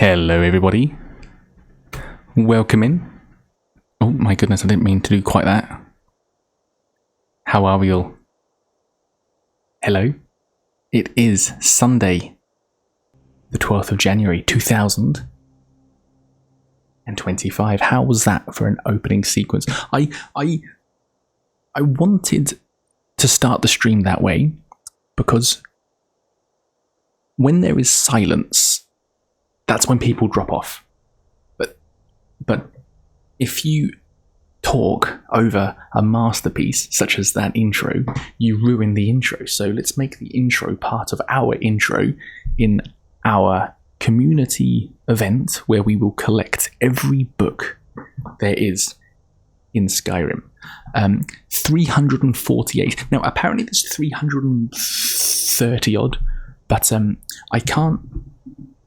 Hello everybody, welcome in. Oh my goodness, I didn't mean to do quite that. How are we all? Hello? It is Sunday, the 12th of January 2025. How was that for an opening sequence? I wanted to start the stream that way because when there is silence, that's when people drop off. But if you talk over a masterpiece such as that intro, you ruin the intro. So let's make the intro part of our intro in our community event where we will collect every book there is in Skyrim. 348. Now apparently there's 330 odd, but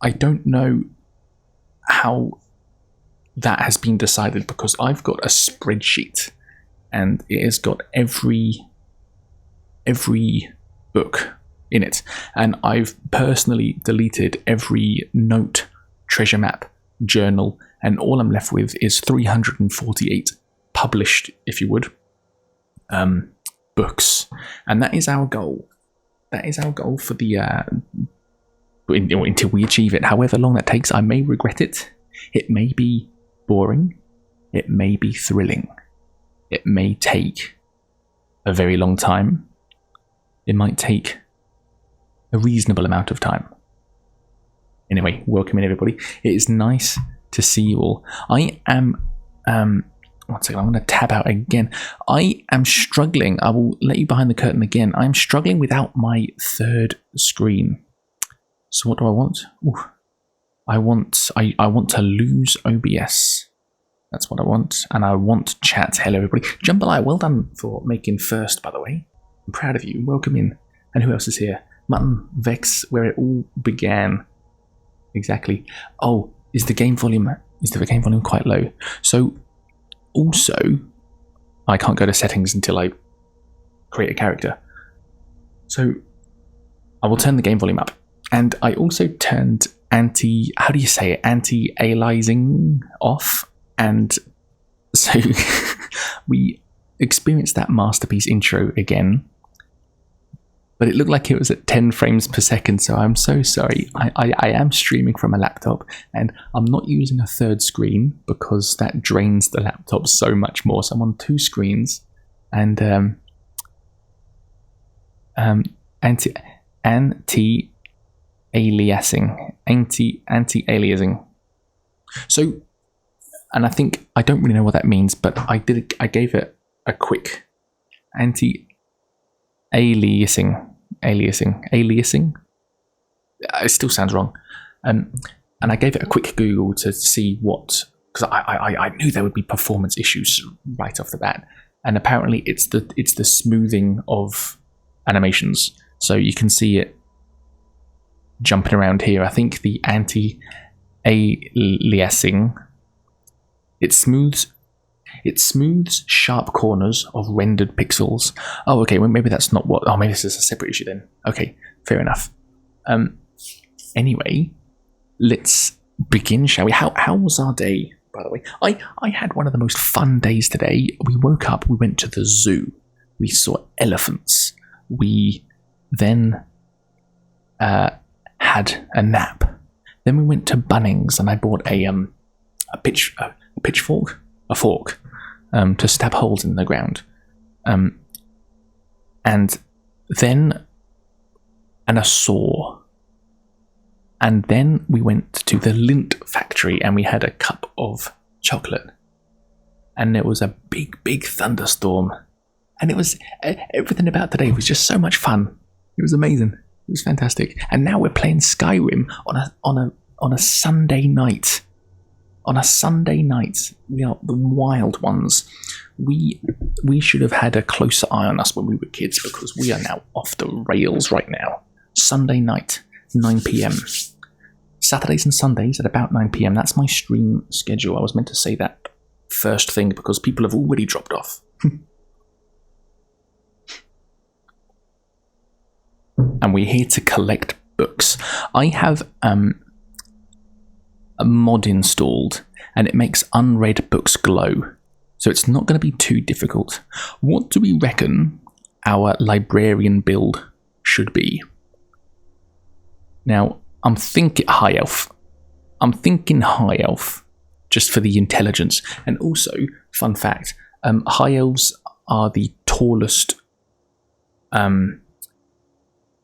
I don't know how that has been decided because I've got a spreadsheet and it has got every book in it, and I've personally deleted every note, treasure map, journal, and all I'm left with is 348 published, if you would, books, and that is our goal. That is our goal for the until we achieve it. However long that takes, I may regret it. It may be boring. It may be thrilling. It may take a very long time. It might take a reasonable amount of time. Anyway, welcome in everybody. It is nice to see you all. I am one second, I'm going to tab out again. I am struggling. I will let you behind the curtain again. I'm struggling without my third screen. So what do I want? Ooh, I want to lose OBS. That's what I want. And I want chat. Hello everybody. Jambalaya, well done for making first, by the way. I'm proud of you. Welcome in. And who else is here? Mutton, Vex, where it all began. Exactly. Oh, is the game volume quite low? So also, I can't go to settings until I create a character. So I will turn the game volume up. And I also turned anti-aliasing off. And so we experienced that masterpiece intro again. But it looked like it was at 10 frames per second, so I'm so sorry. I am streaming from a laptop, and I'm not using a third screen because that drains the laptop so much more. So I'm on two screens, and anti-aliasing. So, and I don't really know what that means, but I gave it a quick aliasing. It still sounds wrong. And I gave it a quick Google to see what, because I knew there would be performance issues right off the bat. And apparently it's the smoothing of animations. So you can see it jumping around here. I think the anti-aliasing, it smooths sharp corners of rendered pixels. Oh, okay, well, maybe that's not what... Oh, maybe this is a separate issue then. Okay, fair enough. Anyway, let's begin, shall we? How was our day, by the way? I had one of the most fun days today. We woke up, we went to the zoo. We saw elephants. We then had a nap. Then we went to Bunnings and I bought a fork to stab holes in the ground, and then a saw, and then we went to the lint factory and we had a cup of chocolate, and there was a big thunderstorm, and it was everything about today was just so much fun. It was amazing. It was fantastic. And now we're playing Skyrim on a Sunday night. On a Sunday night, we are the wild ones. We should have had a closer eye on us when we were kids, because we are now off the rails right now. Sunday night, 9 p.m. Saturdays and Sundays at about 9 p.m. That's my stream schedule. I was meant to say that first thing because people have already dropped off. And we're here to collect books. I have a mod installed, and it makes unread books glow. So it's not going to be too difficult. What do we reckon our librarian build should be? Now, I'm thinking high elf. Just for the intelligence. And also, fun fact, high elves are the tallest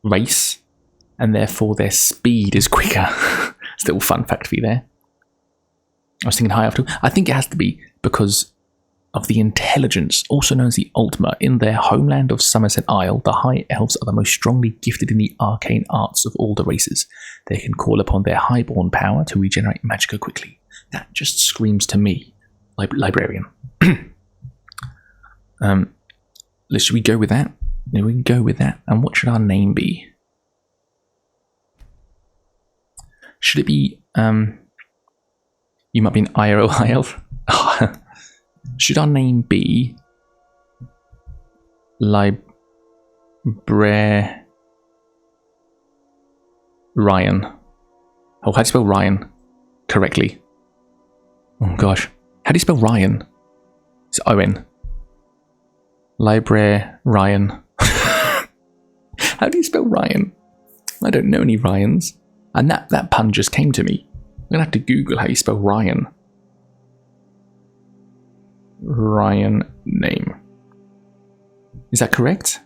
race, and therefore their speed is quicker. It's a little fun fact for you there. I was thinking high elf too. I think it has to be because of the intelligence, also known as the Ultima. In their homeland of Somerset Isle, the High Elves are the most strongly gifted in the arcane arts of all the races. They can call upon their highborn power to regenerate magicka quickly. That just screams to me, librarian. Should we go with that? Yeah, we can go with that. And what should our name be? Should it be, you might be an IRL High Elf. Should our name be Ryan? Oh, how do you spell Ryan correctly? Oh gosh, how do you spell Ryan? It's O-N. Ryan. How do you spell Ryan? I don't know any Ryans. And that pun just came to me. I'm gonna have to Google how you spell Ryan. Ryan name. Is that correct?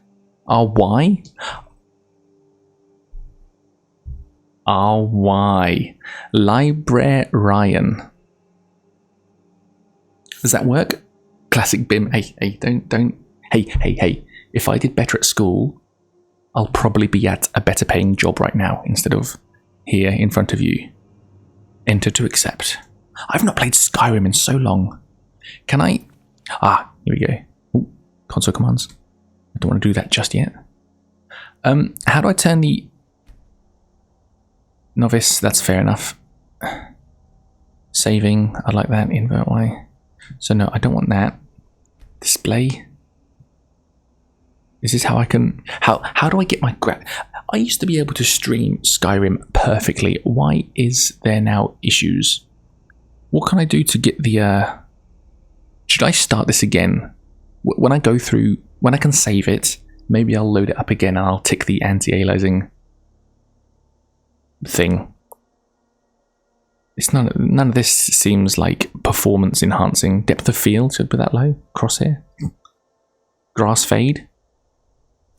R-Y? R-Y. Librarian. Does that work? Classic BIM. Hey, don't. Hey. If I did better at school, I'll probably be at a better paying job right now instead of here in front of you. Enter to accept. I've not played Skyrim in so long. Can I? Here we go. Ooh, console commands. I don't want to do that just yet. How do I turn the novice? That's fair enough. Saving. I like that. Invert Y. So no, I don't want that. Display. Is this how I can? How do I get my I used to be able to stream Skyrim perfectly. Why is there now issues? What can I do to get the? Should I start this again? When I go through, when I can save it, maybe I'll load it up again and I'll tick the anti-aliasing thing. It's none of this seems like performance enhancing. Depth of field should be that low. Crosshair. Grass fade.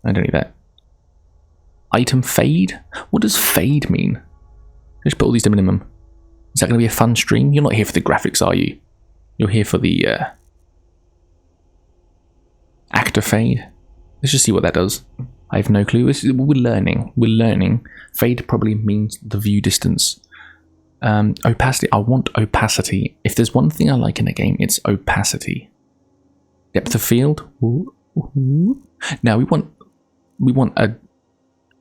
I don't need that. Item fade? What does fade mean? Just put all these to minimum. Is that going to be a fun stream? You're not here for the graphics, are you? You're here for the actor fade. Let's just see what that does. I have no clue. We're learning. Fade probably means the view distance. Opacity. I want opacity. If there's one thing I like in a game, it's opacity. Depth of field. Now we want a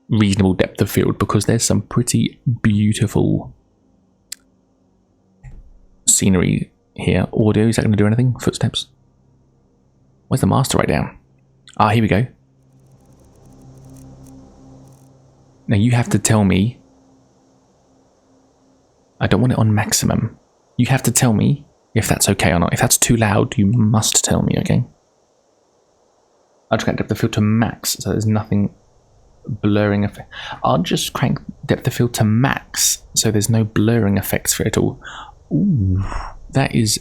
reasonable depth of field because there's some pretty beautiful scenery here. Audio, is that going to do anything? Footsteps. Where's the master right down? Here we go. Now you have to tell me. I don't want it on maximum. You have to tell me if that's okay or not. If that's too loud, you must tell me, okay? I'll just crank depth of field to max, so there's nothing blurring effect. I'll just crank depth of field to max, so there's no blurring effects for it all. Ooh, that is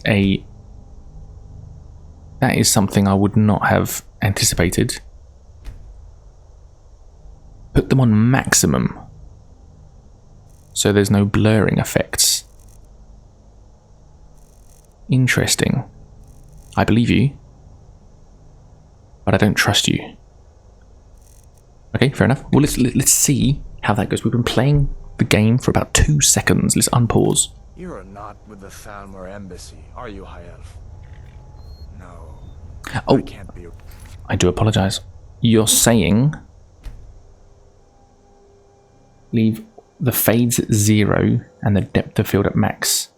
something I would not have anticipated. Put them on maximum, so there's no blurring effects. Interesting. I believe you, but I don't trust you. Okay, fair enough. Well, let's see how that goes. We've been playing the game for about 2 seconds. Let's unpause. You are not with the Thalmor embassy, are you, High Elf? No. Oh, I can't be. I do apologize. You're saying leave the fades at 0 and the depth of field at max.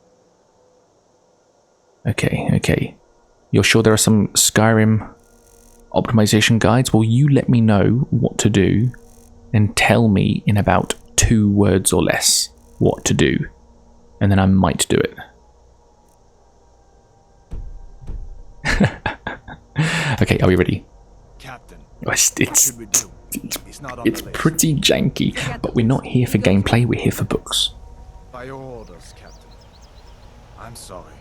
Okay. You're sure there are some Skyrim optimization guides? Well, you let me know what to do and tell me in about 2 words or less what to do. and then I might do it. Okay, are we ready? Captain, It's what should we do? He's not on it's the list. pretty janky, but we're not here for gameplay, we're here for books. By your orders, Captain. I'm sorry.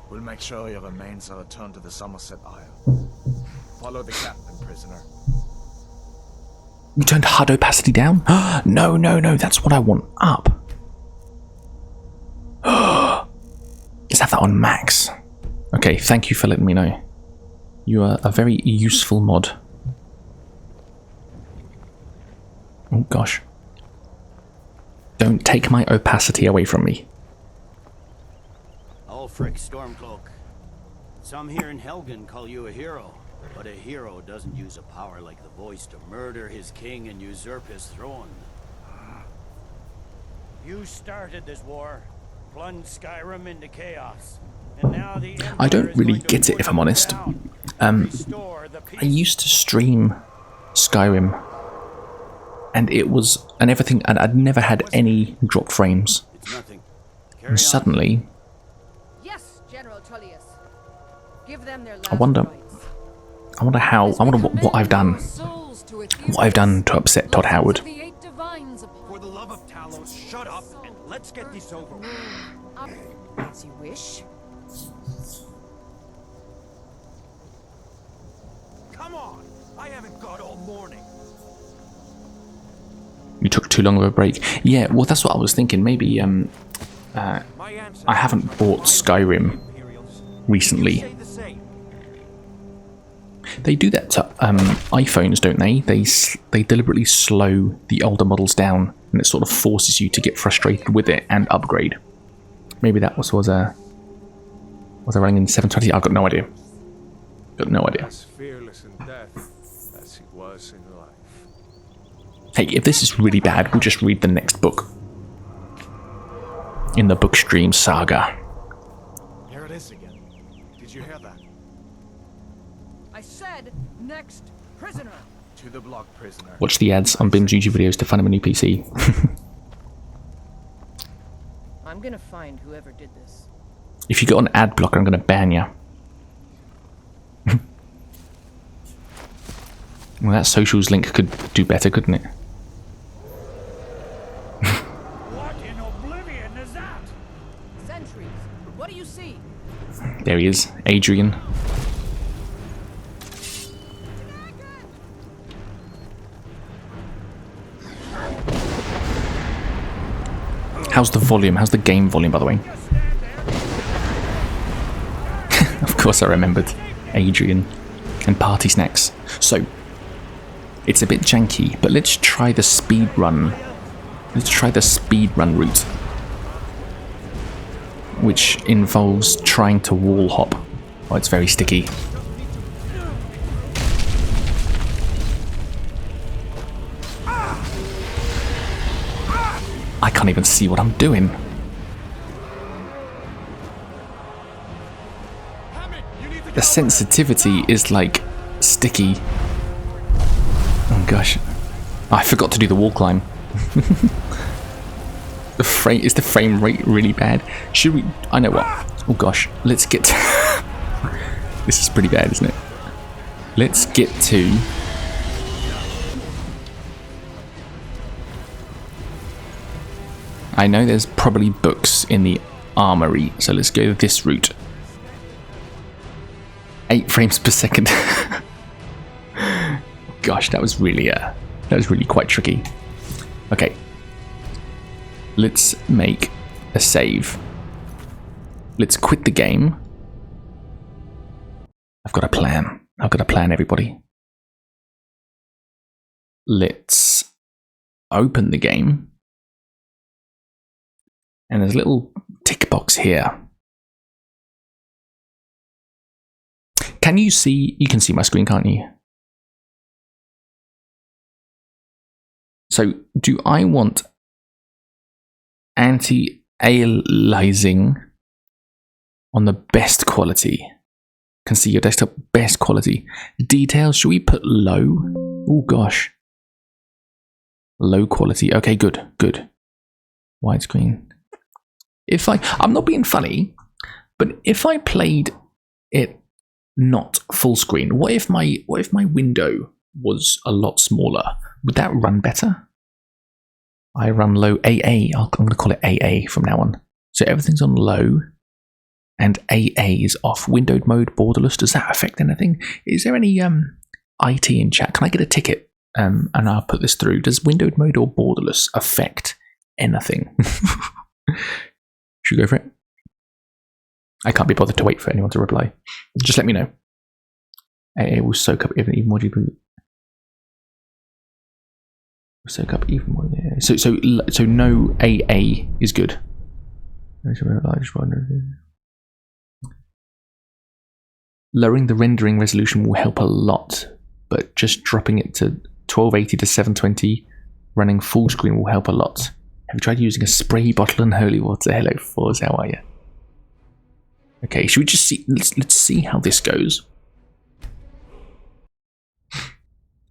We'll make sure your remains are returned to the Somerset Isle. Follow the captain, prisoner. You turned HUD opacity down? No, no, no, that's what I want up. Let's have that on max. Okay, thank you for letting me know. You are a very useful mod. Oh gosh. Don't take my opacity away from me. Ulfric Stormcloak. Some here in Helgen call you a hero, but a hero doesn't use a power like the voice to murder his king and usurp his throne. You started this war, plunged Skyrim into chaos, and now the I don't really get it, if I'm honest. I used to stream Skyrim, and everything, and I'd never had any drop frames. It's nothing. And suddenly, Yes, General Tullius. Give them their I wonder what I've done. What I've done to upset Todd Howard. For the love of Talos, shut up and let's get this over with. As you wish. Come on! I haven't got all morning. You took too long of a break. Yeah, well, that's what I was thinking. Maybe I haven't bought Skyrim recently. They do that to iPhones, don't they? They deliberately slow the older models down, and it sort of forces you to get frustrated with it and upgrade. Maybe that was I running in 720? I've got no idea. Got no idea. As fearless in death as he was in life. Hey, if this is really bad, we'll just read the next book. In the Bookstream saga. Here it is again. Did you hear that? I said next prisoner. To the block, prisoner. Watch the ads on Bim's YouTube videos to find him a new PC. I'm gonna find whoever did this. If you got an ad blocker, I'm going to ban you. Well, that socials link could do better, couldn't it? What in oblivion is that? Sentries, what do you see? There he is, Adrian. How's the volume? How's the game volume, by the way? Of course I remembered. Adrian. And party snacks. So, it's a bit janky, but let's try the speed run. Let's try the speed run route. Which involves trying to wall hop. Oh, it's very sticky. I can't even see what I'm doing. The sensitivity is like sticky. Oh gosh. Oh, I forgot to do the wall climb. Is the frame rate really bad? Should we... I know what. Oh gosh. Let's get to... This is pretty bad, isn't it? Let's get to... I know there's probably books in the armory, so let's go this route. 8 frames per second. Gosh, that was really quite tricky. Okay. Let's make a save. Let's quit the game. I've got a plan. I've got a plan, everybody. Let's open the game. And there's a little tick box here. Can you see? You can see my screen, can't you? So, do I want anti-aliasing on the best quality? Can see your desktop best quality. Details, should we put low? Oh gosh. Low quality. Okay, good, good. Widescreen. I'm not being funny, but if I played it not full screen, what if my window was a lot smaller? Would that run better? I run low AA. I'm going to call it AA from now on. So everything's on low, and AA is off. Windowed mode, borderless. Does that affect anything? Is there any IT in chat? Can I get a ticket? And I'll put this through. Does windowed mode or borderless affect anything? Should we go for it? I can't be bothered to wait for anyone to reply. Just let me know. AA will soak up even more deeply. Soak up even more. Yeah. So no AA is good. Lowering the rendering resolution will help a lot, but just dropping it to 1280 to 720, running full screen will help a lot. Have you tried using a spray bottle and holy water? Hello, Fours, how are you? Okay, should we just see? Let's see how this goes,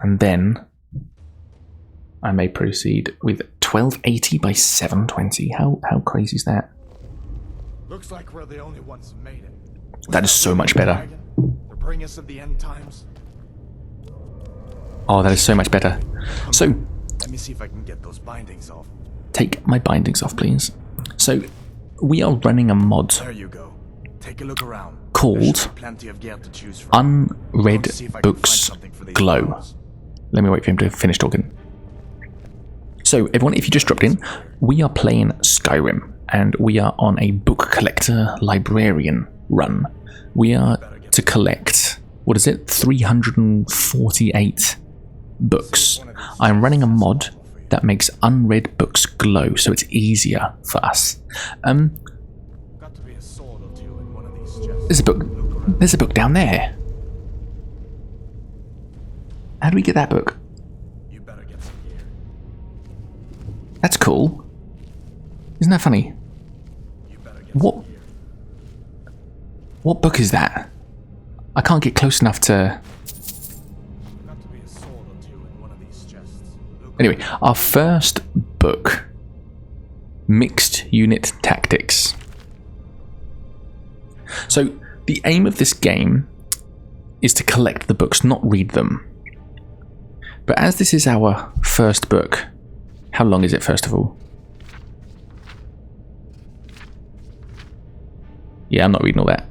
and then I may proceed with 1280 by 720. How crazy is that? Looks like we're the only ones who made it. That is so much better. To bring us of the end times. Oh, that is so much better. So, let me see if I can get those bindings off. Take my bindings off, please. So, we are running a mod. There you go. Take a look around. Called Unread Books Glow. Let me wait for him to finish talking. So, everyone, if you just dropped in, we are playing Skyrim, and we are on a book collector librarian run. We are to collect, what is it, 348 books. I'm running a mod that makes unread books glow, so it's easier for us. There's a book. There's a book down there. How do we get that book? That's cool. Isn't that funny? What book is that? I can't get close enough to... Anyway, our first book. Mixed Unit Tactics. So, the aim of this game is to collect the books, not read them. But as this is our first book... How long is it, first of all? Yeah, I'm not reading all that.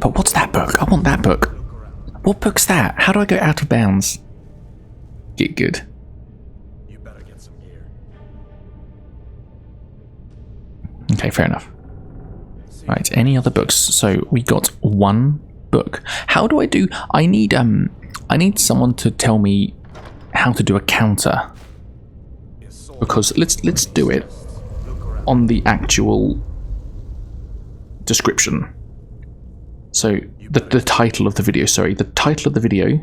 But what's that book? I want that book. What book's that? How do I go out of bounds? Get good. You better get some gear. Okay, fair enough. Right, any other books? So we got one book. How do I do? I need someone to tell me how to do a counter, because let's do it on the actual description. So the title of the video, sorry, the title of the video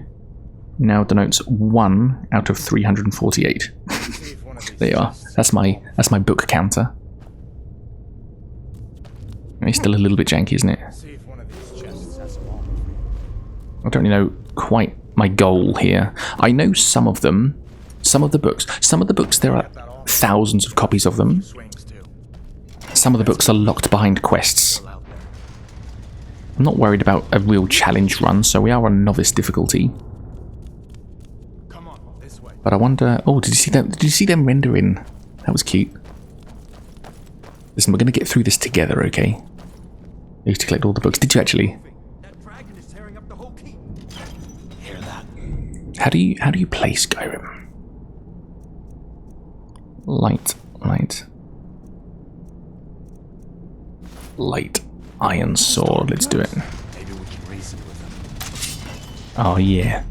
now denotes 1 out of 348. There you are. That's my book counter. It's still a little bit janky, isn't it? I don't really know quite my goal here. I know some of them, some of the books there are thousands of copies of them. Some of the books are locked behind quests. I'm not worried about a real challenge run, so we are on novice difficulty. But I wonder... Oh, did you see that? Did you see them rendering? That was cute. Listen, we're going to get through this together, okay? I used to collect all the books. Did you actually? How do you play Skyrim? Light. Iron sword. Let's do it. Maybe we can reason with them. Oh yeah.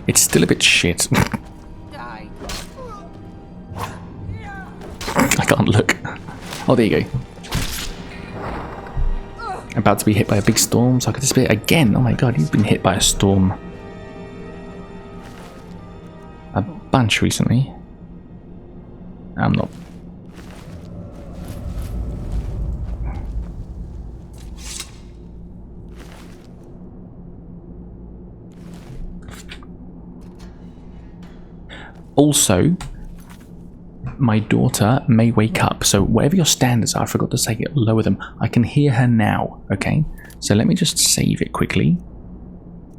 It's still a bit shit. I can't look. Oh, there you go. About to be hit by a big storm, so I could disappear again. Oh my god, you've been hit by a storm a bunch recently. I'm not. Also, my daughter may wake up, so whatever your standards are, I forgot to say it, lower them. I can hear her now, okay? So let me just save it quickly.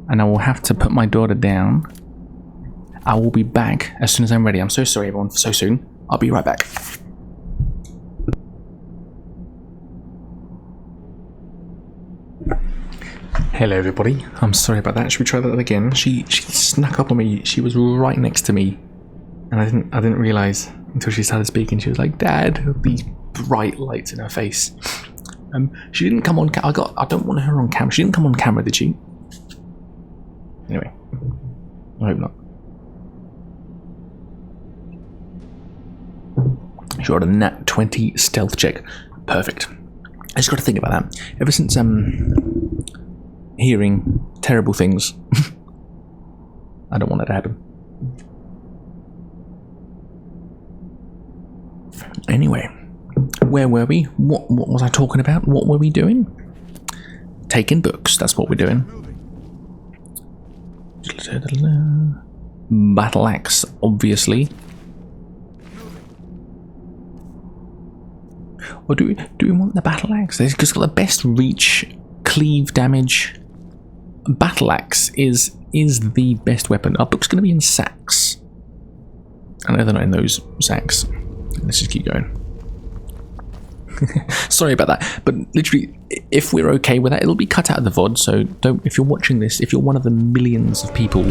And I will have to put my daughter down. I will be back as soon as I'm ready. I'm so sorry everyone for so soon. I'll be right back. Hello everybody. I'm sorry about that. Should we try that again? She snuck up on me. She was right next to me. And I didn't realise until she started speaking. She was like, "Dad," with these bright lights in her face. She didn't come on I don't want her on camera. She didn't come on camera, did she? Anyway. I hope not. She got a nat 20 stealth check. Perfect. I just got to think about that. Ever since hearing terrible things, I don't want that to happen. Anyway, where were we? What was I talking about? What were we doing? Taking books. That's what we're doing. Battle axe, obviously. Or do we want the battle axe? It's got the best reach, cleave damage. Battle axe is the best weapon. Our book's going to be in sacks. I know they're not in those sacks. Let's just keep going. Sorry about that, but literally, if we're okay with that, it'll be cut out of the VOD. So don't. If you're watching this, if you're one of the millions of people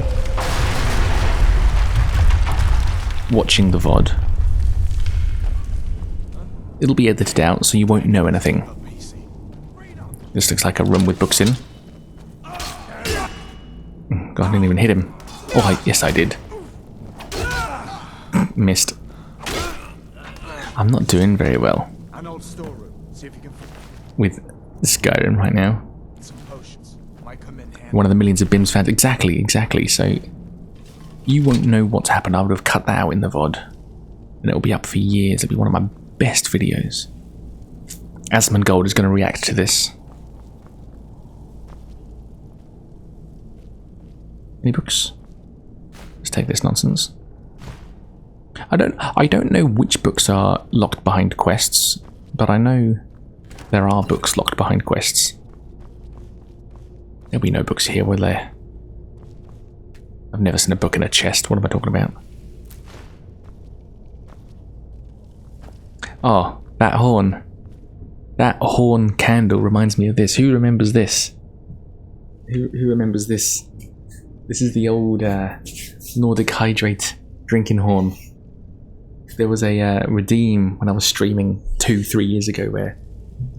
watching the VOD, it'll be edited out, so you won't know anything. This looks like a room with books in. God, I didn't even hit him. Oh, yes, I did. Missed. I'm not doing very well with Skyrim right now. One of the millions of BIMs fans. Exactly. So you won't know what's happened. I would have cut that out in the VOD, and it'll be up for years. It'll be one of my best videos. Asmongold is going to react to this. Any books? Let's take this nonsense. I don't know which books are locked behind quests, but I know there are books locked behind quests. There'll be no books here, will there? I've never seen a book in a chest. What am I talking about? Oh, that horn. That horn candle reminds me of this. Who remembers this? Who remembers this? This is the old Nordic Hydrate drinking horn. There was a redeem when I was streaming 2-3 years ago where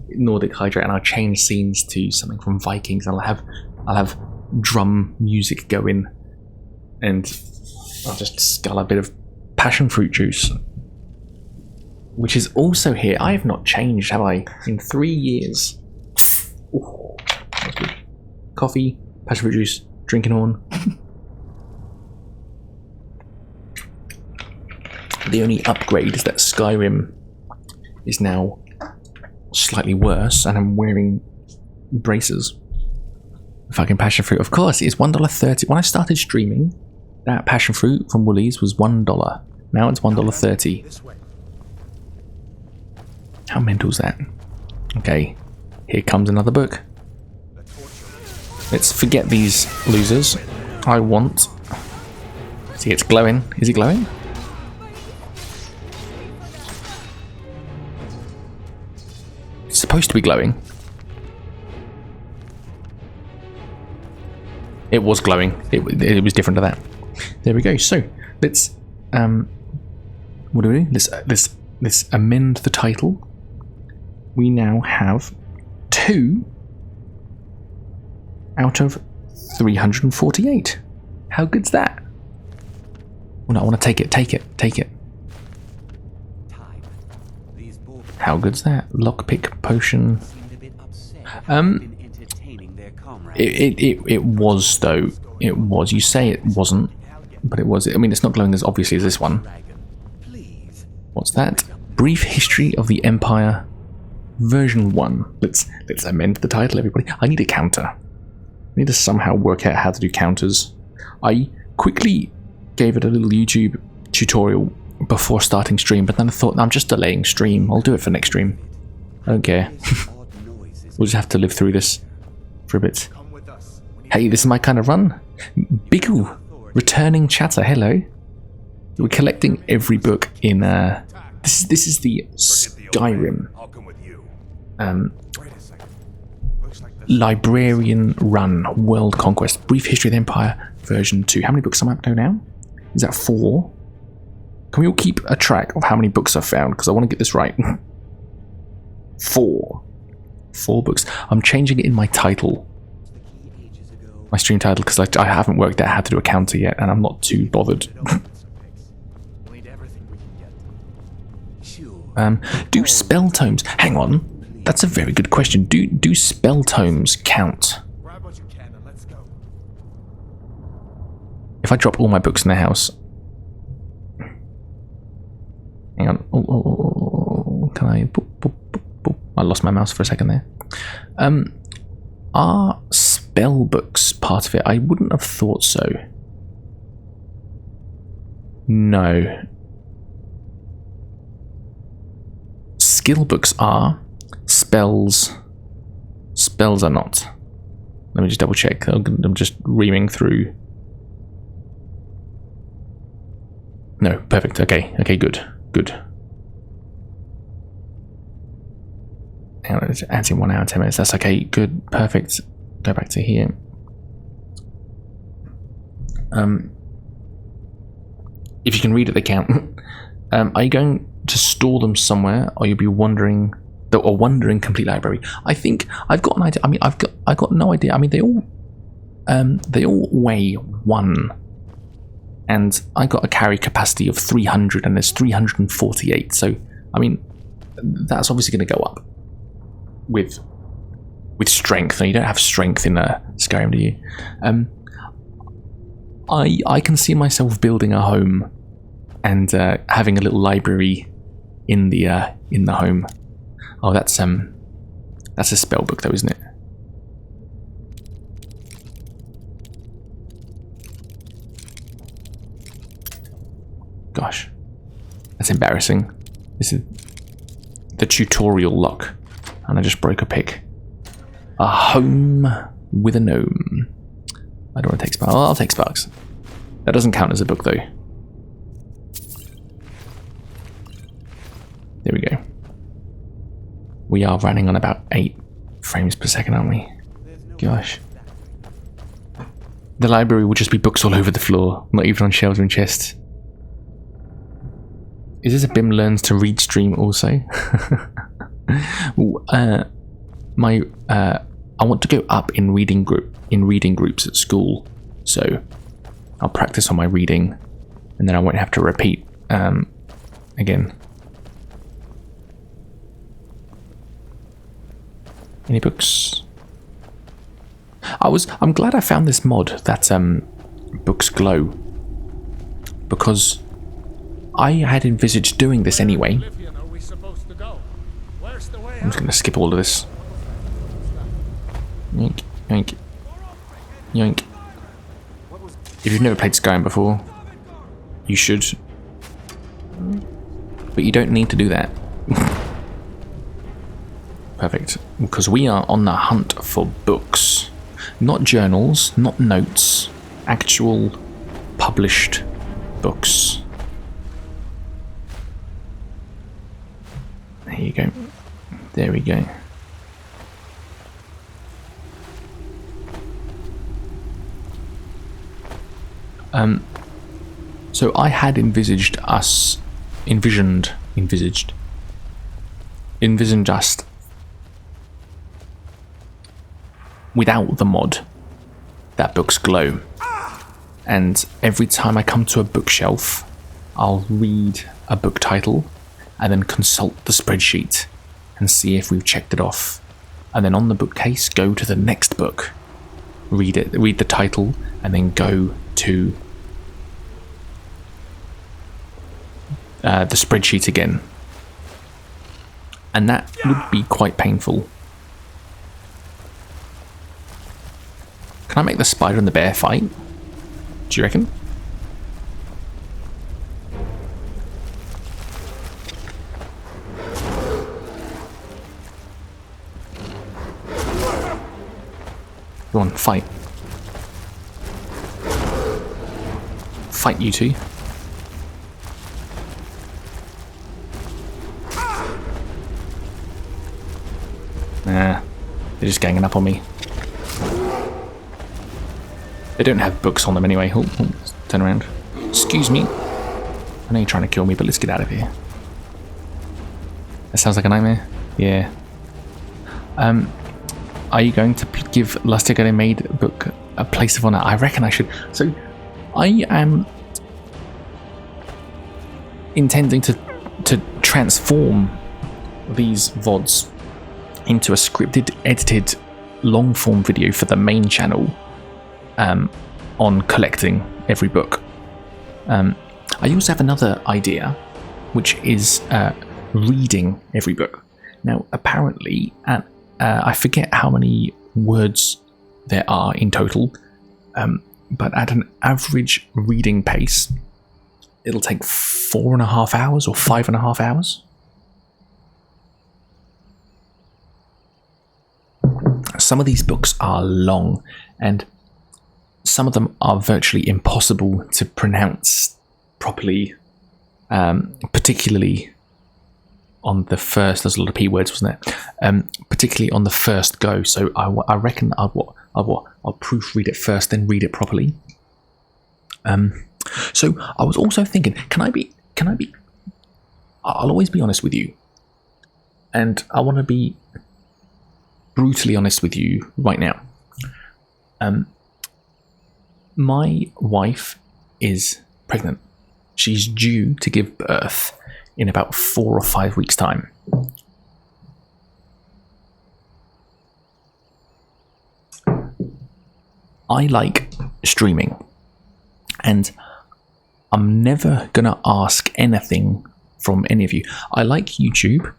Nordic Hydrate, and I'll change scenes to something from Vikings, and I'll have drum music going, and I'll just scull a bit of passion fruit juice, which is also here. I have not changed, have I? In 3 years. Ooh, that's good. Coffee, passion fruit juice, drinking horn. The only upgrade is that Skyrim is now slightly worse, and I'm wearing braces. Fucking passion fruit. Of course, it's $1.30. When I started streaming, that passion fruit from Woolies was $1. Now it's $1.30. How mental is that? Okay, here comes another book. Let's forget these losers. I want... See, it's glowing. Is it glowing? It's supposed to be glowing. It was glowing. It was different to that. There we go. So let's what do we do? Let's amend the title. We now have 2 out of 348. How good's that? Oh, no, I want to take it. How good's that? Lockpick potion. It was though. It was. You say it wasn't, but it was. I mean, it's not glowing as obviously as this one. What's that? Brief History of the Empire, version 1. Let's amend the title, everybody. I need a counter. I need to somehow work out how to do counters. I quickly gave it a little YouTube tutorial before starting stream, but then I thought, I'm just delaying stream. I'll do it for next stream. I don't care. We'll just have to live through this for a bit. Hey, this is my kind of run. Biggle, returning chatter. Hello. We're collecting every book in. This is the Skyrim. Librarian Run World Conquest Brief History of the Empire version 2. How many books am I up to now? Is that 4? Can we all keep a track of how many books I've found? Because I want to get this right. 4 books. I'm changing it in my title. My stream title, because I haven't worked out how to do a counter yet, and I'm not too bothered. Do spell tomes... Hang on. That's a very good question. Do spell tomes count? If I drop all my books in the house... Hang on. Oh, can I... Boop, boop, boop, boop. I lost my mouse for a second there. Are spell books part of it? I wouldn't have thought so. No. Skill books are. Spells are not. Let me just double check. I'm just reaming through. No, perfect. Okay, good. Hang on, it's adding 1 hour 10 minutes. That's okay. Good, perfect. Go back to here. If you can read at the count, are you going to store them somewhere, or you'll be wandering complete library? I think I've got an idea. I mean, I've got no idea. I mean, they all weigh 1, and I got a carry capacity of 300, and there's 348. So, I mean, that's obviously going to go up with strength. And you don't have strength in Skyrim, do you? I can see myself building a home and having a little library in the home. Oh, that's a spell book though, isn't it? Gosh, that's embarrassing. This is the tutorial lock, and I just broke a pick. A home with a gnome. I don't want to take sparks. I'll take sparks. That doesn't count as a book though. There we go. We are running on about 8 frames per second, aren't we? Gosh. The library will just be books all over the floor, not even on shelves and chests. Is this a BIM learns to read stream also? I want to go up in reading groups at school, so I'll practice on my reading, and then I won't have to repeat again. Any books? I'm glad I found this mod that books glow, because I had envisaged doing this anyway. I'm just going to skip all of this. Yoink, yoink, yoink. If you've never played Skyrim before, you should, but you don't need to do that. Perfect, because we are on the hunt for books, not journals, not notes, actual published books. There you go. There we go. So I had envisioned us without the mod that books glow, and every time I come to a bookshelf I'll read a book title and then consult the spreadsheet and see if we've checked it off, and then on the bookcase go to the next book, read the title, and then go to the spreadsheet again, and that would be quite painful. Can I make the spider and the bear fight? Do you reckon? Go on, fight. Fight, you two. Nah, they're just ganging up on me. They don't have books on them anyway. Oh, turn around. Excuse me. I know you're trying to kill me, but let's get out of here. That sounds like a nightmare. Yeah. Are you going to give Lustigate Maid book a place of honor? I reckon I should. So, I am intending to transform these VODs into a scripted, edited, long-form video for the main channel on collecting every book. I also have another idea, which is reading every book. Now, apparently, I forget how many words there are in total, but at an average reading pace, it'll take 4.5 hours or 5.5 hours. Some of these books are long, and some of them are virtually impossible to pronounce properly, particularly on the first. There's a lot of P words, wasn't there? Particularly on the first go. So I reckon I'll proofread it first, then read it properly. So I was also thinking, can I be? I'll always be honest with you, and I want to be brutally honest with you right now. My wife is pregnant. She's due to give birth in about 4 or 5 weeks' time. I like streaming, and I'm never gonna ask anything from any of you. I like YouTube.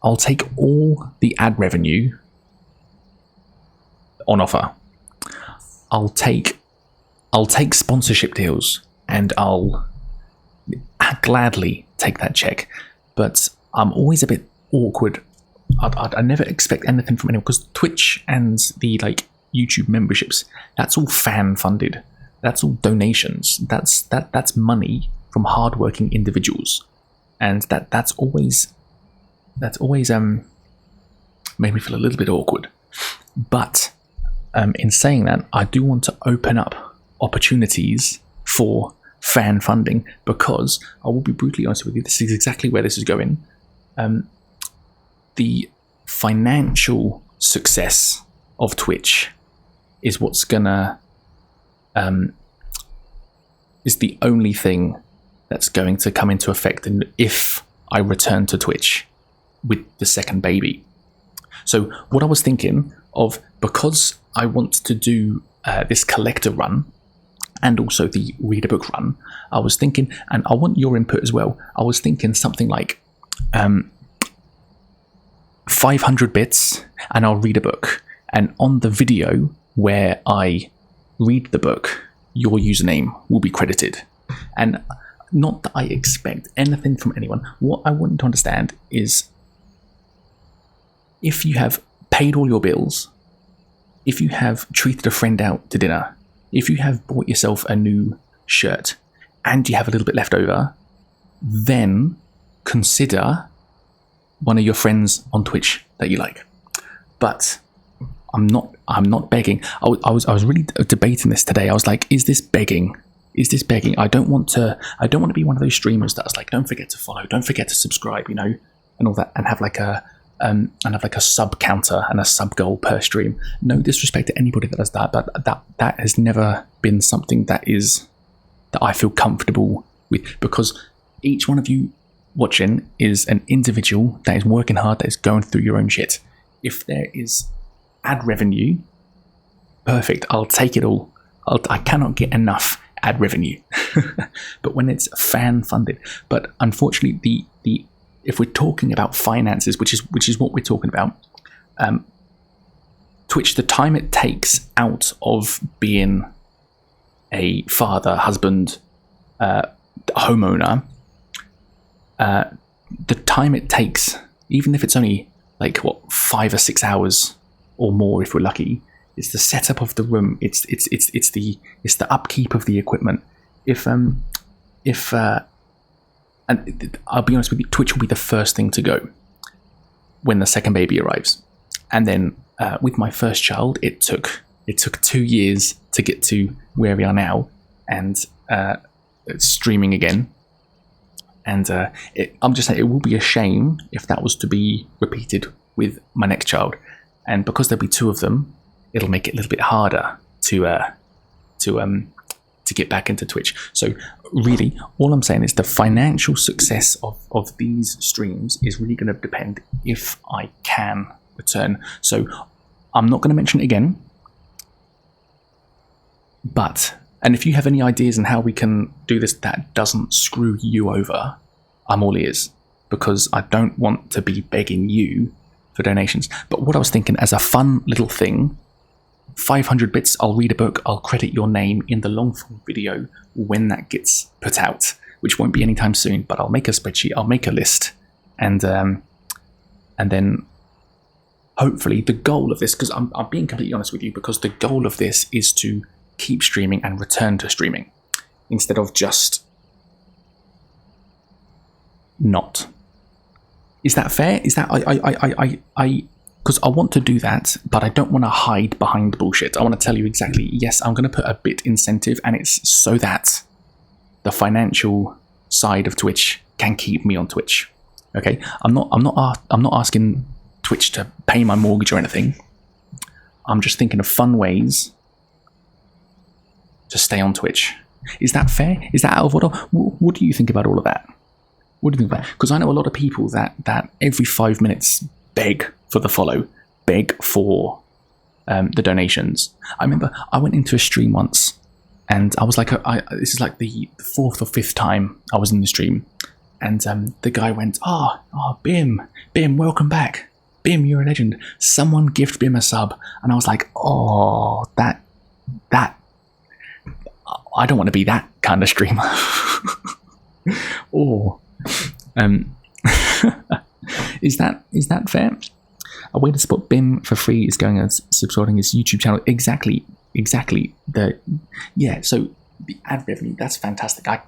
I'll take all the ad revenue on offer. I'll take sponsorship deals, and I'll gladly take that check. But I'm always a bit awkward. I never expect anything from anyone, because Twitch and the YouTube memberships, that's all fan funded. That's all donations. That's money from hardworking individuals, and that's always made me feel a little bit awkward. But in saying that, I do want to open up opportunities for fan funding, because I will be brutally honest with you, this is exactly where this is going. The financial success of Twitch is what's gonna is the only thing that's going to come into effect if I return to Twitch with the second baby. So what I was thinking of, because I want to do this collector run and also the reader book run, I was thinking, and I want your input as well, I was thinking something like 500 bits and I'll read a book, and on the video where I read the book, your username will be credited. And not that I expect anything from anyone. What I want to understand is, if you have paid all your bills, if you have treated a friend out to dinner, if you have bought yourself a new shirt and you have a little bit left over, then consider one of your friends on Twitch that you like. But I'm not begging. I was really debating this today. I was like, is this begging? Is this begging? I don't want to be one of those streamers that's like, don't forget to follow, don't forget to subscribe, and all that, and have like a sub counter and a sub goal per stream. No disrespect to anybody that does that, but that has never been something that I feel comfortable with, because each one of you watching is an individual that is working hard, that is going through your own shit. If there is ad revenue, perfect, I'll take it all. I cannot get enough ad revenue. But when it's fan funded, but unfortunately the if we're talking about finances, which is what we're talking about, Twitch, the time it takes out of being a father, husband, homeowner, the time it takes, even if it's only 5 or 6 hours or more if we're lucky. It's the setup of the room. It's the upkeep of the equipment. And I'll be honest with you, Twitch will be the first thing to go when the second baby arrives. And then with my first child, it took 2 years to get to where we are now, and streaming again. And I'm just saying, it will be a shame if that was to be repeated with my next child. And because there'll be 2 of them, it'll make it a little bit harder to get back into Twitch. So really, all I'm saying is the financial success of these streams is really going to depend if I can return. So I'm not going to mention it again. And if you have any ideas on how we can do this that doesn't screw you over, I'm all ears, because I don't want to be begging you for donations. But what I was thinking, as a fun little thing, 500 bits, I'll read a book, I'll credit your name in the long form video when that gets put out, which won't be anytime soon, but I'll make a spreadsheet, I'll make a list, and then hopefully the goal of this, because I'm being completely honest with you, because the goal of this is to keep streaming and return to streaming instead of just not. Is that fair? Is that because I want to do that, but I don't want to hide behind bullshit. I want to tell you exactly, yes, I'm going to put a bit incentive, and it's so that the financial side of Twitch can keep me on Twitch. Okay, I'm not asking Twitch to pay my mortgage or anything. I'm just thinking of fun ways to stay on Twitch. Is that fair? Is that out of order? What do you think about all of that? What do you think about that? Because I know a lot of people that every 5 minutes beg for the follow, beg for the donations. I remember I went into a stream once, and I was like, this is like the 4th or 5th time I was in the stream, and the guy went, oh, Bim, welcome back. Bim, you're a legend. Someone gift Bim a sub. And I was like, oh, that I don't want to be that kind of streamer. Or is that fair? A way to support Bim for free is going and supporting his YouTube channel. Exactly. So the ad revenue, that's fantastic. I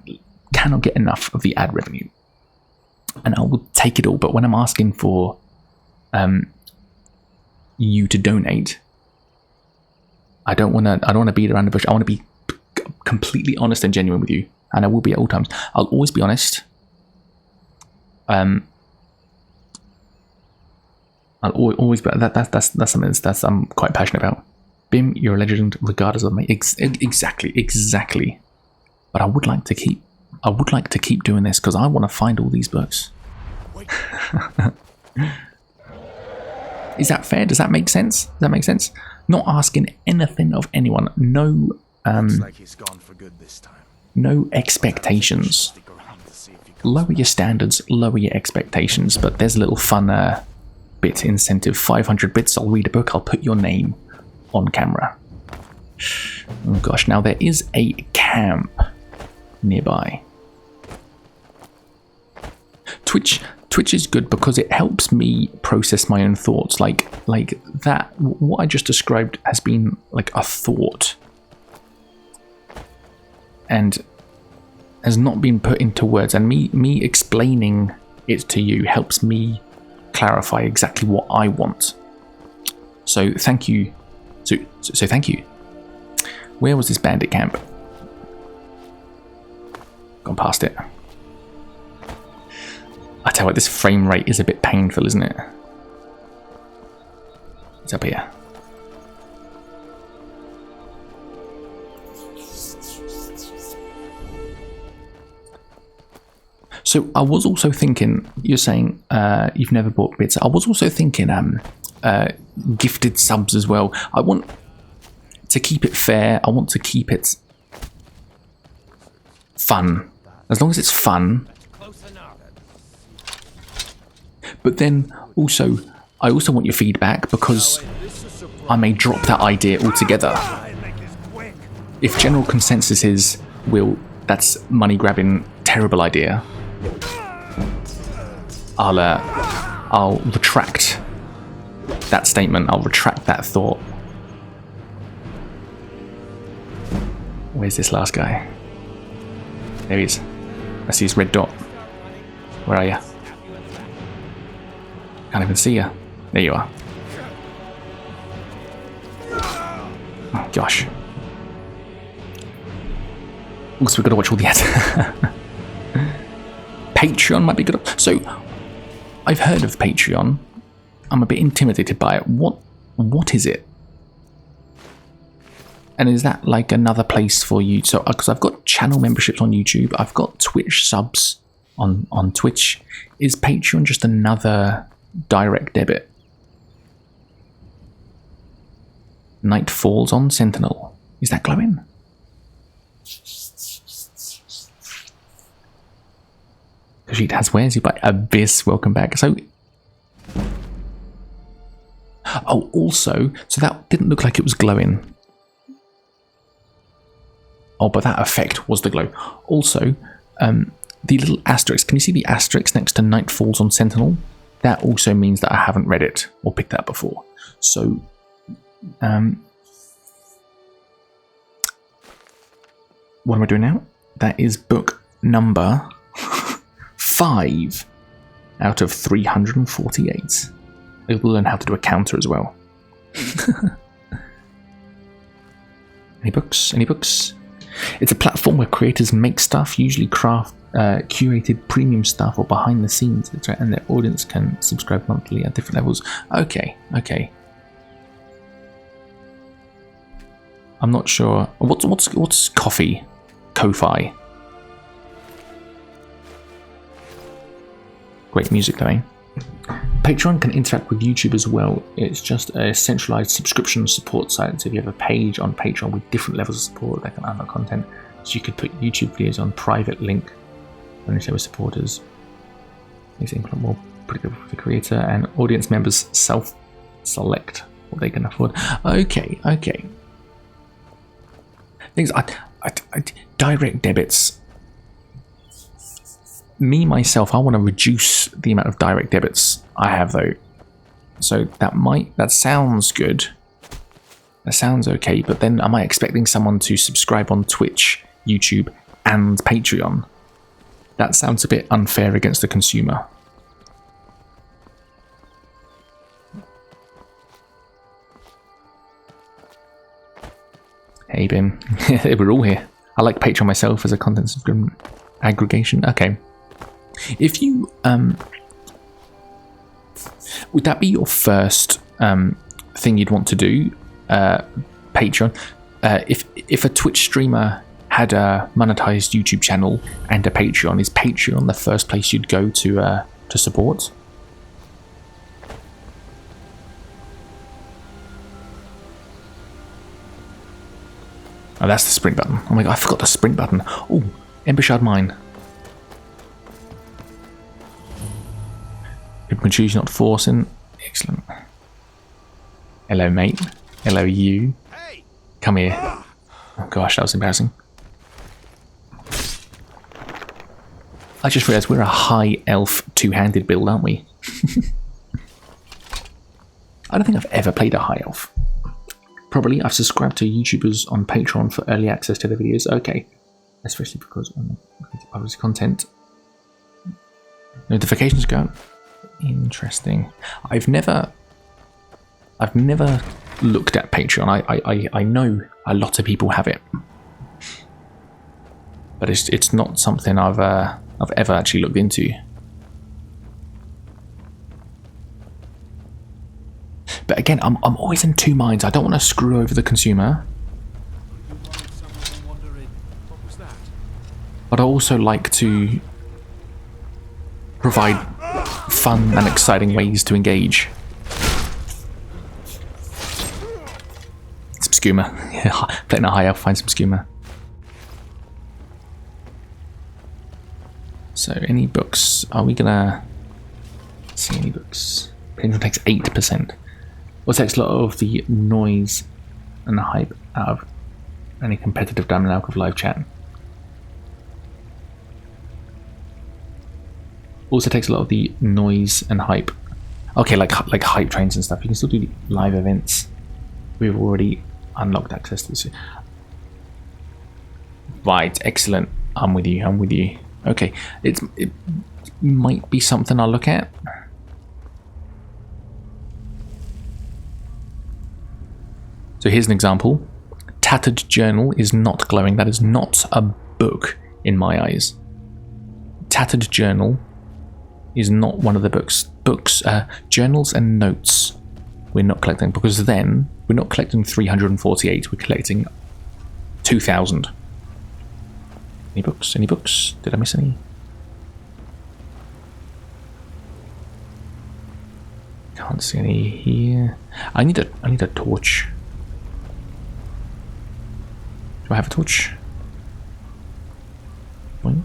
cannot get enough of the ad revenue, and I will take it all. But when I'm asking for you to donate, I don't want to beat around the bush. I want to be completely honest and genuine with you, and I will be at all times. I'll always be honest. I'll always be that's something that I'm quite passionate about. Bim, you're a legend, regardless of me. Exactly. But I would like to keep doing this because I want to find all these books. Is that fair? Does that make sense? Not asking anything of anyone. No. Looks like he's gone for good this time. No expectations. Lower your standards, lower your expectations. But there's a little fun bit incentive. 500 bits. I'll read a book. I'll put your name on camera. Oh gosh! Now there is a camp nearby. Twitch is good because it helps me process my own thoughts. Like that. What I just described has been like a thought, and has not been put into words. And me explaining it to you helps me clarify exactly what I want. So thank you. So thank you. Where was this bandit camp? Gone past it. I tell you what, this frame rate is a bit painful, isn't it? It's up here. So I was also thinking, you're saying you've never bought bits. I was also thinking gifted subs as well. I want to keep it fair. I want to keep it fun. As long as it's fun. But then also, I also want your feedback because I may drop that idea altogether. If general consensus is, Will, that's money grabbing, terrible idea, I'll retract that statement. I'll retract that thought. Where's this last guy? There he is. I see his red dot. Where are you? Can't even see you. There you are. Oh gosh. Also, we've got to watch all the ads. Patreon might be good. So, I've heard of Patreon. I'm a bit intimidated by it. What is it? And is that like another place for you? So, because I've got channel memberships on YouTube, I've got Twitch subs on Twitch. Is Patreon just another direct debit? Night falls on Sentinel. Is that glowing? Khajiit has where's he by Abyss? Welcome back. So, oh, also, so that didn't look like it was glowing. Oh, but that effect was the glow. Also, the little asterisk. Can you see the asterisk next to Night Falls on Sentinel? That also means that I haven't read it or picked that up before. So, what am I doing now? That is book number 5 out of 348. I will learn how to do a counter as well. Any books? Any books? It's a platform where creators make stuff, usually craft curated premium stuff or behind the scenes, and their audience can subscribe monthly at different levels. Okay, okay. I'm not sure. What's coffee? Ko-fi. Great music though, eh? Patreon can interact with YouTube as well. It's just a centralized subscription support site. So if you have a page on Patreon with different levels of support, they can unlock content. So you could put YouTube videos on private link when you share with supporters. Makes it more predictable for the creator, and audience members self-select what they can afford. Okay, okay. Things direct debits. Me myself, I want to reduce the amount of direct debits I have though. So that sounds good. That sounds okay, but then am I expecting someone to subscribe on Twitch, YouTube, and Patreon? That sounds a bit unfair against the consumer. Hey Ben, we're all here. I like Patreon myself as a content subscription aggregation. Okay. If you would that be your first thing you'd want to do, Patreon? If a Twitch streamer had a monetized YouTube channel and a Patreon, is Patreon the first place you'd go to support? Oh, that's the sprint button. Oh my god, I forgot the sprint button. Oh, Ember Shard Mine. People can choose not forcing. Excellent. Hello, mate. Hello, you. Come here. Oh gosh, that was embarrassing. I just realised we're a high elf two-handed build, aren't we? I don't think I've ever played a high elf. Probably I've subscribed to YouTubers on Patreon for early access to their videos. Okay. Especially because I'm publish content. Notifications go out. Interesting. I've never looked at Patreon. I know a lot of people have it, but it's not something I've ever actually looked into. But again, I'm always in two minds. I don't want to screw over the consumer, but I also like to provide fun and exciting ways to engage. Some skooma. Playing a high elf, find some skooma. So, any books? Are we gonna see any books? Patreon takes 8%. Well, it takes a lot of the noise and the hype out of any competitive dynamic of live chat. Also takes a lot of the noise and hype Okay, like hype trains and stuff. You can still do live events. We've already unlocked access to this. Right, excellent. I'm with you. I'm with you. Okay, it might be something I'll look at. So here's an example. Tattered Journal is not glowing. That is not a book in my eyes. Tattered Journal is not one of the books. Journals and notes we're not collecting, because then we're not collecting 348, we're collecting 2,000. Any books? Any books? Did I miss any? Can't see any here. I need a torch. Do I have a torch? Point.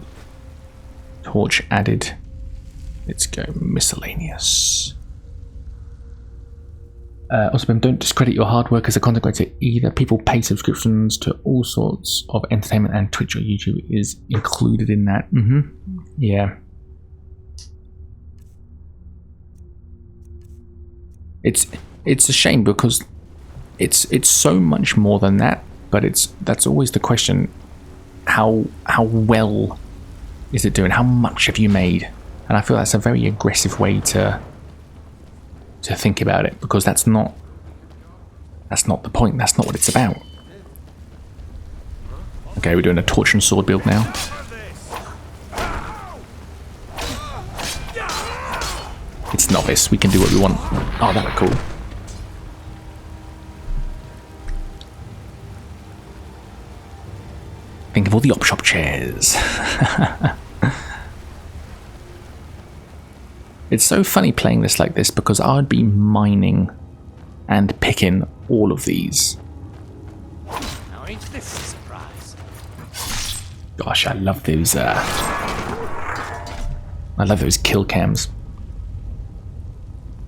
Torch added. Let's go miscellaneous. Also, don't discredit your hard work as a content creator either. People pay subscriptions to all sorts of entertainment, and Twitch or YouTube is included in that. Yeah. It's a shame because it's so much more than that, but that's always the question. How well is it doing? How much have you made? And I feel that's a very aggressive way to think about it, because that's not the point. That's not what it's about. Okay, we're doing a torch and sword build now. It's novice. We can do what we want. Oh, that looked cool. Think of all the op shop chairs. It's so funny playing this like this, because I would be mining and picking all of these. Now ain't this a surprise? Gosh, I love those kill cams.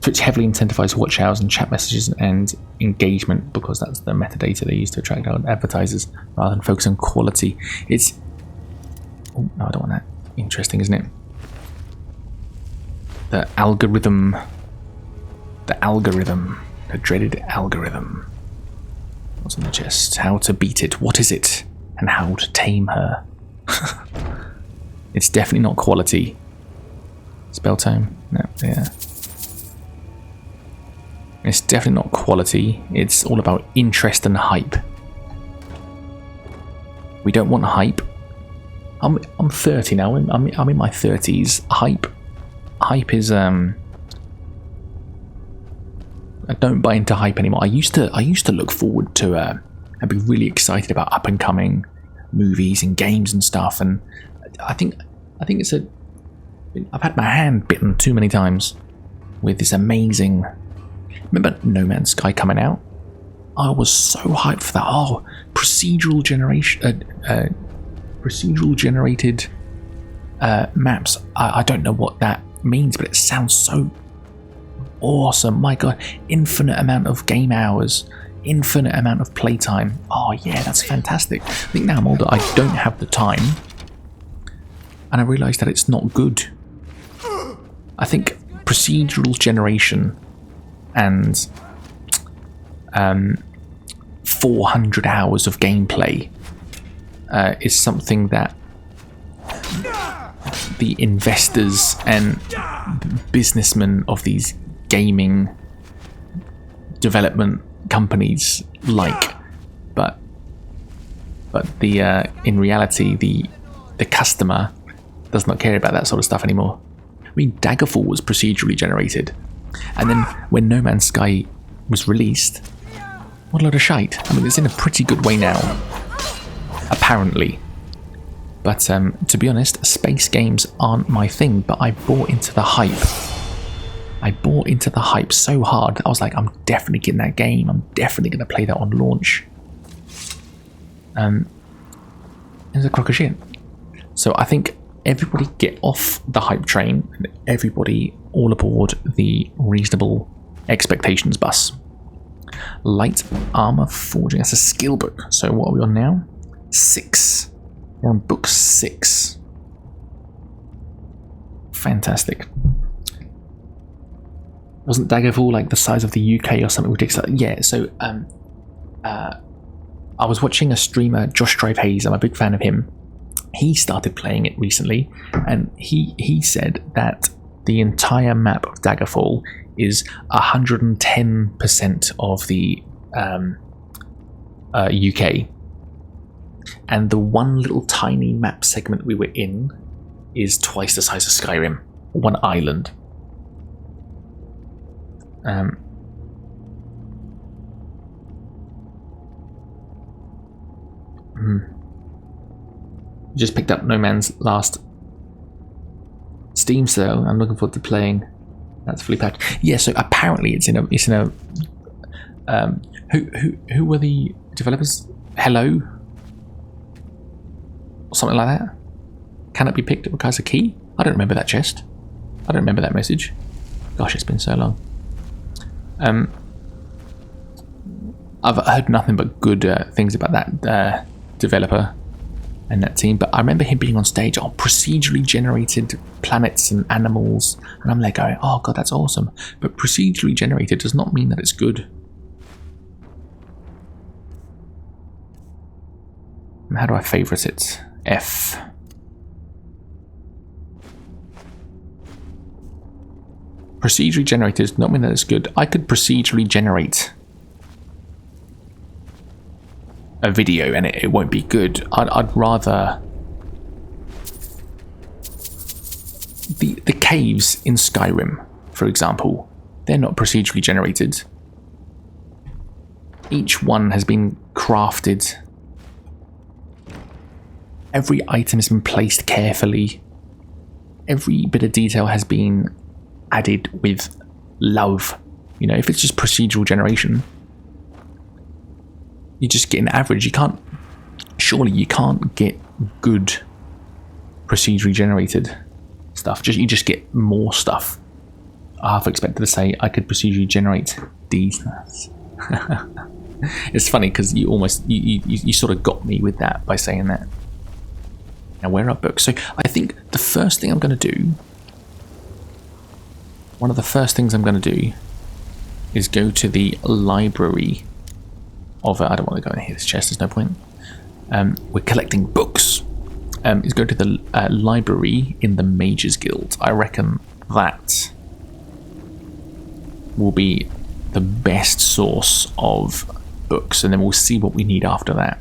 Twitch heavily incentivizes watch hours and chat messages and engagement, because that's the metadata they use to attract advertisers, rather than focus on quality. It's... Oh, no, I don't want that. Interesting, isn't it? The algorithm, the dreaded algorithm. What's in the chest? How to beat it, what is it, and how to tame her. It's definitely not quality. Spell tome? No, yeah. It's definitely not quality, it's all about interest and hype. We don't want hype. I'm 30 now, I'm in my 30s. Hype is I don't buy into hype anymore. I used to look forward to I'd be really excited about up and coming movies and games and stuff, and I think it's I've had my hand bitten too many times with this amazing... Remember No Man's Sky coming out? I was so hyped for that. Oh, procedural generated maps. I don't know what that means, but it sounds so awesome. My god, infinite amount of game hours, infinite amount of playtime. Oh yeah, that's fantastic. I think now I'm older, I don't have the time, and I realise that it's not good. I think procedural generation and 400 hours of gameplay is something that the investors and businessmen of these gaming development companies like, but the in reality the customer does not care about that sort of stuff anymore. I mean, Daggerfall was procedurally generated, and then when No Man's Sky was released, what a load of shite. I mean, it's in a pretty good way now, apparently. But to be honest, space games aren't my thing, but I bought into the hype. I bought into the hype so hard that I was like, I'm definitely getting that game. I'm definitely going to play that on launch. It was a crock of shit. So I think everybody get off the hype train, and everybody all aboard the reasonable expectations bus. Light armor forging. That's a skill book. So what are we on now? 6. We're on book 6. Fantastic. Wasn't Daggerfall like the size of the UK or something ridiculous? Yeah, so I was watching a streamer, Josh Drive Hayes, I'm a big fan of him. He started playing it recently, and he said that the entire map of Daggerfall is 110% of the UK. And the one little tiny map segment we were in is twice the size of Skyrim. One island. Just picked up No Man's last Steam sale. I'm looking forward to playing. That's fully patched. Yeah, so apparently it's in a who were the developers? Hello? Or something like that? Can it be picked up as a key? I don't remember that chest. I don't remember that message. Gosh, it's been so long. I've heard nothing but good things about that developer and that team, but I remember him being on stage on procedurally generated planets and animals, and I'm like going, oh god, that's awesome. But procedurally generated does not mean that it's good. How do I favourite it? F. Procedurally generated does not mean that it's good. I could procedurally generate a video and it won't be good. I'd rather... The caves in Skyrim, for example, they're not procedurally generated. Each one has been crafted. Every item has been placed carefully. Every bit of detail has been added with love. You know, if it's just procedural generation, you just get an average. You can't, surely you can't get good procedurally generated stuff. You just get more stuff. I half expected to say I could procedurally generate these. It's funny because you almost you sort of got me with that by saying that. Now where are books? So I think the first thing I'm going to do, one of the first things I'm going to do is go to the library of I don't want to go in here, this chest, there's no point. We're collecting books. Is go to the library in the Mages Guild. I reckon that will be the best source of books, and then we'll see what we need after that.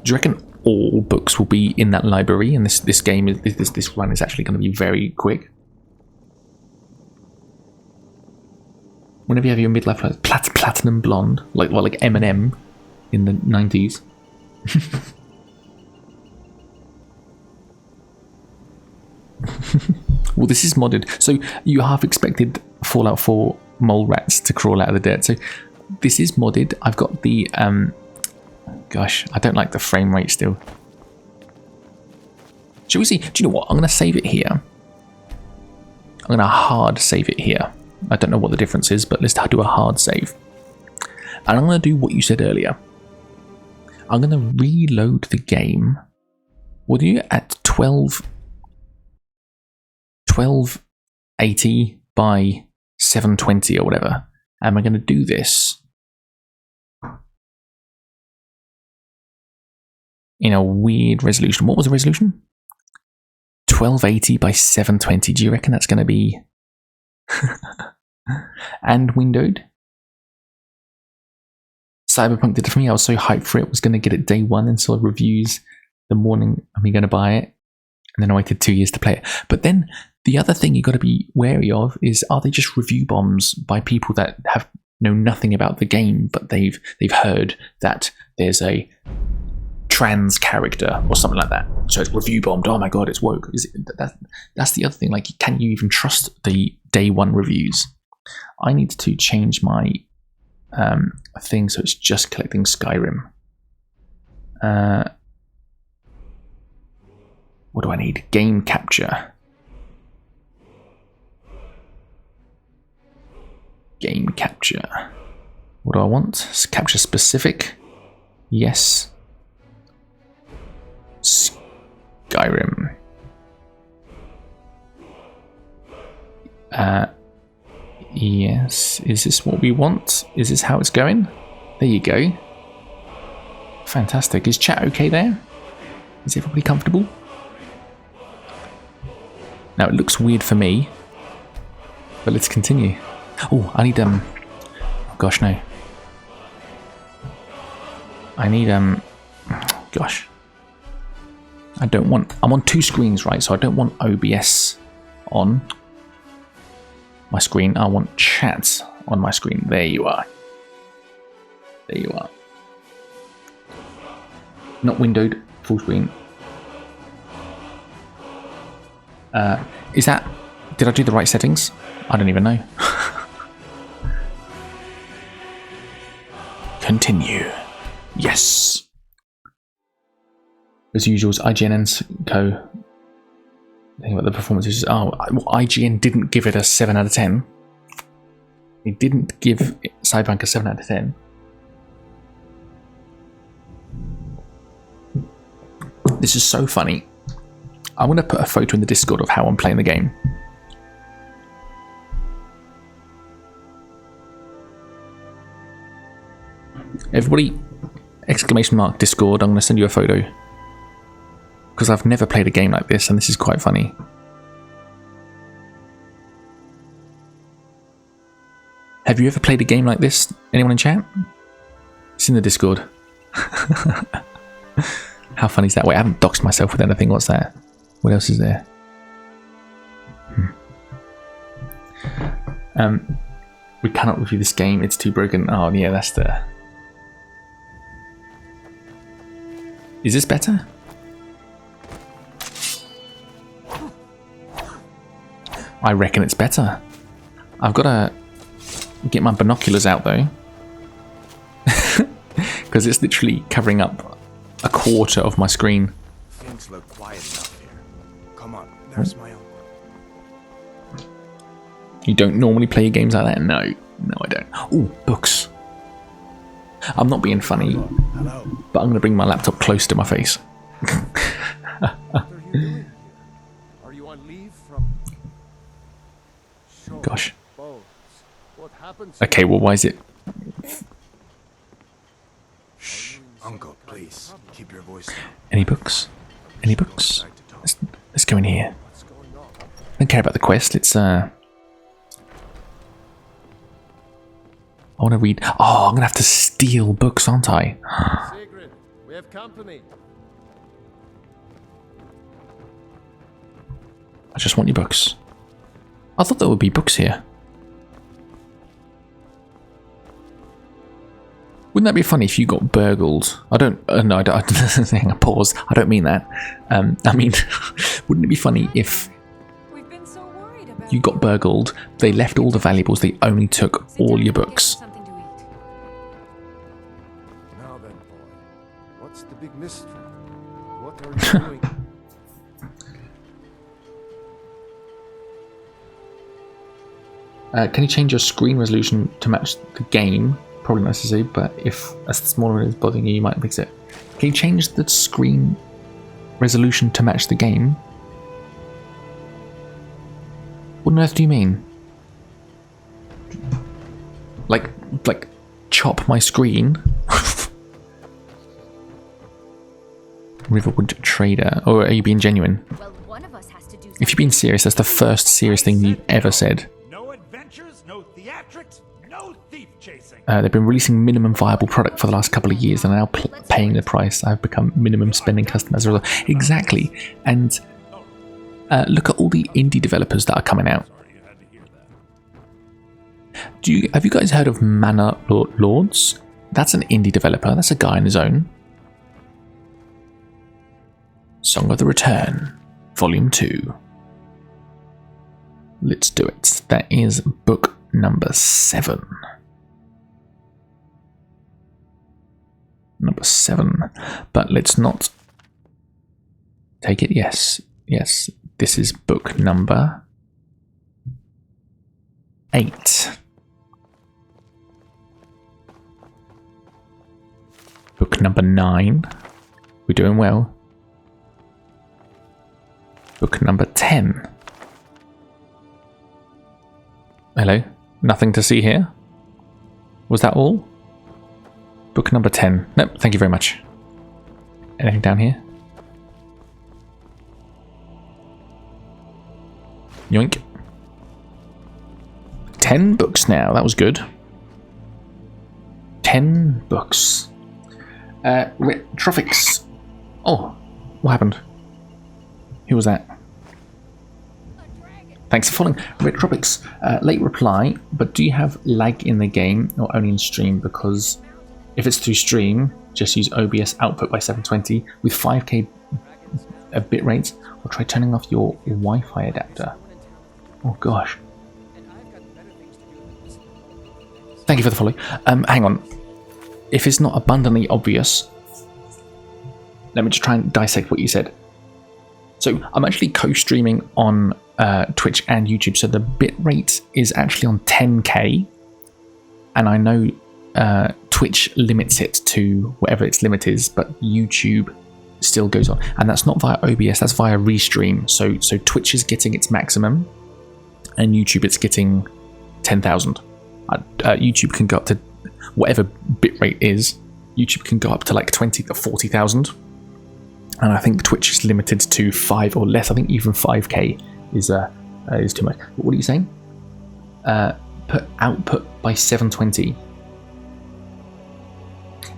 Do you reckon all books will be in that library, and this game is this run is actually going to be very quick? Whenever you have your midlife platinum blonde, like Eminem in the 90s. Well, this is modded, so you half expected Fallout 4 mole rats to crawl out of the dirt. So this is modded. I've got the gosh, I don't like the frame rate still. Shall we see? Do you know what? I'm going to save it here. I'm going to hard save it here. I don't know what the difference is, but let's do a hard save. And I'm going to do what you said earlier. I'm going to reload the game. We'll do it at 1280 by 720 or whatever. And we're going to do this in a weird resolution. What was the resolution? 1280 by 720. Do you reckon that's going to be... and windowed? Cyberpunk did it for me. I was so hyped for it. I was going to get it day one and saw reviews the morning of me going to buy it. And then I waited 2 years to play it. But then the other thing you got to be wary of is, are they just review bombs by people that know nothing about the game, but they've heard that there's a trans character or something like that, so it's review bombed. Oh my god, it's woke. That's the other thing. Like, can you even trust the day one reviews? I need to change my thing so it's just collecting Skyrim. What do I need? Game capture. Game capture. What do I want? Capture specific. Yes. Skyrim. Yes. Is this what we want? Is this how it's going? There you go. Fantastic. Is chat okay there? Is everybody comfortable? Now it looks weird for me, but let's continue. Oh, I need oh gosh, no. I need gosh. I don't want. I'm on 2 screens, right? So I don't want OBS on my screen. I want chat on my screen. There you are. There you are. Not windowed, full screen. Is that... Did I do the right settings? I don't even know. Continue. Yes. As usual, IGN and Co. Think about the performances. Oh, IGN didn't give it a 7 out of 10. It didn't give Cyberpunk a 7 out of 10. This is so funny. I'm going to put a photo in the Discord of how I'm playing the game. Everybody, exclamation mark Discord, I'm going to send you a photo. Because I've never played a game like this, and this is quite funny. Have you ever played a game like this? Anyone in chat? It's in the Discord. How funny is that? Wait, I haven't doxed myself with anything. What's that? What else is there? We cannot review this game. It's too broken. Oh, yeah, that's the... Is this better? I reckon it's better. I've got to get my binoculars out though. Because it's literally covering up a quarter of my screen. Things look quiet enough here. Come on, there's my uncle. You don't normally play games like that? No. No, I don't. Oh, books. I'm not being funny, Hello. but I'm going to bring my laptop close to my face. What are you doing here? Are you on leave from... Sure, Gosh. both. What happened to Okay, well, why is it... Shh, uncle, please keep your voice down. Any books? Any books? Let's go in here. what's going on? Don't care about the quest. Let's I want to read. Oh, I'm gonna have to steal books, aren't I? Sigrid, we have company. I just want your books. I thought there would be books here. Wouldn't that be funny if you got burgled? I don't. No, I don't. Hang on, pause. I don't mean that. I mean, wouldn't it be funny if We've been so worried about you got burgled? They left all the valuables. They only took all your books. Something to eat. Now then, boy, what's the big mystery? What are you doing? Can you change your screen resolution to match the game? Probably necessary, but if a smaller is bothering you, you might fix it. Can you change the screen resolution to match the game? What on earth do you mean? Like chop my screen? Riverwood Trader. Or are you being genuine? Well, one of us has to do If you're being serious, that's the first serious thing you've ever said. No adventures, no theatrics, no thief chasing. They've been releasing minimum viable product for the last couple of years and are now paying the price. I've become minimum spending customer as a result. Exactly. And look at all the indie developers that are coming out. Sorry you had to hear that. Have you guys heard of Manor Lords? That's an indie developer. That's a guy on his own. Song of the Return, Volume 2. Let's do it. That is book number 7. Number 7. But let's not take it. Yes. Yes. This is book number 8. Book number 9. We're doing well. Book number 10. Hello? Nothing to see here? Was that all? Book number 10. Nope, thank you very much. Anything down here? Yoink. 10 books now, that was good. 10 books. Retrofix. Oh, what happened? Who was that? Thanks for following. Retropics, late reply, but do you have lag in the game or only in stream? Because if it's through stream, just use OBS output by 720 with 5K bitrate, or try turning off your Wi-Fi adapter. Oh gosh. Thank you for the follow. Hang on. If it's not abundantly obvious, let me just try and dissect what you said. So I'm actually co-streaming on Twitch and YouTube, so the bitrate is actually on 10K, and I know Twitch limits it to whatever its limit is, but YouTube still goes on, and that's not via OBS, that's via Restream. So Twitch is getting its maximum, and YouTube it's getting 10,000. YouTube can go up to whatever bitrate is. YouTube can go up to like 20 to 40,000. And I think Twitch is limited to 5 or less. I think even 5K is too much. But what are you saying? Put output by 720.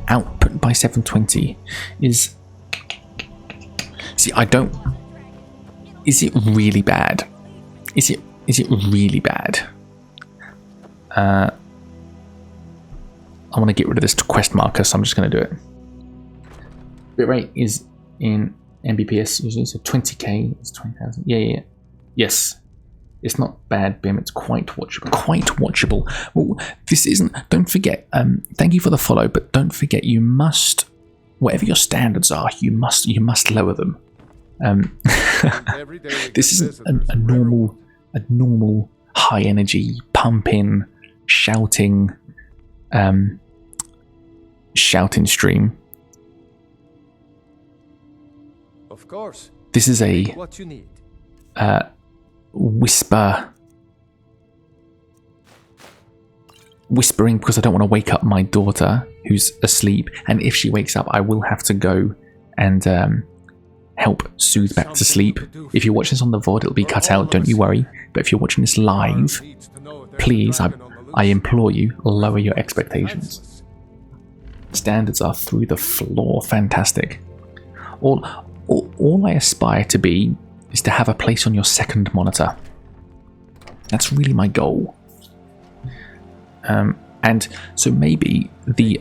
Output by 720 is... See, I don't... Is it really bad? Is it really bad? I want to get rid of this quest marker, so I'm just going to do it. Bitrate is in Mbps usually, so 20k is 20,000. Yeah. Yes. It's not bad, Bim. It's quite watchable. Well, this isn't... Don't forget, thank you for the follow, but don't forget, you must... Whatever your standards are, you must lower them. This isn't a normal high energy, pumping, shouting stream. Of course. This is a What you need. whispering because I don't want to wake up my daughter who's asleep, and if she wakes up I will have to go and help soothe back to sleep. If you're watching this on the VOD, it'll be cut out, don't you worry, but if you're watching this live, please, I implore you, lower your expectations. Standards are through the floor. Fantastic. All I aspire to be is to have a place on your second monitor. That's really my goal. And so maybe the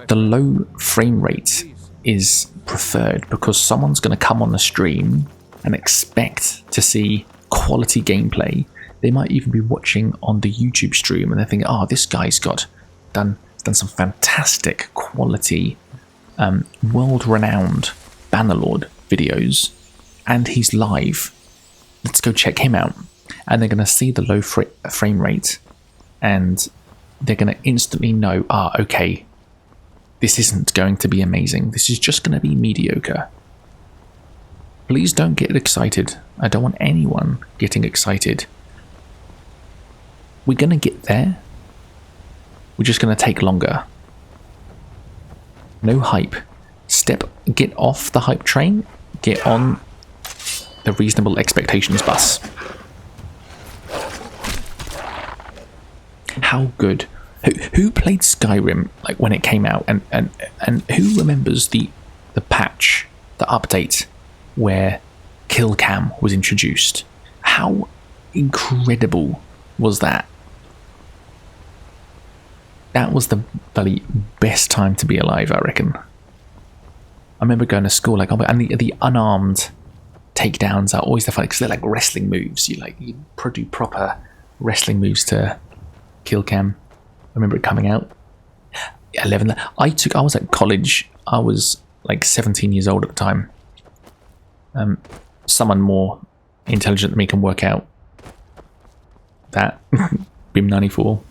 low frame rate is preferred because someone's going to come on the stream and expect to see quality gameplay. They might even be watching on the YouTube stream and they think, oh, this guy's done some fantastic quality, world-renowned Bannerlord videos, and he's live. Let's go check him out. And they're going to see the low frame rate, and they're going to instantly know, okay, this isn't going to be amazing. This is just going to be mediocre. Please don't get excited. I don't want anyone getting excited. We're going to get there. We're just going to take longer. No hype. Get off the hype train. Get on the reasonable expectations bus. How good. Who played Skyrim like when it came out, and who remembers the patch, the update where kill cam was introduced? How incredible was that? That was the bloody best time to be alive, I reckon. I remember going to school, like, and the unarmed takedowns are always the fun because they're like wrestling moves. You do proper wrestling moves to kill cam. I remember it coming out. 11. I was at college. I was like 17 years old at the time. Someone more intelligent than me can work out that. BIM 94.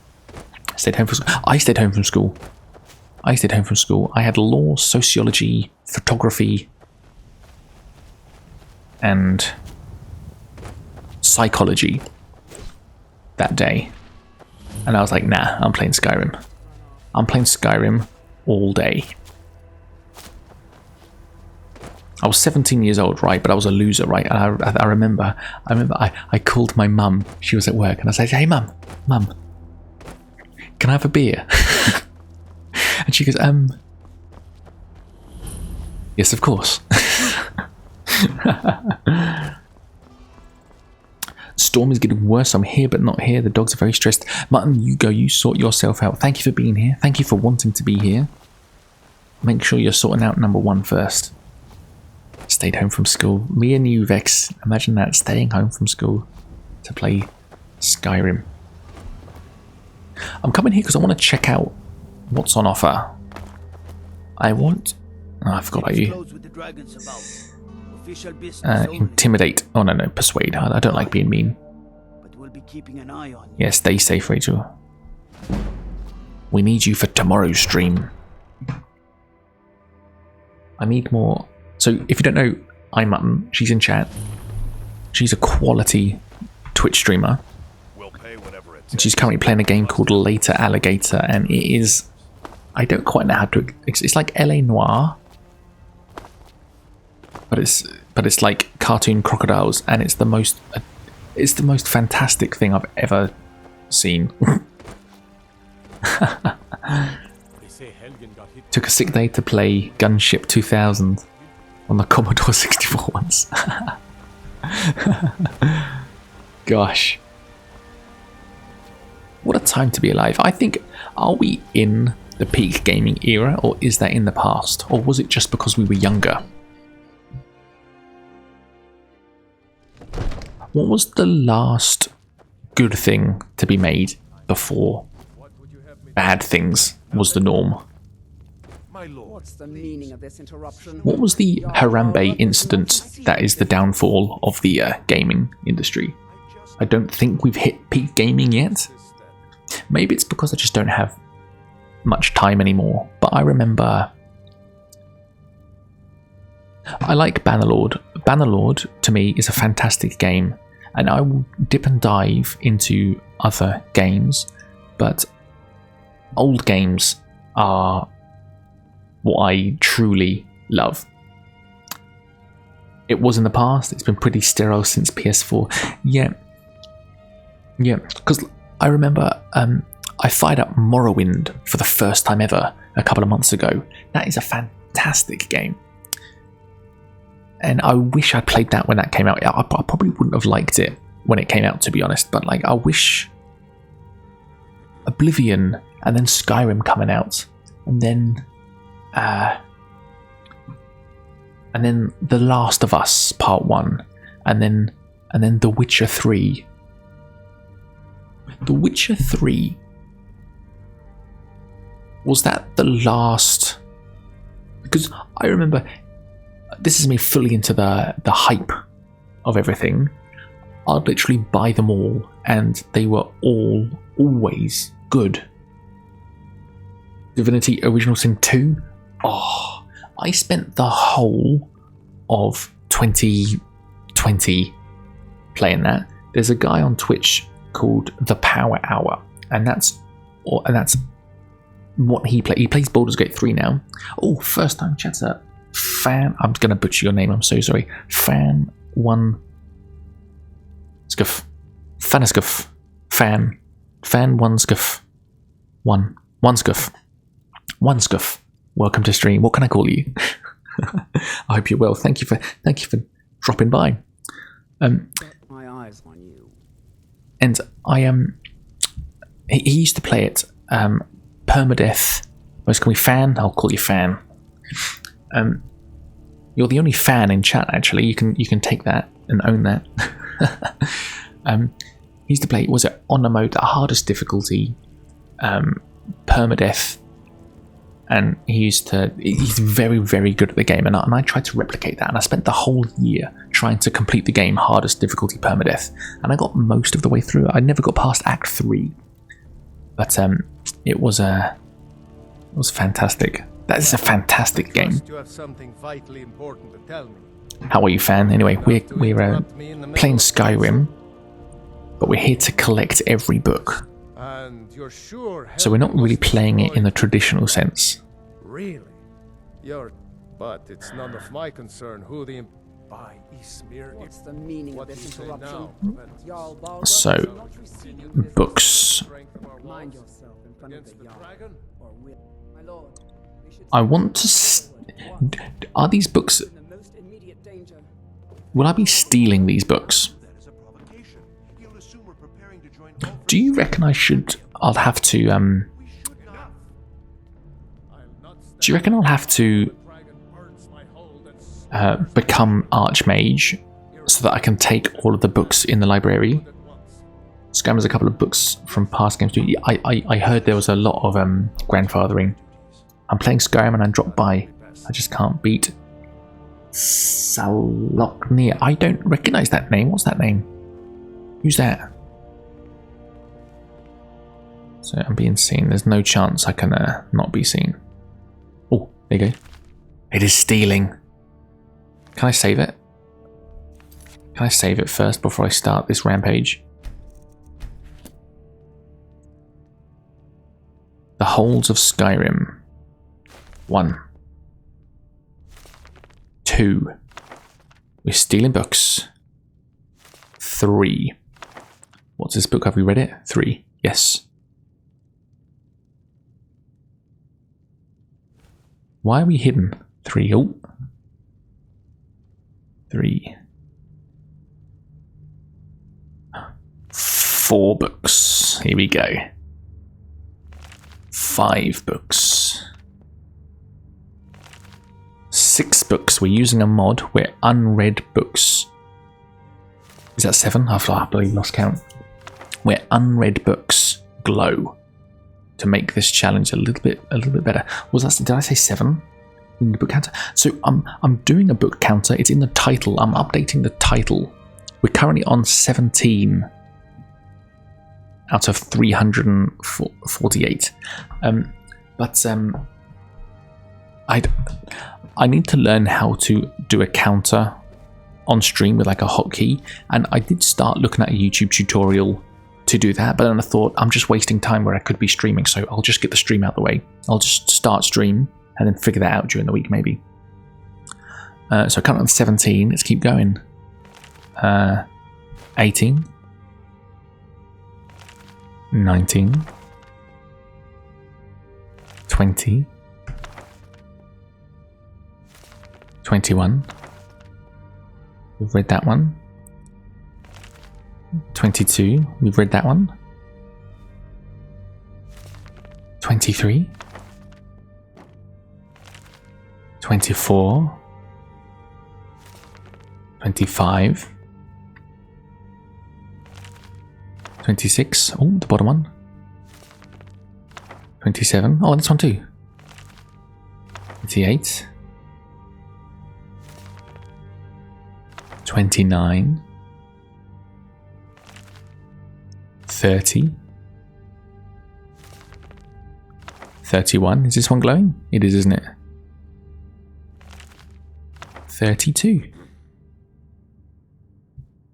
I stayed home from school. I had law, sociology, photography, and psychology that day. And I was like, nah, I'm playing Skyrim. I'm playing Skyrim all day. I was 17 years old, right? But I was a loser, right? And I remember I called my mum. She was at work, and I said, "Hey, mum, can I have a beer?" And she goes, yes, of course. Storm is getting worse. I'm here, but not here. The dogs are very stressed. Mutton, you go. You sort yourself out. Thank you for being here. Thank you for wanting to be here. Make sure you're sorting out number 1 first. Stayed home from school. Me and you, Vex. Imagine that, staying home from school to play Skyrim. I'm coming here because I want to check out what's on offer. I want... Oh, I forgot about you. Intimidate. Oh, no. Persuade. I don't like being mean. But we'll be keeping an eye on you. Yeah, stay safe, Rachel. We need you for tomorrow's stream. I need more... So, if you don't know, I'm Mutton. She's in chat. She's a quality Twitch streamer. We'll pay whatever it And she's currently playing a game called Later Alligator, and it is... I don't quite know how to... It's like LA Noire. But it's like cartoon crocodiles, and it's the most fantastic thing I've ever seen. Took a sick day to play Gunship 2000 on the Commodore 64 once. Gosh. What a time to be alive. I think, are we in the peak gaming era, or is that in the past? Or was it just because we were younger? What was the last good thing to be made before bad things was the norm? What's the meaning of this interruption? What was the Harambe incident that is the downfall of the gaming industry? I don't think we've hit peak gaming yet. Maybe it's because I just don't have much time anymore, but I remember... I like Bannerlord. Bannerlord, to me, is a fantastic game, and I will dip and dive into other games, but old games are what I truly love. It was in the past. It's been pretty sterile since PS4. Yeah, because I remember I fired up Morrowind for the first time ever a couple of months ago. That is a fantastic game. And I wish I played that when that came out. I probably wouldn't have liked it when it came out, to be honest. But like, I wish Oblivion and then Skyrim coming out, and then The Last of Us Part 1, and then The Witcher 3. The Witcher 3, was that the last? Because I remember, this is me fully into the hype of everything. I'd literally buy them all, and they were all always good. Divinity Original Sin 2? Oh, I spent the whole of 2020 playing that. There's a guy on Twitch called The Power Hour, and that's what he plays. He plays Baldur's Gate 3 now. Oh, first time chatter. Fan, I'm gonna butcher your name, I'm so sorry. Fan one scuff. Faniscuff. Fan one scuff. One scuff. One scuff. Welcome to stream. What can I call you? I hope you're well. Thank you for dropping by. My eyes on you. And he used to play it. Permadeath. Most can we fan? I'll call you Fan. You're the only fan in chat, actually. You can take that and own that. He used to play, was it on a mode, the hardest difficulty, permadeath, and he's very, very good at the game, and I tried to replicate that, and I spent the whole year trying to complete the game hardest difficulty permadeath, and I got most of the way through. I never got past Act 3, but it was fantastic. That is a fantastic game. You have something vitally important to tell me. How are you, Fan? Anyway, we're playing Skyrim, but we're here to collect every book. And you're sure... So we're not Helgen really was playing it in the destroyed? traditional sense. Really? But it's none of my concern who the... By Ysmir... What's the meaning What of you this say interruption? now prevents Jarl Balgruuf So, is not receiving business. books. Mind yourself in front of Against the the Jarl. dragon? Or will. My lord, we should I want to... Are these books... in the most immediate danger. Will I be stealing these books? That is a provocation. He'll assume we're preparing to join Do you reckon I should... I'll have to... We should not. Do you reckon I'll have to become Archmage so that I can take all of the books in the library? Skyrim has a couple of books from past games too. I heard there was a lot of grandfathering. I'm playing Skyrim and I dropped by. I just can't beat Saloknir. I don't recognise that name. What's that name? Who's that? So I'm being seen. There's no chance I can not be seen. Oh, there you go. It is stealing. Can I save it? Can I save it first before I start this rampage? The Holds of Skyrim. 1. 2. We're stealing books. 3. What's this book? Have we read it? 3. Yes. Why are we hidden? 3. Oh. 3. 4 books. Here we go. 5 books. 6 books. We're using a mod. We're unread books. Is that 7? I believe lost count. We're unread books glow to make this challenge a little bit better. Was that? Did I say 7? In the book counter. So I'm doing a book counter. It's in the title. I'm updating the title. We're currently on 17 out of 348. I need to learn how to do a counter on stream with like a hotkey, and I did start looking at a YouTube tutorial to do that, but then I thought I'm just wasting time where I could be streaming, so I'll just get the stream out of the way. I'll just start stream and then figure that out during the week maybe. So I count on 17. Let's keep going. 18. 19. 20. 21. We've read that one. 22. We've read that one. 23. 24. 25. 26. Oh, the bottom one. 27. Oh, this one too. 28. 29. 30. 31. Is this one glowing? It is, isn't it? 32.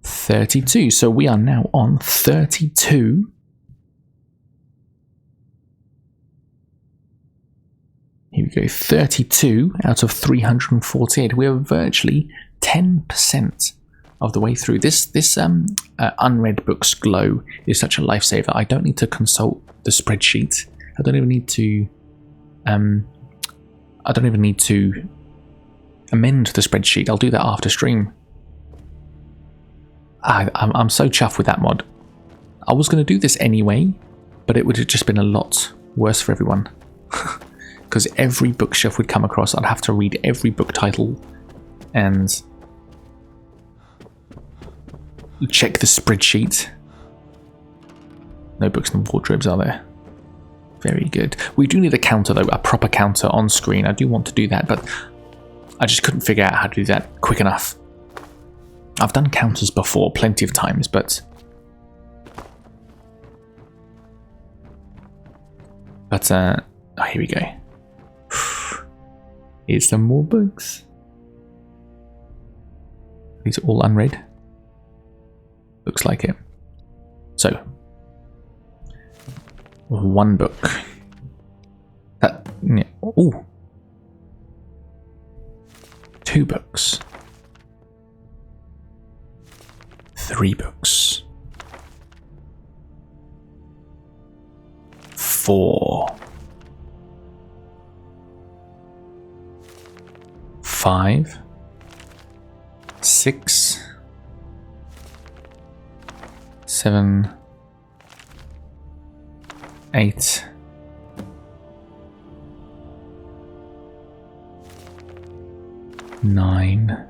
32. So we are now on 32. Here we go. 32 out of 348. We are virtually 10% of the way through. This unread books glow is such a lifesaver. I don't need to consult the spreadsheet. I don't even need to amend the spreadsheet. I'll do that after stream. I'm so chuffed with that mod. I was going to do this anyway, but it would have just been a lot worse for everyone. Because every bookshelf would come across, I'd have to read every book title and check the spreadsheet. No books and wardrobes, are there? Very good. We do need a counter though, a proper counter on screen. I do want to do that, but I just couldn't figure out how to do that quick enough. I've done counters before plenty of times, but oh, here we go. Here's some more books. These are all unread. Looks like it. So 1 book. That, yeah. Ooh. 2 books. 3 books. 4. 5. 6. 7. 8. 9.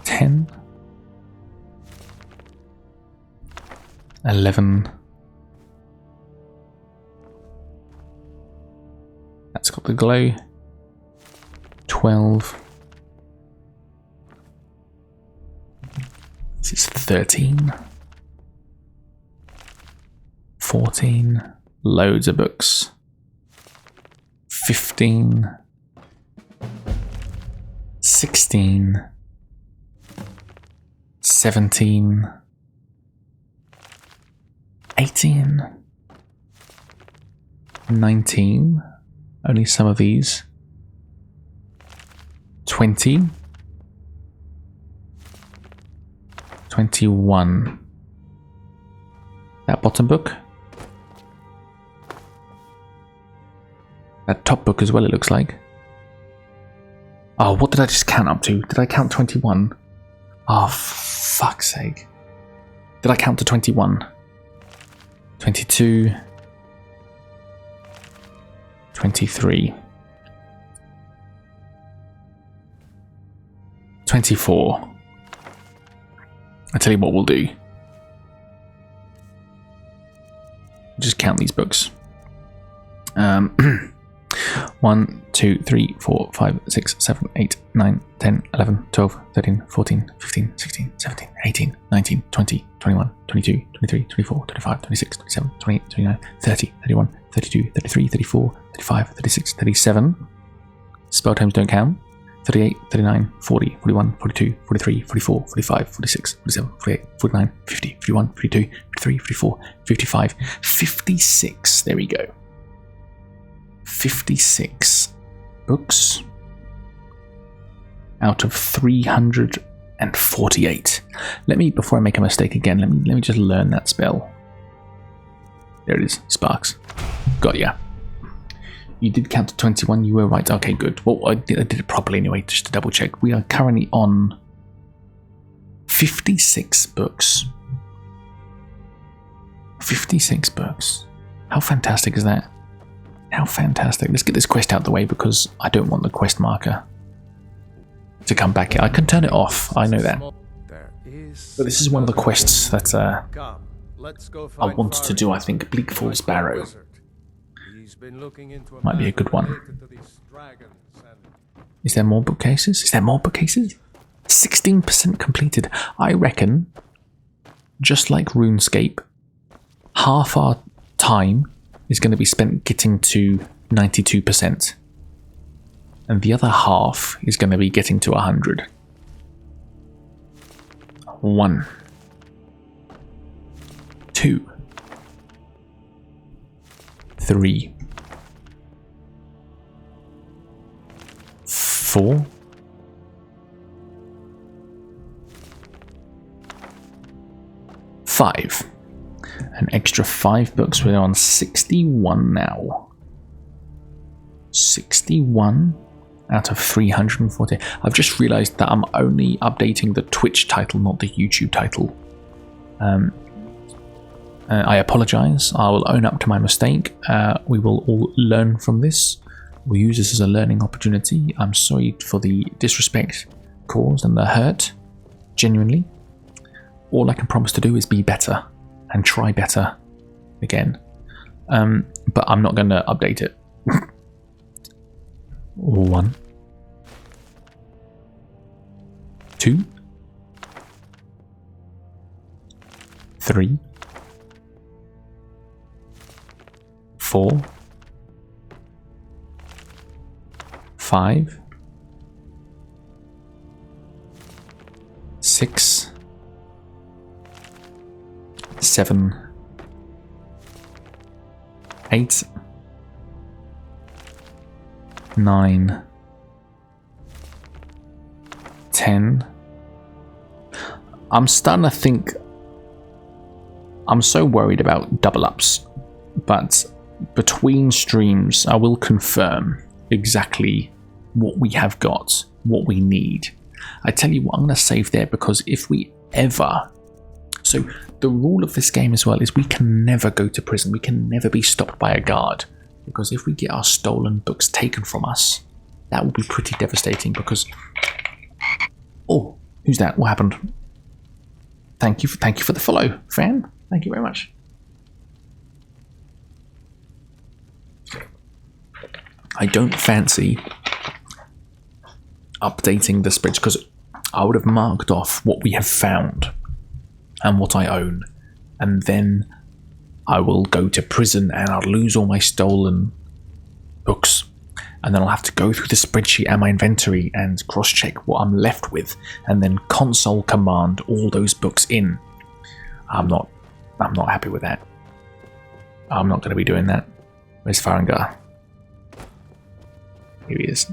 10. 11. That's got the glow. 12. This is 13. 14. Loads of books. 15. 16. 17. 18. 19. Only some of these. 20. 21. That bottom book. That top book as well, it looks like. Oh, what did I just count up to? Did I count 21? Oh, fuck's sake. Did I count to 21? 22. 23. 24. I tell you what we'll do. Just count these books. 1, 2, 3, 4, 5, 6, 7, 8, 9, 10, 11, 12, 13, 14, 15, 16, 17, 18, 19, 20, 21, 22, 23, 24, 25, 26, 27, 28, 29, 30, 31, 32, 33, 34, 35, 36, 37. Spell times don't count. 38, 39, 40, 41, 42, 43, 44, 45, 46, 47, 48, 49, 50, 51, 52, 53, 54, 55, 56. There we go. 56 books out of 348. Let me, before I make a mistake again, let me just learn that spell. There it is, Sparks. Got ya. You did count to 21, you were right. Okay, good. Well, I did it properly anyway, just to double check. We are currently on 56 books. 56 books. How fantastic is that? How fantastic. Let's get this quest out of the way because I don't want the quest marker to come back here. I can turn it off, I know that. But this is one of the quests that I wanted to do, I think. Bleak Falls Barrow. Might be a good one. Is there more bookcases? Is there more bookcases? 16% completed. I reckon, just like RuneScape, half our time is going to be spent getting to 92%. And the other half is going to be getting to 100. 1. 2. 3. 4. 5. An extra 5 books. We're on 61 now. 61 out of 340. I've just realized that I'm only updating the Twitch title, not the YouTube title. I apologize. I will own up to my mistake. We will all learn from this. We'll use this as a learning opportunity. I'm sorry for the disrespect caused and the hurt. Genuinely. All I can promise to do is be better and try better again. But I'm not going to update it. 1. 2. 3. 4. 5. 6. 7, 8, 9, 10. I'm starting to think I'm so worried about double ups, but between streams I will confirm exactly what we have got, what we need. I tell you what, I'm going to save there, because if we ever... So the rule of this game as well is we can never go to prison, we can never be stopped by a guard, because if we get our stolen books taken from us, that will be pretty devastating. Because... Oh, who's that? What happened? Thank you for the follow, fan. Thank you very much. I don't fancy updating the spreads, because I would have marked off what we have found and what I own, and then I will go to prison and I'll lose all my stolen books, and then I'll have to go through the spreadsheet and my inventory and cross-check what I'm left with, and then console command all those books in. I'm not happy with that. I'm not going to be doing that. Where's Farengar? Here he is.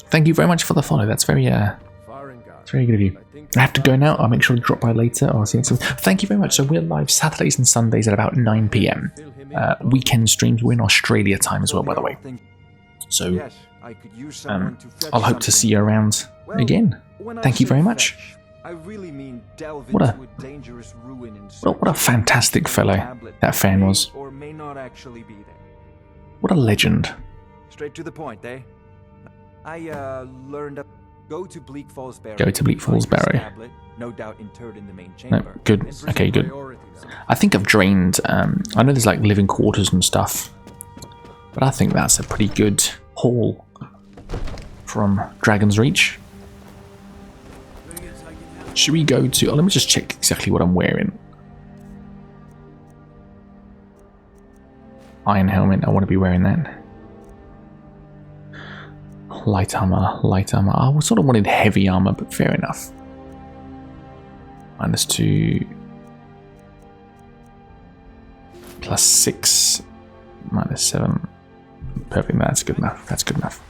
Thank you very much for the follow. That's very it's very good of you. I have to go now. I'll make sure to drop by later. I'll see you next time. Thank you very much. So we're live Saturdays and Sundays at about 9 PM. Weekend streams. We're in Australia time as well, by the way. So I'll hope to see you around again. Thank you very much. What a fantastic fellow that fan was. What a legend. Straight to the point, eh? I learned go to Bleak Falls Barrow. Go to Bleak Falls Barrow. No doubt interred in the main chamber. No, good. Okay, good. I think I've drained. I know there's like living quarters and stuff, but I think that's a pretty good haul from Dragon's Reach. Should we go to... Oh, let me just check exactly what I'm wearing. Iron helmet, I want to be wearing that. Light armor, light armor. I sort of wanted heavy armor, but fair enough. -2. +6. -7. Perfect, that's good enough. That's good enough.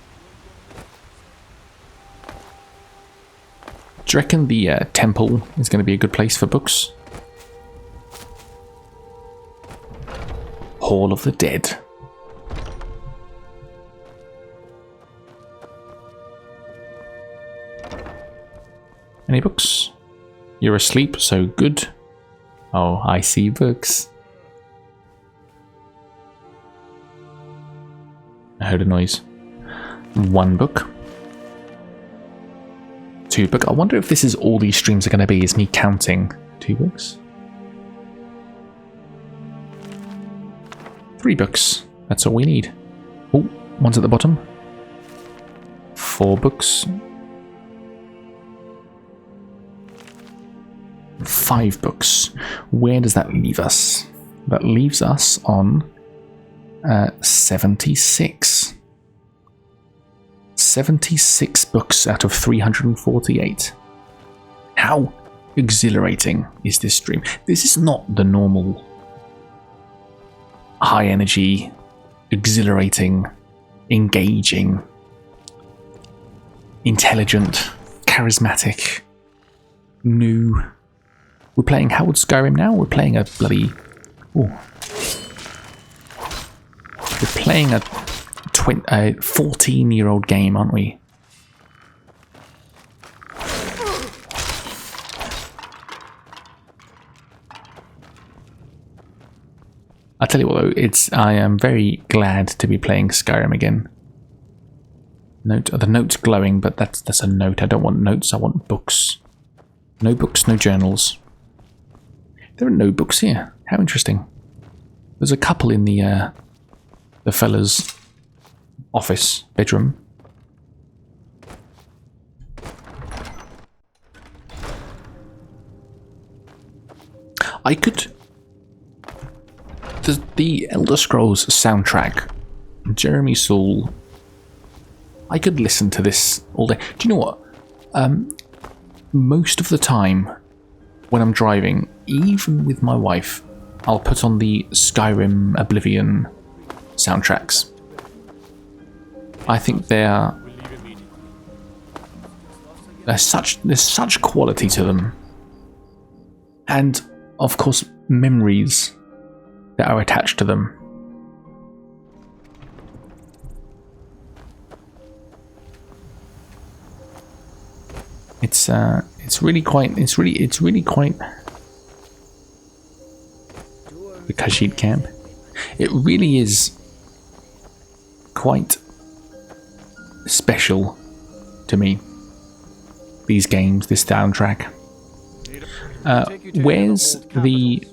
Do you reckon the temple is going to be a good place for books? Hall of the Dead. Any books? You're asleep, so good. Oh, I see books. I heard a noise. 1 book. 2 book. I wonder if this is all these streams are going to be, is me counting 2 books. 3 books. That's all we need. Oh, one's at the bottom. 4 books. 5 books. Where does that leave us? That leaves us on 76. 76 books out of 348. How exhilarating is this stream? This is not the normal high energy, exhilarating, engaging, intelligent, charismatic, new. We're playing Howard Skyrim now. We're playing a bloody... Ooh. We're playing a 14-year-old game, aren't we? I tell you what, though, I am very glad to be playing Skyrim again. The note's glowing, but that's a note. I don't want notes. I want books. No books, no journals. There are no books here. How interesting. There's a couple in the fella's office bedroom. I could... The Elder Scrolls soundtrack, Jeremy Soule, I could listen to this all day. Do you know what? Most of the time when I'm driving, even with my wife, I'll put on the Skyrim Oblivion soundtracks. I think there's such quality to them, and of course memories that are attached to them. It's really quite the Khajiit camp. It really is quite special to me. These games, this soundtrack. Where's the?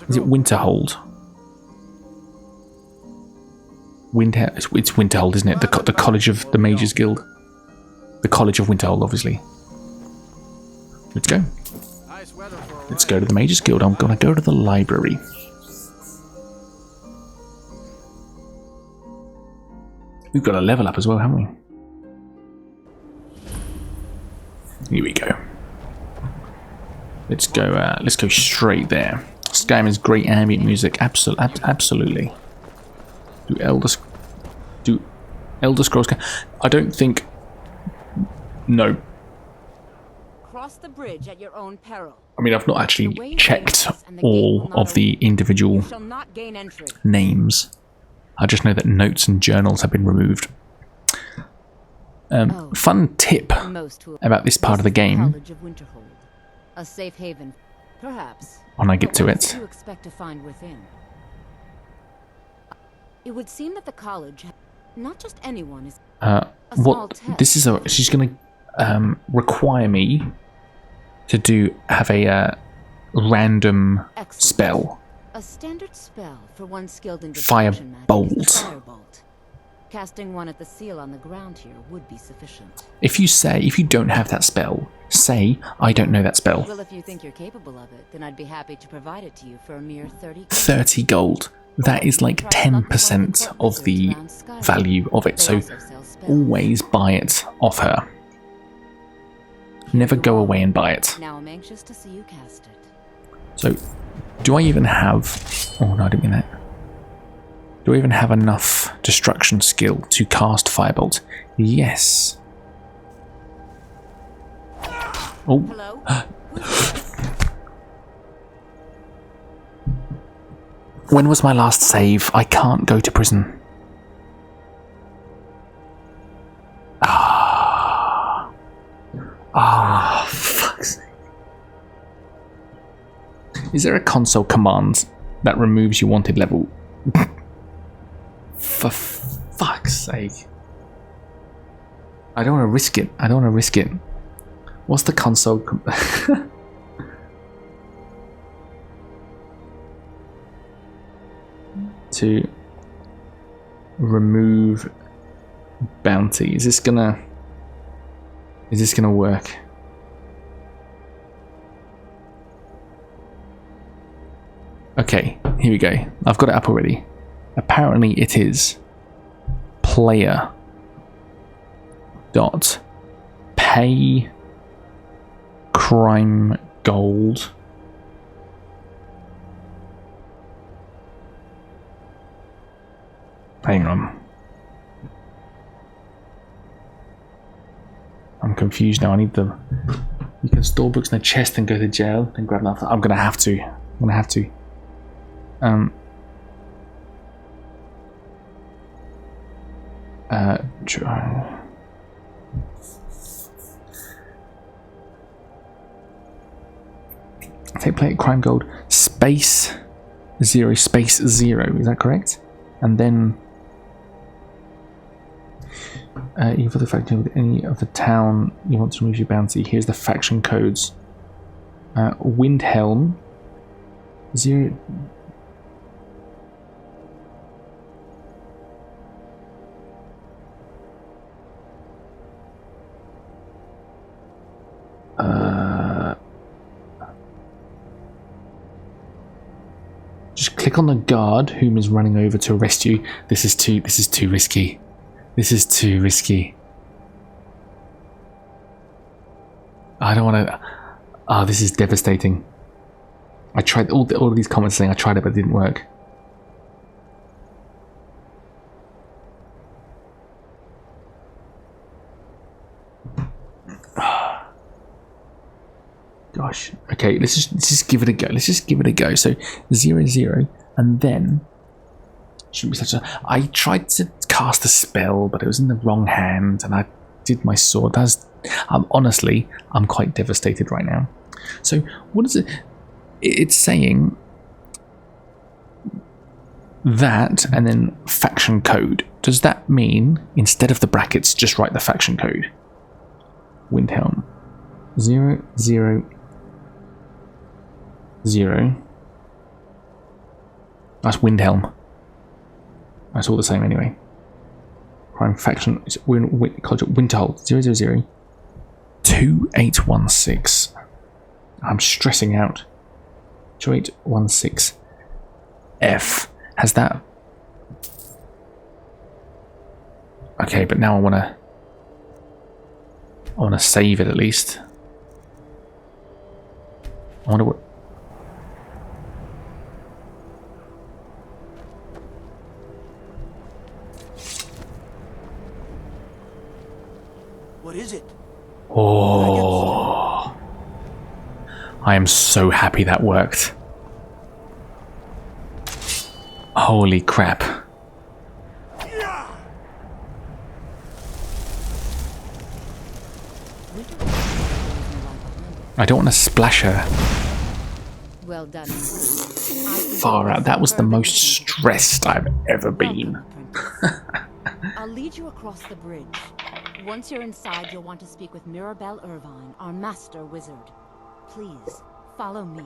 Is it Winterhold? It's Winterhold, isn't it? The College of the Mages Guild. The College of Winterhold, obviously. Let's go. Let's go to the Mages Guild. I'm gonna go to the library. We've got a level up as well, haven't we? Here we go. Let's go straight there. Skyrim has great ambient music. Absolutely. Do Elder Scrolls? I don't think. No. Cross the bridge at your own peril. I mean, I've not actually checked all of the individual names. I just know that notes and journals have been removed. Fun tip about this part of the game. A safe haven, perhaps. When I get to it. What do you expect to find within? It would seem that the college, not just anyone, is what this is she's gonna require me to have a random spell. A standard spell for one skilled in Firebolt. Firebolt. Casting one at the seal on the ground here would be sufficient. If you don't have that spell, say I don't know that spell. Well, if you think you're capable of it, then I'd be happy to provide it to you for a mere 30 gold. 30 gold. That is like 10% of the value of it, so always buy it off her. Never go away and buy it. Now I'm anxious to see you cast it. So, do I even have... Oh no, I didn't mean that. Do I even have enough destruction skill to cast Firebolt? Yes. Oh. Hello? When was my last save? I can't go to prison. Fuck's sake. Is there a console command that removes your wanted level? For fuck's sake. I don't want to risk it. What's the console to remove bounty? Is this gonna work? Okay, here we go. I've got it up already. Apparently it is player dot pay crime gold hang on, I'm confused now. I need the... You can store books in a chest and go to jail and grab another. I'm gonna have to take play at crime gold space 0 space 0, is that correct? And then even for the faction with any of the town you want to remove your bounty, here's the faction codes. Windhelm 0. Just click on the guard whom is running over to arrest you. This is too risky. This is too risky. I don't want to... Oh, this is devastating. I tried all of these comments saying I tried it, but it didn't work. Gosh. Okay, let's just give it a go. Let's just give it a go. So 0, 0, and then shouldn't be such a. I tried to cast a spell, but it was in the wrong hand, and I did my sword. Honestly, I'm quite devastated right now. So what is it? It's saying that, and then faction code. Does that mean instead of the brackets, just write the faction code? Windhelm 0, 0, 0. That's Windhelm. That's all the same anyway. Prime faction is Winterhold 0, 0, 0, 2816. I'm stressing out. 2816 F. Has that? Okay, but now I wanna save it at least. I wonder what. What is it? Oh, I am so happy that worked. Holy crap. I don't want to splash her. Well done. Far out. That was the most stressed I've ever been. I'll lead you across the bridge. Once you're inside, you'll want to speak with Mirabelle Irvine, our master wizard. Please, follow me.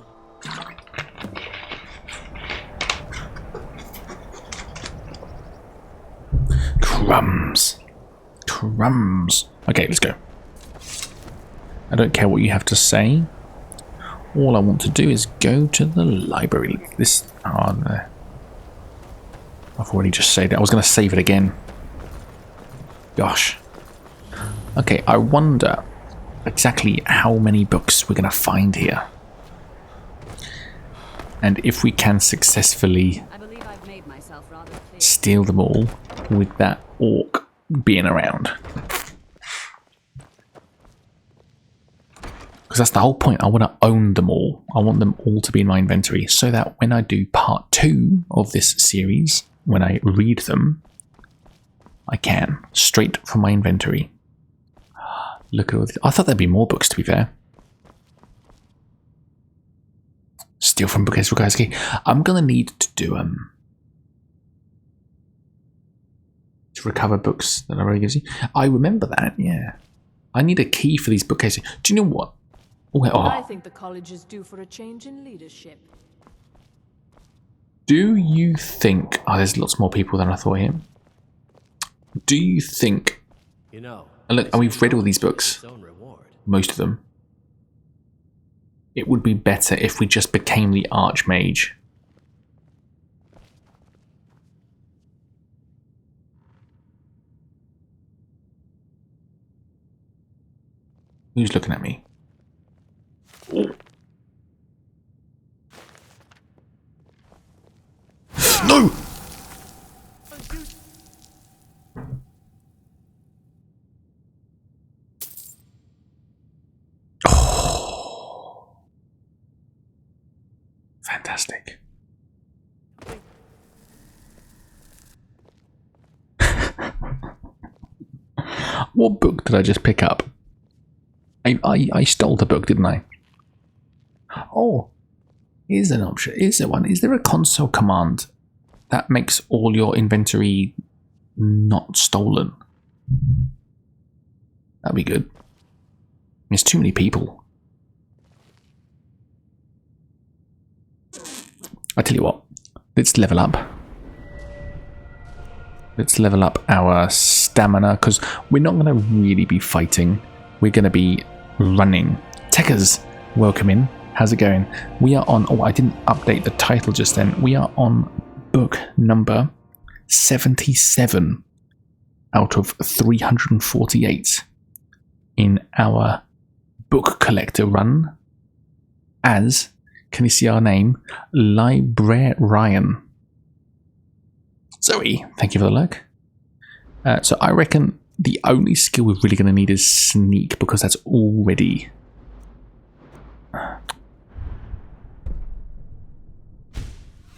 Crumbs. Crumbs. Okay, let's go. I don't care what you have to say. All I want to do is go to the library. This... Oh, no. I've already just saved it. I was going to save it again. Gosh. Okay, I wonder exactly how many books we're going to find here. And if we can successfully steal them all with that orc being around. Because that's the whole point. I want to own them all. I want them all to be in my inventory so that when I do part 2 of this series, when I read them, I can. Straight from my inventory. Look at all this. I thought there'd be more books, to be fair. Steal from bookcase, bookcase key. I'm going to need to do to recover books that I already gives you. I remember that, yeah. I need a key for these bookcases. Do you know what? I think the college is due for a change in leadership. Do you think... Oh, there's lots more people than I thought here. Do you think... You know... Look, we've read all these books. Most of them. It would be better if we just became the Archmage. Who's looking at me? Oh. No! Oh. Fantastic. What book did I just pick up? I stole the book, didn't I? Oh, is there an option? Is there one? Is there a console command that makes all your inventory not stolen? That'd be good. There's too many people. I tell you what, let's level up. Let's level up our stamina, because we're not going to really be fighting. We're going to be running. Techers, welcome in. How's it going? We are on... Oh, I didn't update the title just then. We are on book number 77 out of 348 in our book collector run as Can you see our name? Librarian. Zoe, thank you for the lurk. So I reckon the only skill we're really going to need is sneak, because that's already...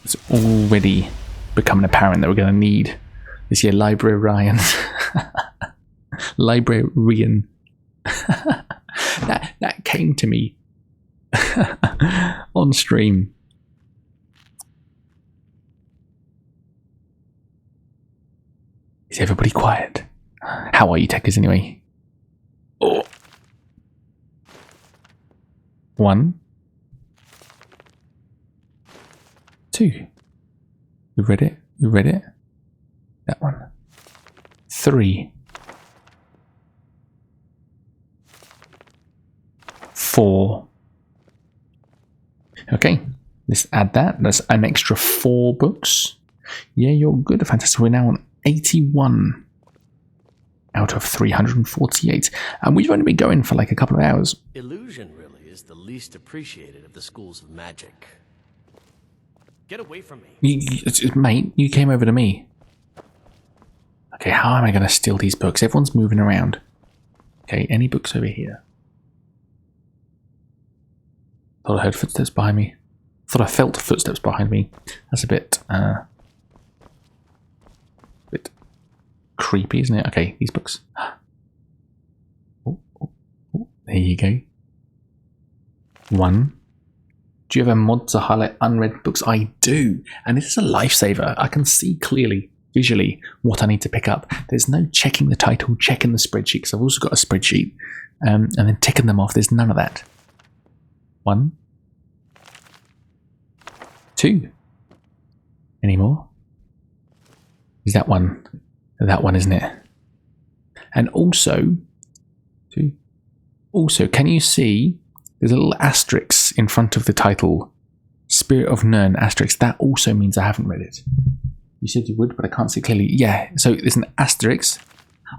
It's already becoming apparent that we're going to need this here librarian. Librarian. that came to me on stream. Is everybody quiet? How are you, techers, anyway? Oh. 1, 2. You read it? You read it? That one. 3. 4. Okay, let's add that. That's an extra 4 books. Yeah, you're good. Fantastic. We're now on 81 out of 348. And we've only been going for like a couple of hours. Illusion really is the least appreciated of the schools of magic. Get away from me. Mate, you came over to me. Okay, how am I going to steal these books? Everyone's moving around. Okay, any books over here? Thought I heard footsteps behind me. Thought I felt footsteps behind me. That's a bit creepy, isn't it? Okay, these books. Oh, there you go. 1. Do you have a mod to highlight unread books? I do, and this is a lifesaver. I can see clearly, visually, what I need to pick up. There's no checking the title, checking the spreadsheet, because I've also got a spreadsheet, and then ticking them off. There's none of that. 1, 2. Any more? Is that one? That one, isn't it? And also, 2. Also, can you see there's a little asterisk in front of the title? Spirit of Nern asterisk. That also means I haven't read it. You said you would, but I can't see clearly. Yeah, so there's an asterisk.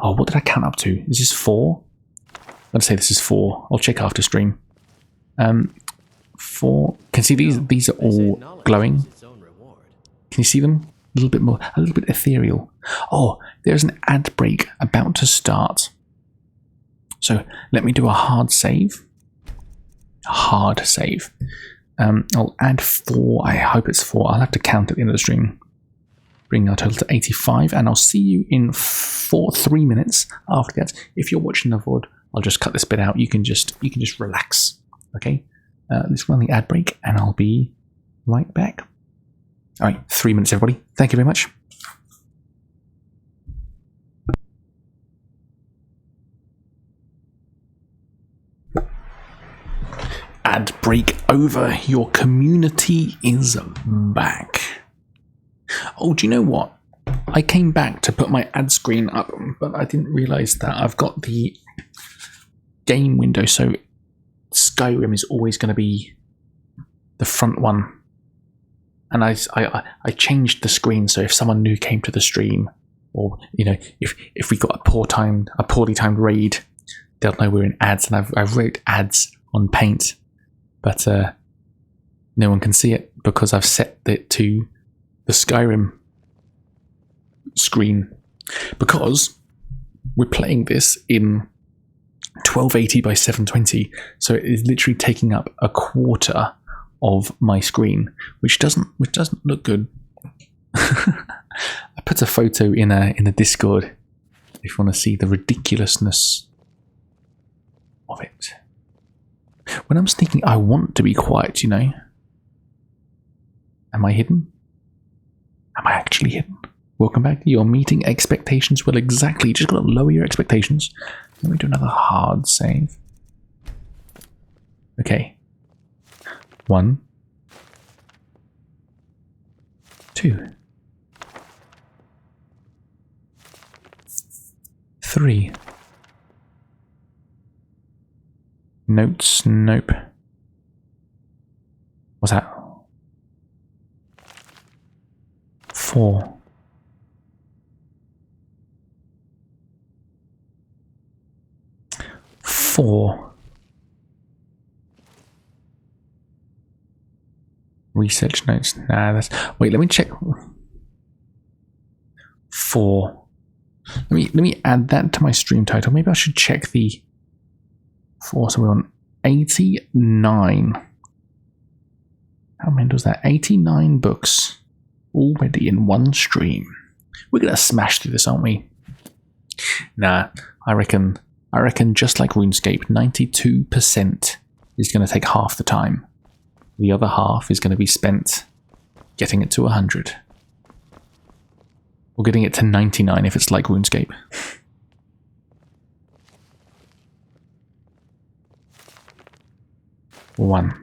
Oh, what did I count up to? Is this 4? Let's say this is 4. I'll check after stream. 4. Can you see these are all glowing? Can you see them? A little bit more, a little bit ethereal. Oh, there's an ad break about to start. So let me do a hard save. Hard save. I'll add 4. I hope it's 4. I'll have to count at the end of the stream. Bring our total to 85, and I'll see you in 3 minutes after that. If you're watching the VOD, I'll just cut this bit out. You can just relax. Okay. Let's run the ad break, and I'll be right back. All right, 3 minutes, everybody. Thank you very much. Ad break over. Your community is back. Oh, do you know what? I came back to put my ad screen up, but I didn't realize that I've got the game window, so Skyrim is always going to be the front one. And I changed the screen, so if someone new came to the stream, or if we got a poorly timed raid, they'll know we're in ads. And I wrote ads on Paint, but no one can see it because I've set it to the Skyrim screen, because we're playing this in 1280 by 720, so it is literally taking up a quarter of my screen, which doesn't look good. I put a photo in the Discord if you want to see the ridiculousness of it. When I'm sneaking, I want to be quiet, you know. Am I hidden? Am I actually hidden? Welcome back. You're meeting expectations. Well, exactly. You just got to lower your expectations. Let me do another hard save. Okay. 1, 2, 3. Notes, nope. What's that? 4. 4. Research notes. Nah, that's... Wait, let me check. 4. Let me add that to my stream title. Maybe I should check the 4. So we're on 89. How many was that? 89 books already in one stream. We're gonna smash through this, aren't we? Nah, I reckon just like RuneScape, 92% is gonna take half the time. The other half is gonna be spent getting it to 100. Or getting it to 99 if it's like RuneScape. One.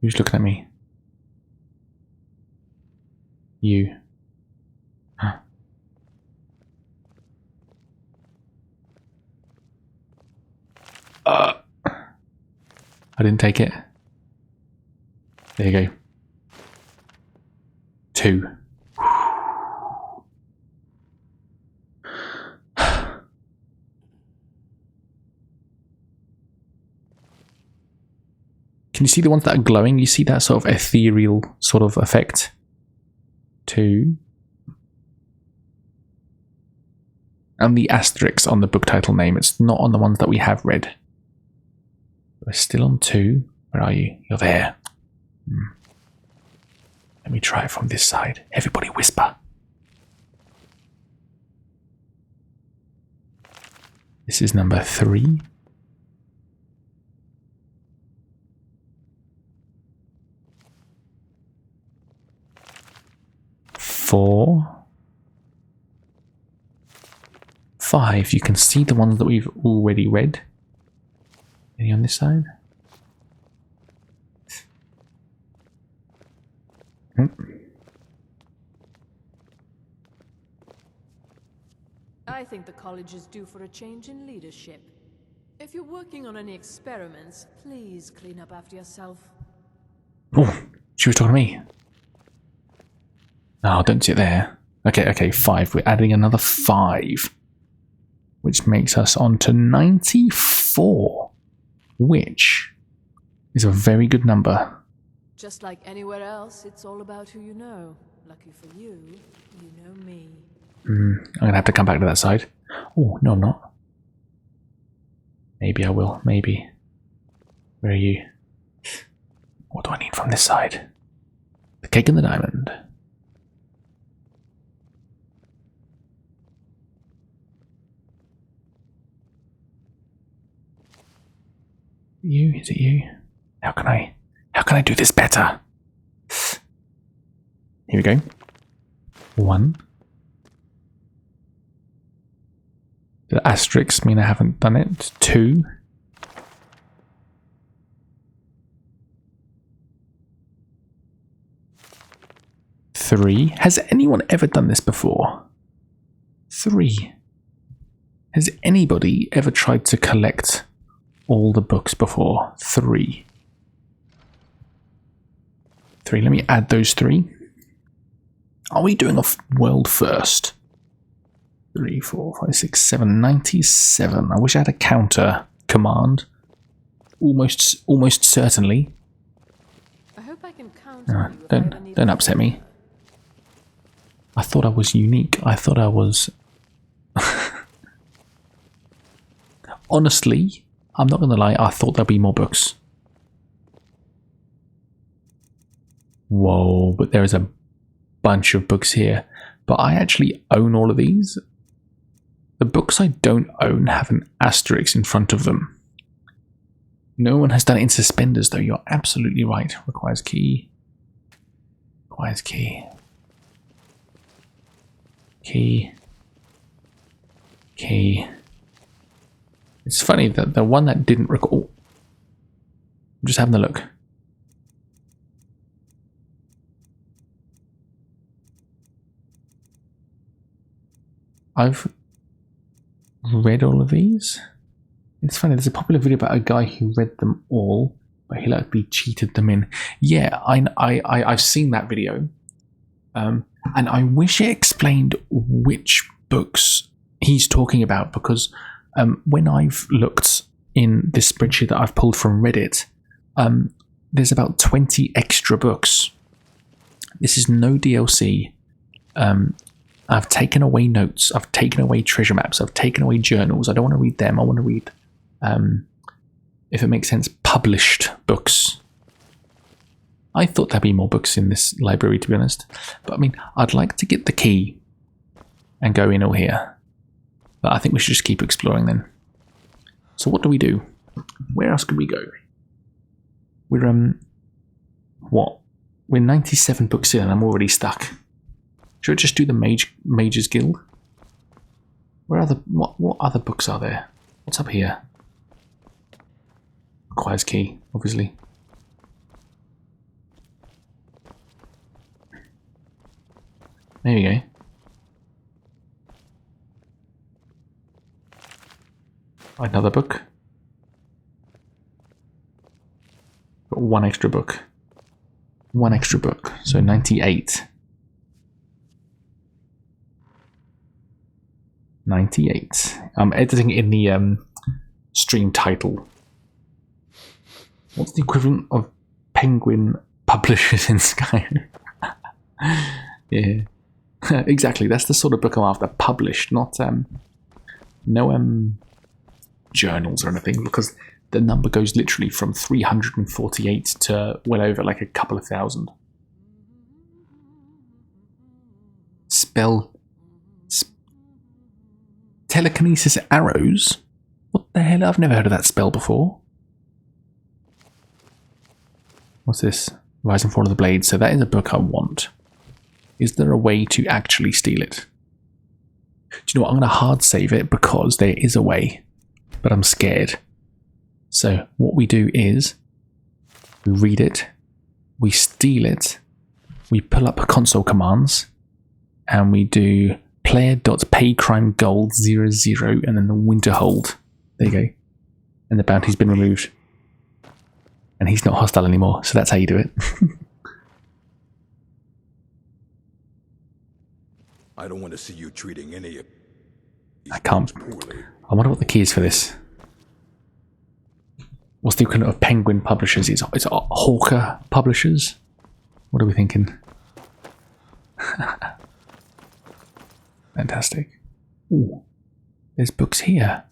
Who's looking at me? You. Huh. I didn't take it. There you go. 2. Can you see the ones that are glowing? You see that sort of ethereal sort of effect? 2. And the asterisk on the book title name. It's not on the ones that we have read. We're still on 2. Where are you? You're there. Let me try it from this side. Everybody whisper. This is number 3. 4. 5. You can see the ones that we've already read. Any on this side? I think the college is due for a change in leadership. If you're working on any experiments, please clean up after yourself. Oh, she was talking to me. No, don't sit there. Okay, 5. We're adding another 5. Which makes us on to 94. Which is a very good number. Just like anywhere else, it's all about who you know. Lucky for you, you know me. I'm going to have to come back to that side. Oh, no, I'm not. Maybe I will. Maybe. Where are you? What do I need from this side? The cake and the diamond. You? Is it you? How can I do this better? Here we go. 1. The asterisks mean I haven't done it. 2. 3. Has anyone ever done this before? 3. Has anybody ever tried to collect all the books before? 3. Let me add those 3. Are we doing a world first? 3, 4, 5, 6, 7, 97. I wish I had a counter command. Almost certainly. I hope I can count on you if I ever need Don't upset me. I thought I was unique. I thought I was... Honestly, I'm not going to lie, I thought there'd be more books. Whoa, but there is a bunch of books here. But I actually own all of these. The books I don't own have an asterisk in front of them. No one has done it in suspenders, though. You're absolutely right. Requires key. Requires key. Key. Key. It's funny that the one that didn't recall. I'm just having a look. I've read all of these. It's funny, there's a popular video about a guy who read them all, but he likely cheated them in. Yeah, I've seen that video. And I wish it explained which books he's talking about, because when I've looked in this spreadsheet that I've pulled from Reddit, there's about 20 extra books. This is no DLC. I've taken away notes, I've taken away treasure maps, I've taken away journals. I don't want to read them. I want to read, if it makes sense, published books. I thought there'd be more books in this library, to be honest. But I mean, I'd like to get the key and go in all here. But I think we should just keep exploring then. So what do we do? Where else could we go? We're, what? We're 97 books in and I'm already stuck. Should I just do the Mages Guild? What other books are there? What's up here? Requires key, obviously. There you go. Another book. Got one extra book. One extra book. So 98. 98. I'm editing in the stream title. What's the equivalent of Penguin publishers in Skyrim? Yeah. Exactly, that's the sort of book I'm after. Published, not no journals or anything, because the number goes literally from 348 to well over like a couple of thousand. Telekinesis arrows? What the hell? I've never heard of that spell before. What's this? Rise and Fall of the Blade. So that is a book I want. Is there a way to actually steal it? Do you know what? I'm going to hard save it because there is a way. But I'm scared. So what we do is we read it, we steal it, we pull up console commands, and we do player.paycrimegold00 and then the winter hold. There you go. And the bounty's been removed. And he's not hostile anymore, so that's how you do it. I don't want to see you treating any of I can't. I wonder what the key is for this. What's the equivalent of Penguin Publishers? It's Hawker Publishers? What are we thinking? Fantastic. Ooh, there's books here.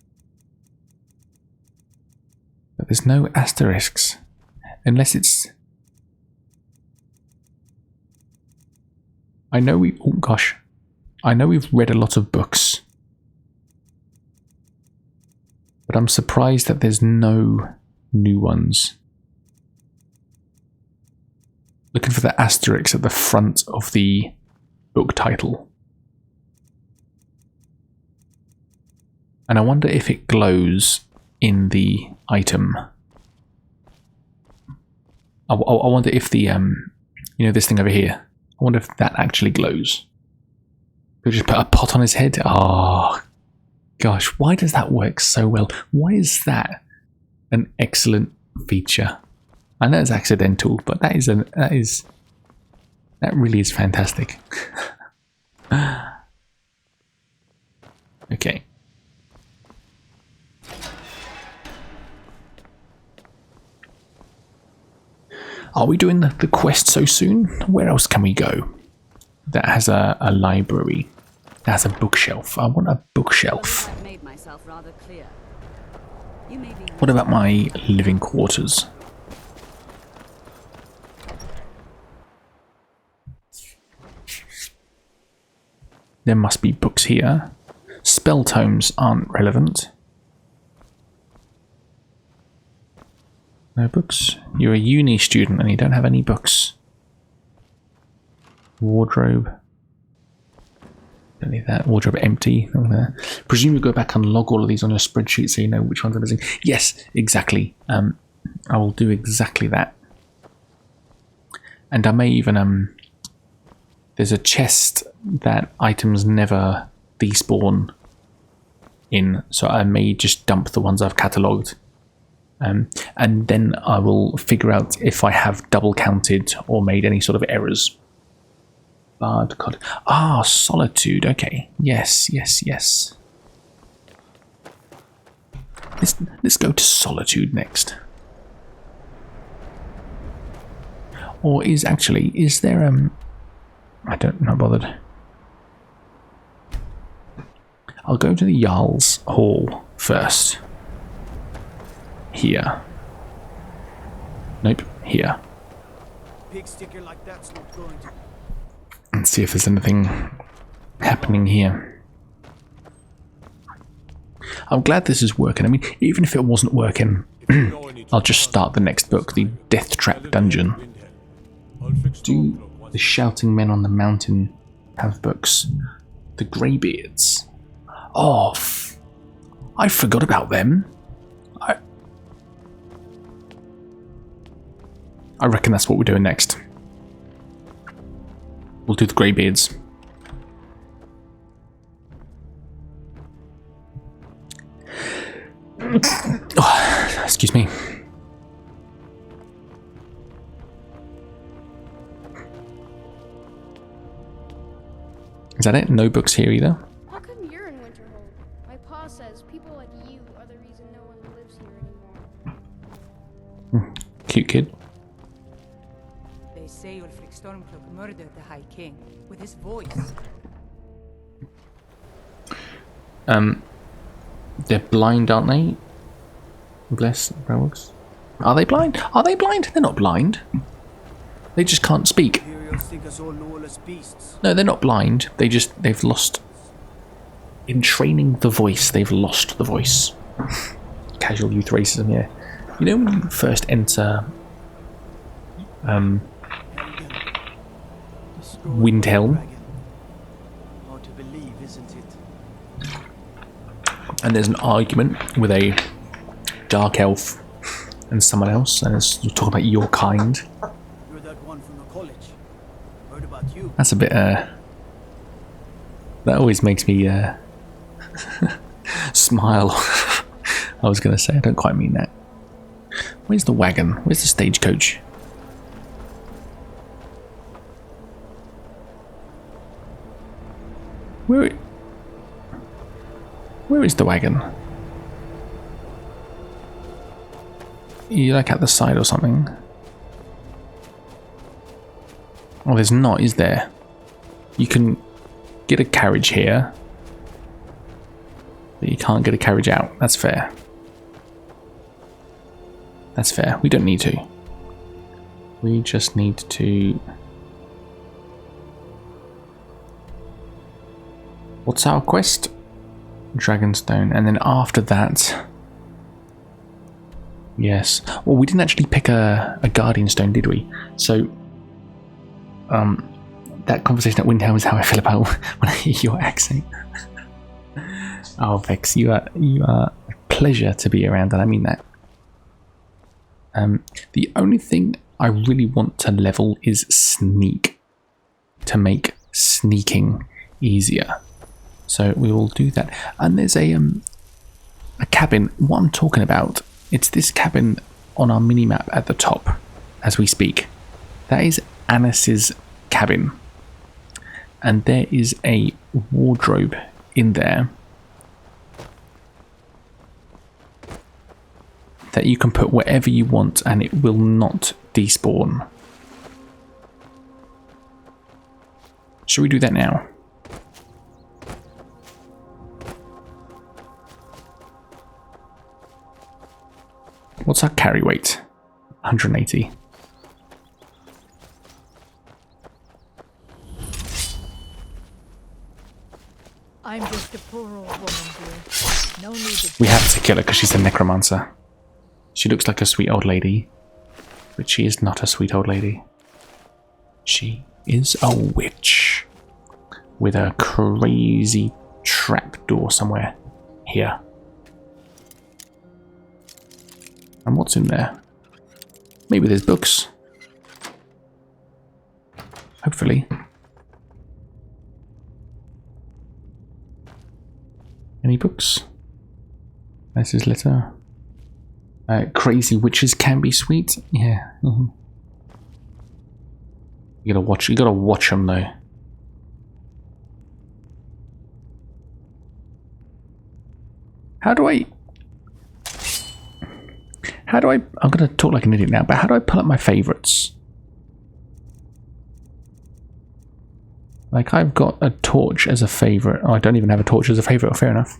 But there's no asterisks. Unless it's... I know we... Oh gosh. I know we've read a lot of books. But I'm surprised that there's no new ones. Looking for the asterisks at the front of the book title. And I wonder if it glows in the item. I wonder if the, you know, this thing over here. I wonder if that actually glows. Could just put a pot on his head? Oh, gosh, why does that work so well? Why is that an excellent feature? I know it's accidental, but that really is fantastic. Okay. Are we doing the quest so soon? Where else can we go? That has a library. That has a bookshelf. I want a bookshelf. What about my living quarters? There must be books here. Spell tomes aren't relevant. No books. You're a uni student and you don't have any books. Wardrobe. Don't need that. Wardrobe empty. Presume you go back and log all of these on your spreadsheet so you know which ones are missing. Yes, exactly. I will do exactly that. And I may even there's a chest that items never despawn in, so I may just dump the ones I've catalogued. And then I will figure out if I have double counted or made any sort of errors. Bard Cottage. Ah, Solitude. Okay. Yes, yes, yes. Let's go to Solitude next. Or is there I don't know, bothered. I'll go to the Jarl's Hall first. Here. Nope, here. Pig sticker like that's not going to. And see if there's anything happening here. I'm glad this is working. I mean, even if it wasn't working, I'll just start the next book, the Death Trap Dungeon. Do the Shouting Men on the Mountain have books? The Greybeards. Oh, I forgot about them. I reckon that's what we're doing next. We'll do the Greybeards. Oh, excuse me. Is that it? No books here either? How come you're in Winterhold? My pa says people like you are the reason no one lives here anymore. Cute kid. They say Ulfric Stormcloak murdered the High King with his voice. They're blind, aren't they? Bless Browks. Are they blind? Are they blind? They're not blind. They just can't speak. No, they're not blind. They've lost. In training the voice, they've lost the voice. Casual youth racism, yeah. You know when you first enter Windhelm? And there's an argument with a dark elf and someone else, and it's talking about your kind. You're that one from the college. Heard about you. That's a bit, that always makes me, smile. I was going to say, I don't quite mean that. Where's the wagon? Where's the stagecoach? Where is the wagon? You like at the side or something? Oh, there's not, is there? You can get a carriage here, but you can't get a carriage out. That's fair. That's fair. We don't need to. We just need to... What's our quest? Dragonstone. And then after that... Yes. Well, we didn't actually pick a Guardian Stone, did we? So... that conversation at Windhelm is how I feel about when I hear your accent. Oh, Vex, you are a pleasure to be around, and I mean that. The only thing I really want to level is sneak, to make sneaking easier. So we will do that. And there's a cabin. What I'm talking about, it's this cabin on our minimap at the top as we speak. That is Annis's cabin. And there is a wardrobe in there that you can put wherever you want and it will not despawn. Shall we do that now? What's our carry weight? 180. I'm just a poor old woman, dear. No need to... We have to kill her because she's a necromancer. She looks like a sweet old lady, but she is not a sweet old lady. She is a witch with a crazy trapdoor somewhere here. And what's in there? Maybe there's books. Hopefully. Any books? That's his letter. Crazy witches can be sweet. Yeah. You gotta watch them though. How do I... I'm going to talk like an idiot now, but how do I pull up my favourites? Like, I've got a torch as a favourite. Oh, I don't even have a torch as a favourite. Fair enough.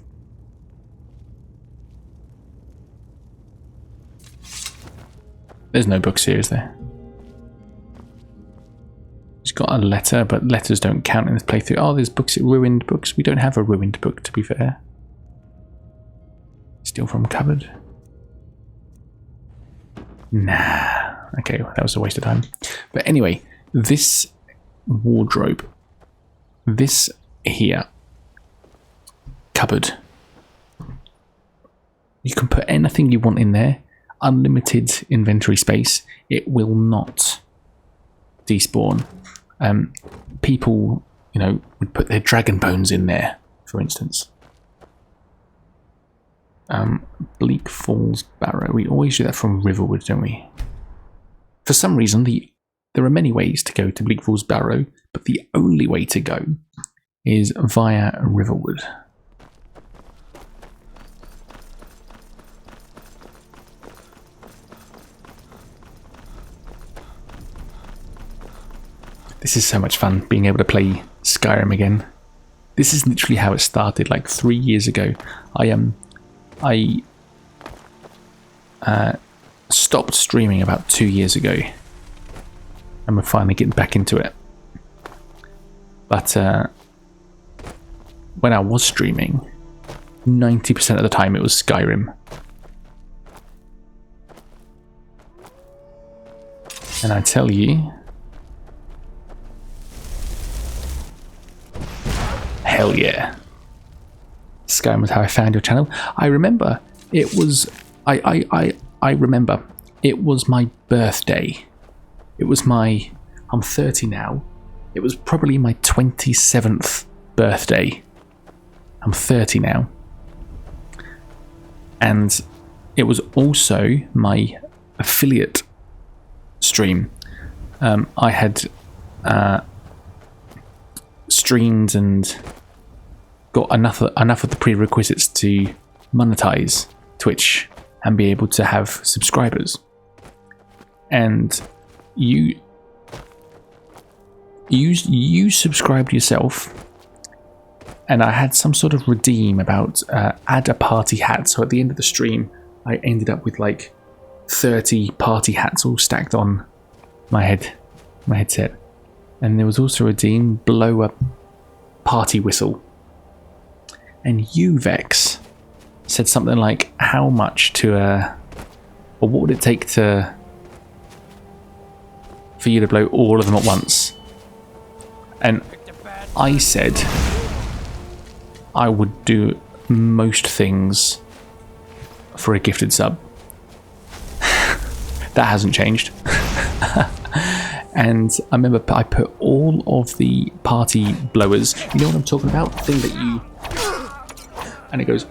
There's no books here, is there? It's got a letter, but letters don't count in this playthrough. Oh, there's books, ruined books. We don't have a ruined book, to be fair. Steal from cupboard. Nah. Okay, that was a waste of time. But anyway, this wardrobe, this here cupboard, you can put anything you want in there. Unlimited inventory space. It will not despawn. People, you know, would put their dragon bones in there, for instance. Bleak Falls Barrow. We always do that from Riverwood, don't we? For some reason, there are many ways to go to Bleak Falls Barrow, but the only way to go is via Riverwood. This is so much fun, being able to play Skyrim again. This is literally how it started, like 3 years ago. I stopped streaming about 2 years ago, and we're finally getting back into it. But when I was streaming, 90% of the time it was Skyrim. And I tell you, hell yeah. Skyrim was how I found your channel. I remember it was I remember it was my birthday. It was my, I'm 30 now. It was probably my 27th birthday. I'm 30 now. And it was also my affiliate stream. I had streamed and got enough of the prerequisites to monetize Twitch and be able to have subscribers. And you subscribed yourself, and I had some sort of redeem about add a party hat. So at the end of the stream, I ended up with like 30 party hats all stacked on my headset. And there was also a redeem, blow a party whistle. And you, Vex, said something like, how much to or what would it take to for you to blow all of them at once? And I said I would do most things for a gifted sub. That hasn't changed. And I remember I put all of the party blowers, you know what I'm talking about? The thing that you, and it goes,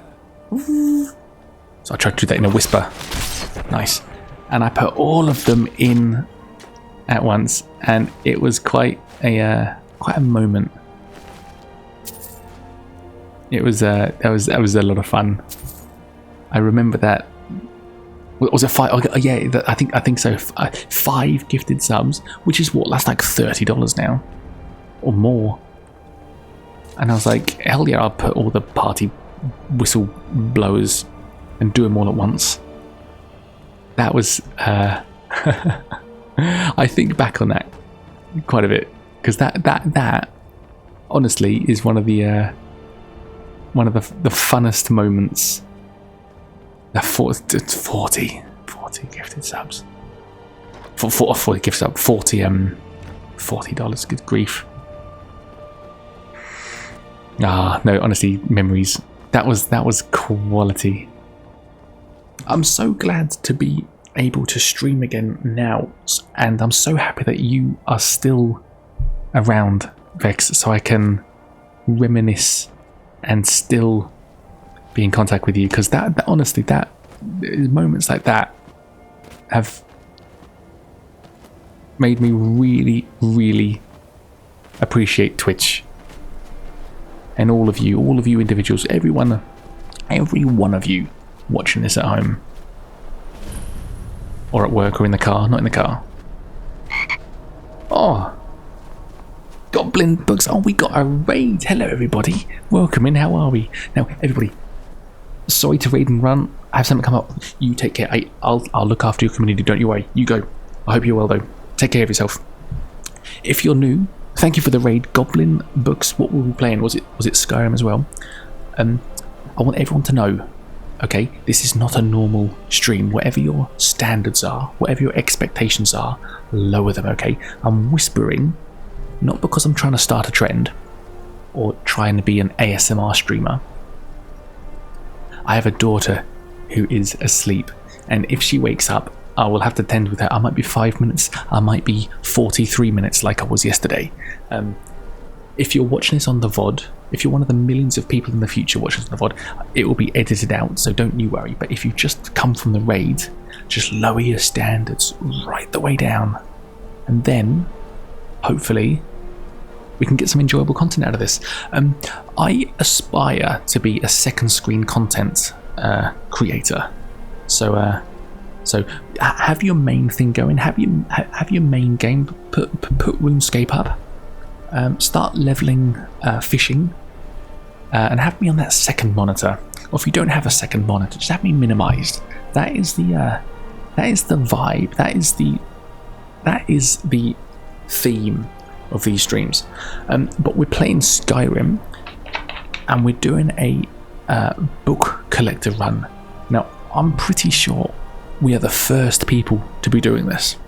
so I tried to do that in a whisper. Nice. And I put all of them in at once, and it was quite a moment. It was that was a lot of fun. I remember that. Was it 5? Oh, yeah, I think so. 5 gifted subs, which is what, that's like $30 now, or more. And I was like, hell yeah, I'll put all the party whistle blowers and do them all at once. That was I think back on that quite a bit, because that honestly is one of the funnest moments. The 40 gifted subs. 40 gift subs. $40. Good grief. Ah, no, honestly, memories. That was quality. I'm so glad to be able to stream again now, and I'm so happy that you are still around, Vex, so I can reminisce and still be in contact with you, because that honestly, that moments like that have made me really appreciate Twitch and all of you individuals, everyone every one of you watching this at home, or at work, or in the car, not in the car. Oh, Goblin Books. Oh, we got a raid. Hello, everybody. Welcome in. How are we? Now, everybody, sorry to raid and run. I have something come up. You take care. I'll look after your community. Don't you worry. You go. I hope you're well, though. Take care of yourself. If you're new, thank you for the raid. Goblin Books. What were we playing? Was it Skyrim as well? I want everyone to know, okay, this is not a normal stream. Whatever your standards are, whatever your expectations are, lower them, okay? I'm whispering, not because I'm trying to start a trend or trying to be an ASMR streamer. I have a daughter who is asleep, and if she wakes up, I will have to tend with her. I might be 5 minutes, I might be 43 minutes like I was yesterday. If you're watching this on the VOD, if you're one of the millions of people in the future watching this on the VOD, it will be edited out, so don't you worry. But if you just come from the raid, just lower your standards right the way down. And then, hopefully, we can get some enjoyable content out of this. I aspire to be a second screen content creator. So have your main thing going. Have your main game. Put RuneScape up. Start leveling fishing, and have me on that second monitor. Or if you don't have a second monitor, just have me minimized. That is the vibe. That is the theme of these streams. But we're playing Skyrim, and we're doing a book collector run. Now, I'm pretty sure we are the first people to be doing this.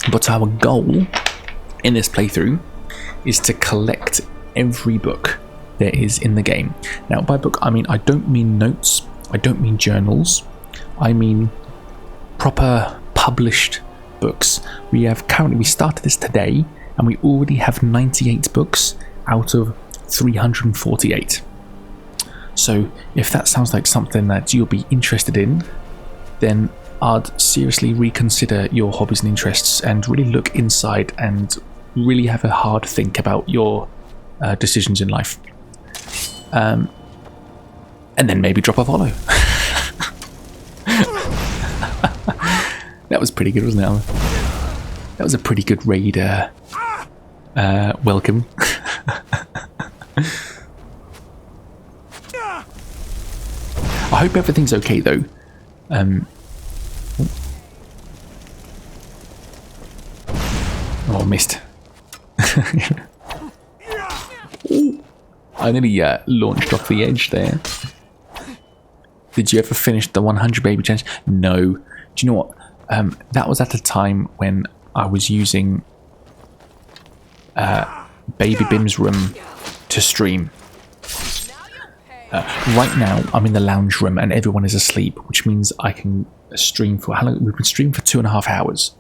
But our goal in this playthrough is to collect every book there is in the game. Now, by book, I don't mean notes, I don't mean journals, I mean proper published books. We started this today, and we already have 98 books out of 348. So if that sounds like something that you'll be interested in, then I'd seriously reconsider your hobbies and interests and really look inside and really have a hard think about your decisions in life. And then maybe drop a follow. That was pretty good, wasn't it? That was a pretty good raid welcome. I hope everything's okay though. Oh, missed. Ooh, I nearly launched off the edge there. Did you ever finish the 100 baby challenge? No. Do you know what? That was at a time when I was using Baby Bim's room to stream. Right now, I'm in the lounge room and everyone is asleep, which means I can stream for how long? We've been streaming for 2.5 hours.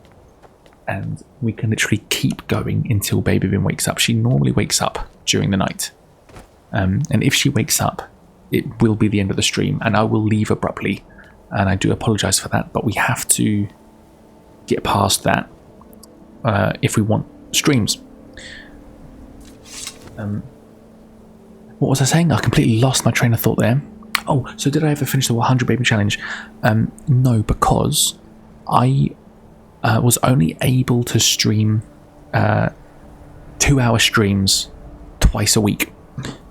And we can literally keep going until Baby Bim wakes up. She normally wakes up during the night. And if she wakes up, it will be the end of the stream, and I will leave abruptly. And I do apologise for that, but we have to get past that if we want streams. What was I saying? I completely lost my train of thought there. Oh, so did I ever finish the 100 baby challenge? No, because I was only able to stream 2-hour streams twice a week,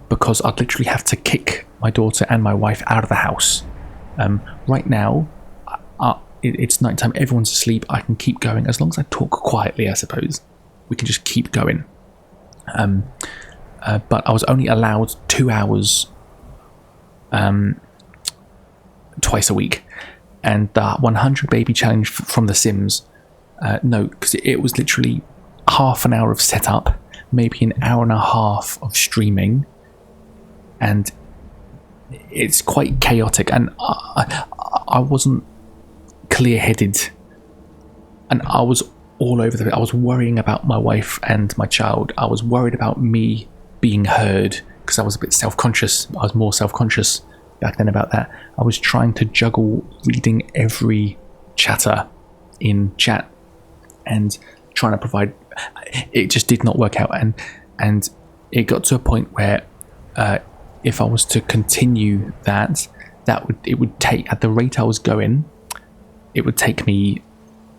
because I'd literally have to kick my daughter and my wife out of the house. Right now, it's nighttime, everyone's asleep, I can keep going. As long as I talk quietly, I suppose, we can just keep going. But I was only allowed 2 hours twice a week. And the 100 baby challenge from The Sims, no, because it was literally half an hour of setup, maybe an hour and a half of streaming, and it's quite chaotic, and I wasn't clear-headed, and I was all over the place. I was worrying about my wife and my child. I was worried about me being heard, because I was a bit self-conscious. I was more self-conscious back then about that. I was trying to juggle reading every chatter in chat and trying to provide. It just did not work out, and it got to a point where if I was to continue it would take, at the rate I was going, it would take me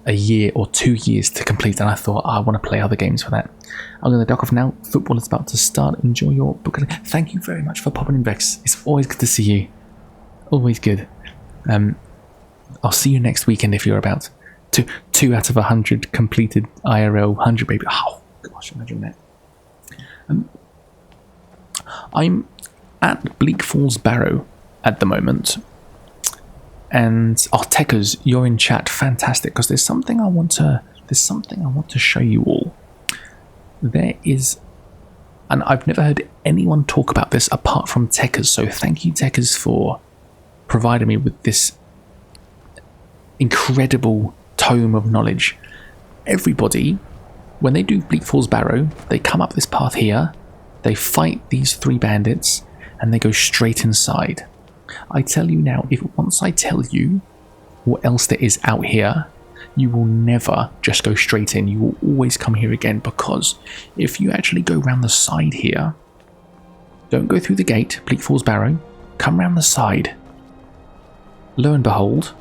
a year or 2 years to complete, and I thought, I want to play other games for that. I'm going to duck off now. Football is about to start. Enjoy your book. Thank you very much for popping in, Vex. It's always good to see you. Always good. I'll see you next weekend if you're about. 2 out of 100 completed IRL 100 baby. Oh gosh, imagine that. I'm at Bleak Falls Barrow at the moment. And Techers, you're in chat, fantastic, because there's something I want to show you all. There is, and I've never heard anyone talk about this apart from Techers, so thank you Techers for providing me with this incredible tome of knowledge. Everybody, when they do Bleak Falls Barrow, they come up this path here, they fight these 3 bandits, and they go straight inside. I tell you now, if once I tell you what else there is out here, you will never just go straight in. You will always come here again, because if you actually go round the side here, don't go through the gate, Bleak Falls Barrow, come round the side. Lo and behold,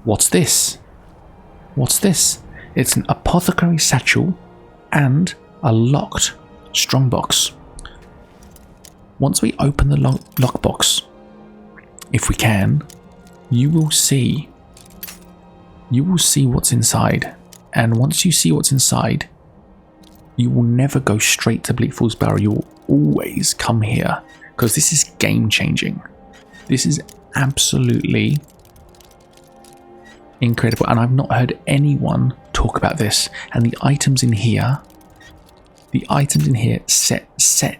what's this? What's this? It's an apothecary satchel and a locked strongbox. Once we open the lockbox, if we can, you will see what's inside. And once you see what's inside, you will never go straight to Bleak Falls Barrow. You will always come here, because this is game changing. This is absolutely incredible, and I've not heard anyone talk about this. And the items in here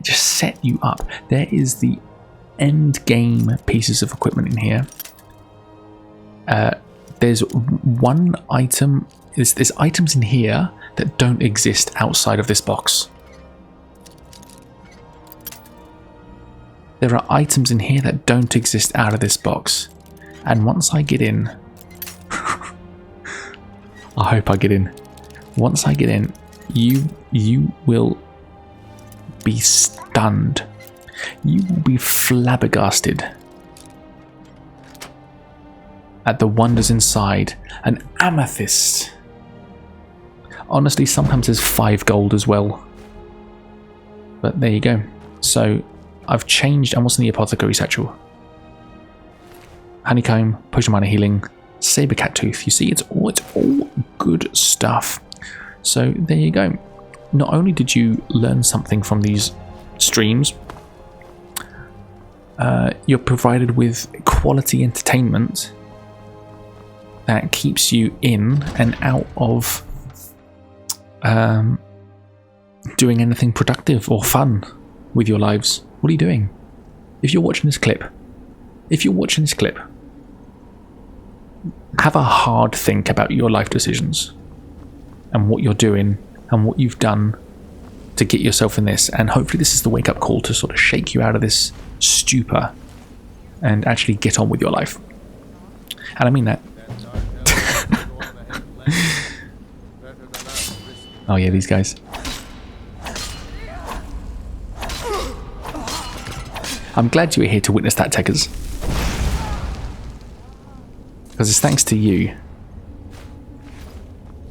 just set you up. There is the end game pieces of equipment in here. There's one item. There's items in here that don't exist outside of this box. There are items in here that don't exist out of this box. And once I get in, I hope I get in. Once I get in, you will be stunned. You will be flabbergasted at the wonders inside. An amethyst. Honestly, sometimes there's 5 gold as well. But there you go. So I've changed, and what's in the apothecary satchel? Honeycomb, potion minor healing, saber cat tooth. You see, it's all good stuff. So there you go. Not only did you learn something from these streams, you're provided with quality entertainment that keeps you in and out of doing anything productive or fun with your lives. What are you doing? If you're watching this clip, have a hard think about your life decisions and what you're doing and what you've done to get yourself in this. And hopefully this is the wake-up call to sort of shake you out of this stupor and actually get on with your life. And I mean that. Oh yeah, these guys. I'm glad you were here to witness that, Techers. Because it's thanks to you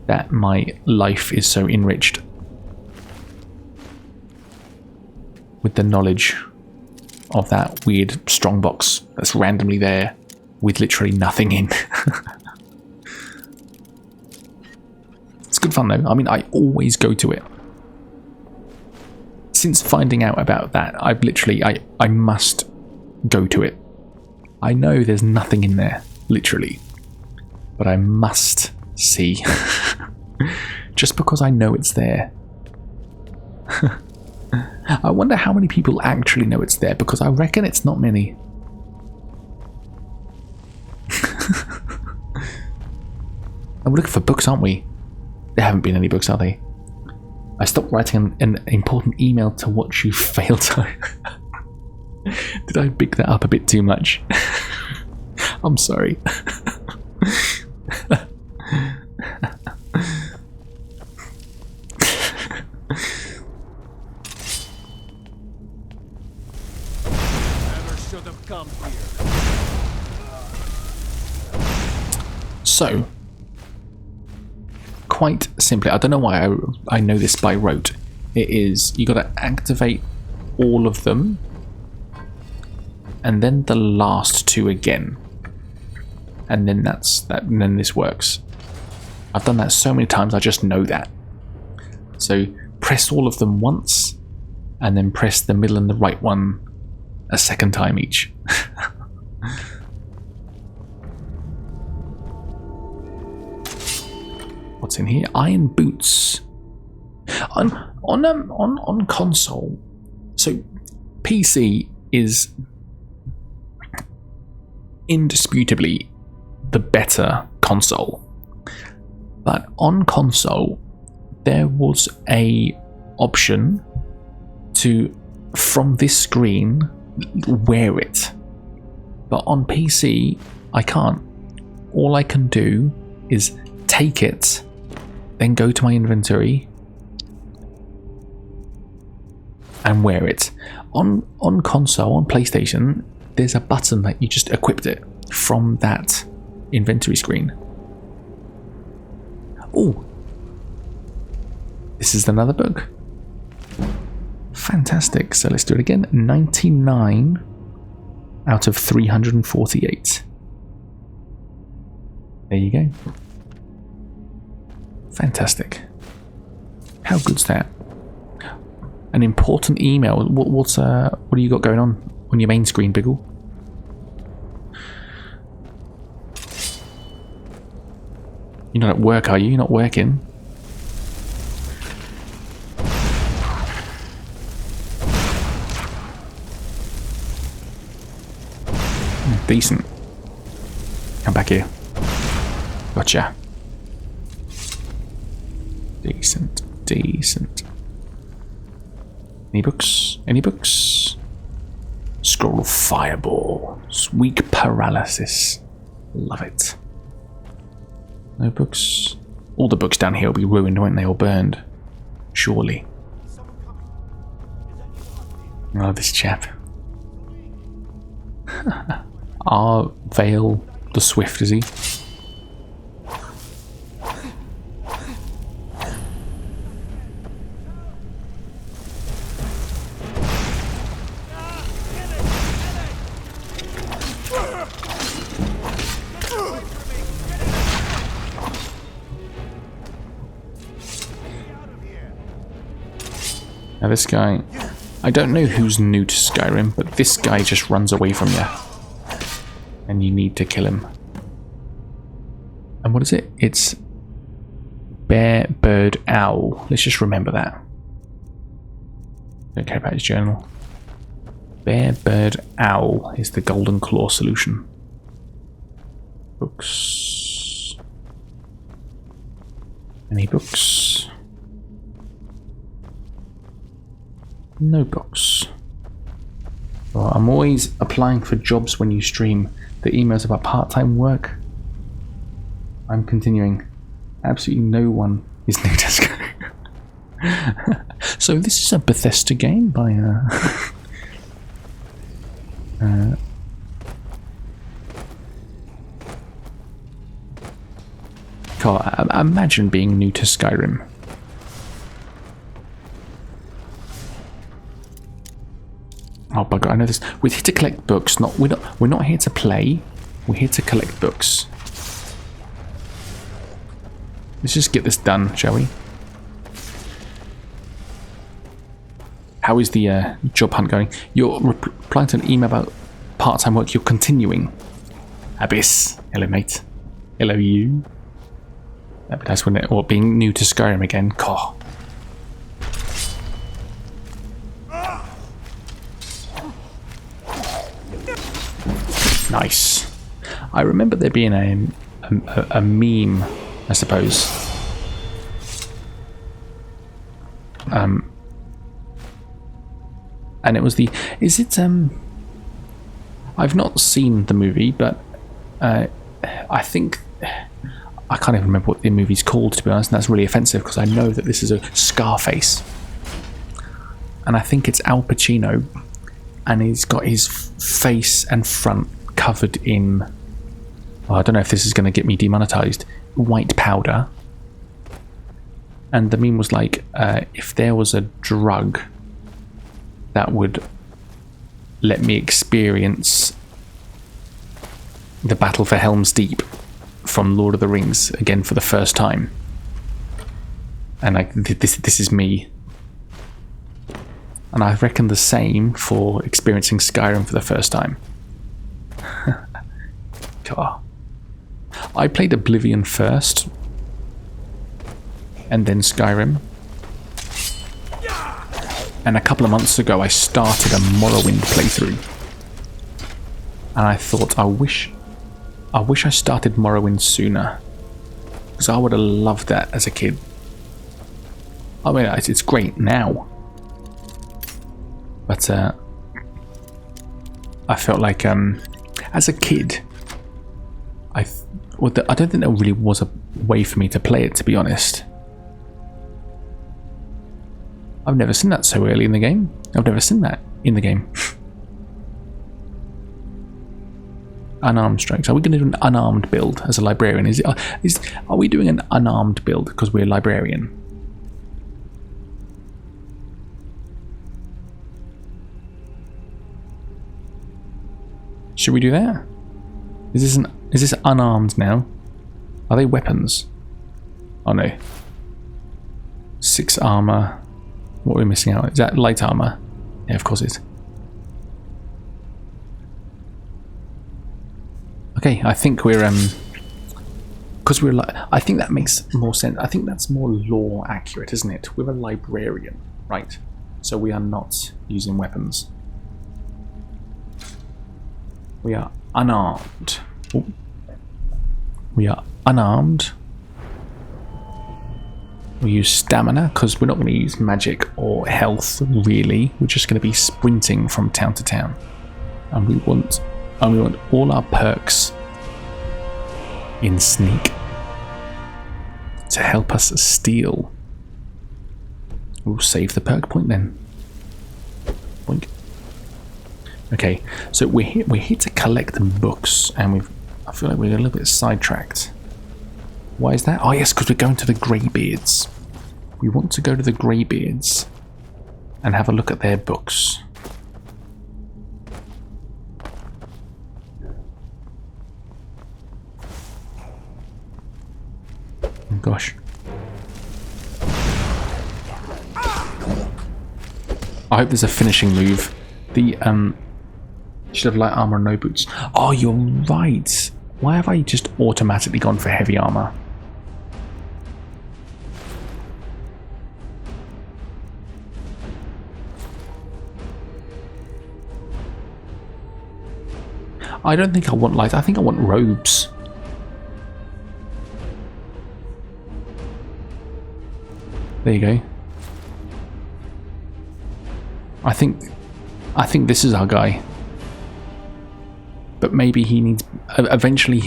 that my life is so enriched with the knowledge of that weird strongbox that's randomly there with literally nothing in. It's good fun though. I mean, I always go to it. Since finding out about that, I've literally, I must go to it. I know there's nothing in there, literally, but I must see. Just because I know it's there. I wonder how many people actually know it's there, because I reckon it's not many. And we're looking for books, aren't we? There haven't been any books, are they? I stopped writing an important email to watch you fail to... Did I big that up a bit too much? I'm sorry. should have come here. So, quite simply, I don't know why I know this by rote. It is, you got to activate all of them, and then the last two again, and then that's that. And then this works. I've done that so many times, I just know that. So press all of them once, and then press the middle and the right one a second time each. What's in here? Iron boots. On console. So PC is indisputably the better console. But on console, there was a option to, from this screen, wear it. But on PC, I can't. All I can do is take it, then go to my inventory and wear it. On console, on PlayStation, there's a button that you just equipped it from that inventory screen. Oh, this is another book. Fantastic. So let's do it again. 99 out of 348. There you go. Fantastic. How good's that? An important email. What do you got going on your main screen, Biggle? You're not at work, are you? You're not working. Decent. Come back here. Gotcha. Decent. Decent. Any books? Any books? Scroll of Fireball. Weak paralysis. Love it. No books? All the books down here will be ruined, won't they? Or burned. Surely. Oh, this chap. R. Vale the Swift, is he? Now this guy, I don't know who's new to Skyrim, but this guy just runs away from you. And you need to kill him. And what is it? It's Bear, Bird, Owl. Let's just remember that. Don't care about his journal. Bear, Bird, Owl is the Golden Claw solution. Books. Any books? No books. Well, I'm always applying for jobs when you stream. The emails about part-time work. I'm continuing. Absolutely no one is new to Skyrim. So this is a Bethesda game by God, imagine being new to Skyrim. Oh bugger! I know this. We're here to collect books. We're not here to play. We're here to collect books. Let's just get this done, shall we? How is the job hunt going? You're replying to an email about part-time work. You're continuing. Abyss. Hello, mate. Hello, you. Yeah, but that's when it, or being new to Skyrim again. God. Nice. I remember there being a meme, I suppose. And it was the... Is it... I've not seen the movie, but I think... I can't even remember what the movie's called, to be honest, and that's really offensive because I know that this is a Scarface. And I think it's Al Pacino and he's got his face and front covered in, I don't know if this is going to get me demonetized, white powder. And the meme was like, if there was a drug that would let me experience the battle for Helm's Deep from Lord of the Rings again for the first time, and like this is me. And I reckon the same for experiencing Skyrim for the first time. God. I played Oblivion first, and then Skyrim. And a couple of months ago I started a Morrowind playthrough. And I thought, I wish I started Morrowind sooner. Because I would have loved that as a kid. I mean, it's great now. But I felt like as a kid, I don't think there really was a way for me to play it, to be honest. I've never seen that so early in the game. I've never seen that in the game. Unarmed strikes. Are we going to do an unarmed build as a librarian? Are we doing an unarmed build because we're a librarian? Should we do that? Is this unarmed now? Are they weapons? Oh no. 6 armor. What are we missing out? Is that light armor? Yeah, of course it is. Okay, I think we're because we're like, I think that makes more sense. I think that's more lore accurate, isn't it? We're a librarian, right? So we are not using weapons. We are unarmed. Ooh. We are unarmed. We use stamina because we're not going to use magic or health really. We're just going to be sprinting from town to town, and we want all our perks in sneak to help us steal. We'll save the perk point then. Boink. Okay, so we're here to collect books, and I feel like we're a little bit sidetracked. Why is that? Oh yes, because we're going to the Greybeards. We want to go to the Greybeards and have a look at their books. Oh gosh. I hope there's a finishing move. The should have light armor and no boots. Oh, you're right. Why have I just automatically gone for heavy armor? I don't think I want light. I think I want robes. There you go. I think this is our guy. But maybe he needs. Eventually,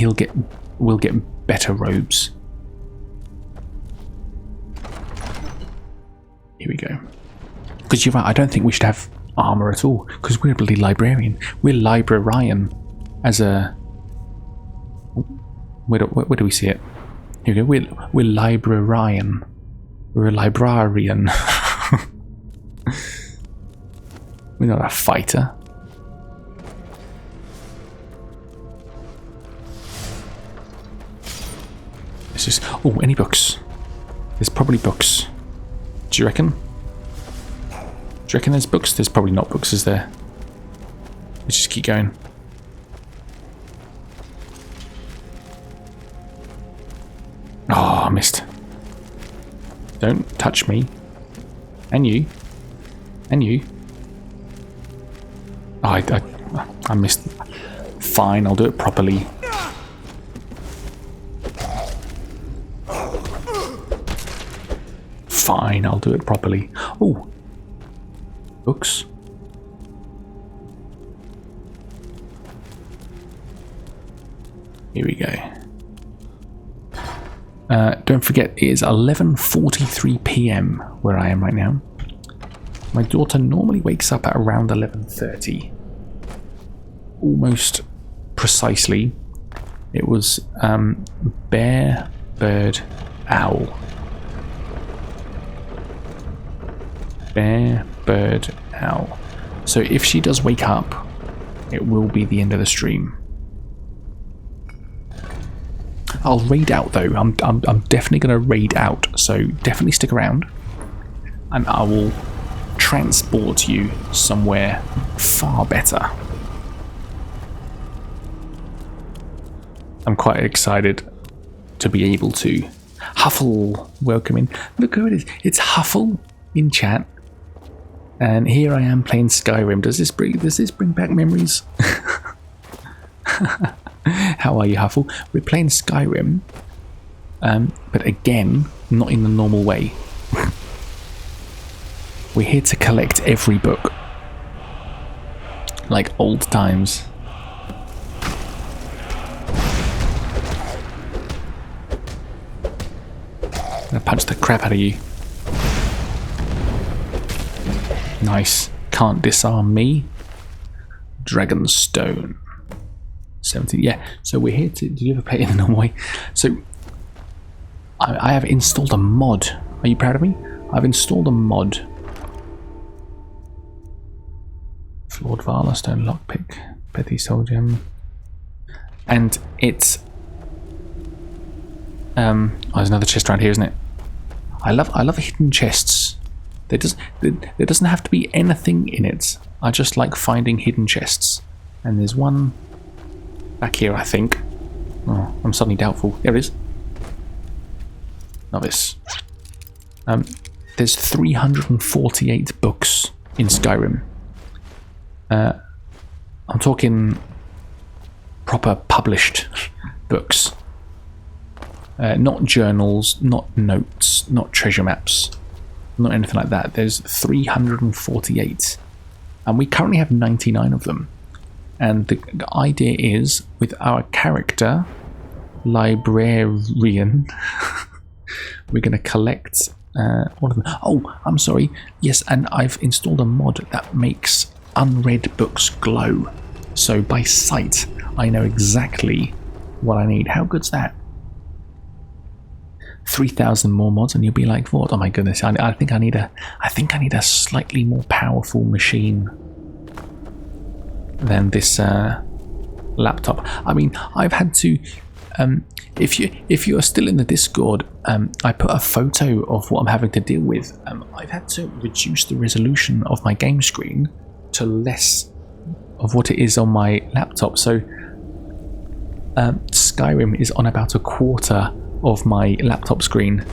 we'll get better robes. Here we go. Because you're right. I don't think we should have armor at all. Because we're a bloody librarian. We're librarian. As a. Where do we see it? Here we go. We're librarian. We're a librarian. We're not a fighter. It's just, oh, any books? There's probably books. Do you reckon? Do you reckon there's books? There's probably not books, is there? Let's just keep going. Oh, I missed. Don't touch me. And you. And you. Oh, I missed. Fine, I'll do it properly. Fine, I'll do it properly. Oh, books. Here we go. Don't forget, it is 11:43 PM where I am right now. My daughter normally wakes up at around 11:30. Almost precisely. It was bear, bird, owl. Bear, bird, owl. So if she does wake up, it will be the end of the stream. I'll raid out though. I'm definitely going to raid out. So definitely stick around, and I will transport you somewhere far better. I'm quite excited to be able to. Huffle, welcome in. Look who it is. It's Huffle in chat, and here I am playing Skyrim. Does this bring back memories? How are you, Huffle? We're playing Skyrim, but again, not in the normal way. We're here to collect every book, like old times. I'm gonna punch the crap out of you. Nice. Can't disarm me. Dragonstone. 17. Yeah. So we're here to. Did you ever play it in the normal way? So I have installed a mod. Are you proud of me? I've installed a mod. Flawed Vala, Stone Lockpick, Petty Soul Gem, and it's oh, there's another chest around here, isn't it? I love hidden chests. There doesn't have to be anything in it. I just like finding hidden chests, and there's one back here, I think. Oh, I'm suddenly doubtful. There it is. Novice. There's 348 books in Skyrim. I'm talking proper published books. Not journals, not notes, not treasure maps, not anything like that. There's 348. And we currently have 99 of them. And the idea is, with our character, librarian, we're going to collect all of them. Oh, I'm sorry. Yes, and I've installed a mod that makes unread books glow. So by sight, I know exactly what I need. How good's that? 3,000 more mods, and you'll be like, "What? Oh my goodness! I think I need a slightly more powerful machine than this laptop." I mean, I've had to. If you're still in the Discord, I put a photo of what I'm having to deal with. I've had to reduce the resolution of my game screen to less of what it is on my laptop. So Skyrim is on about a quarter of my laptop screen,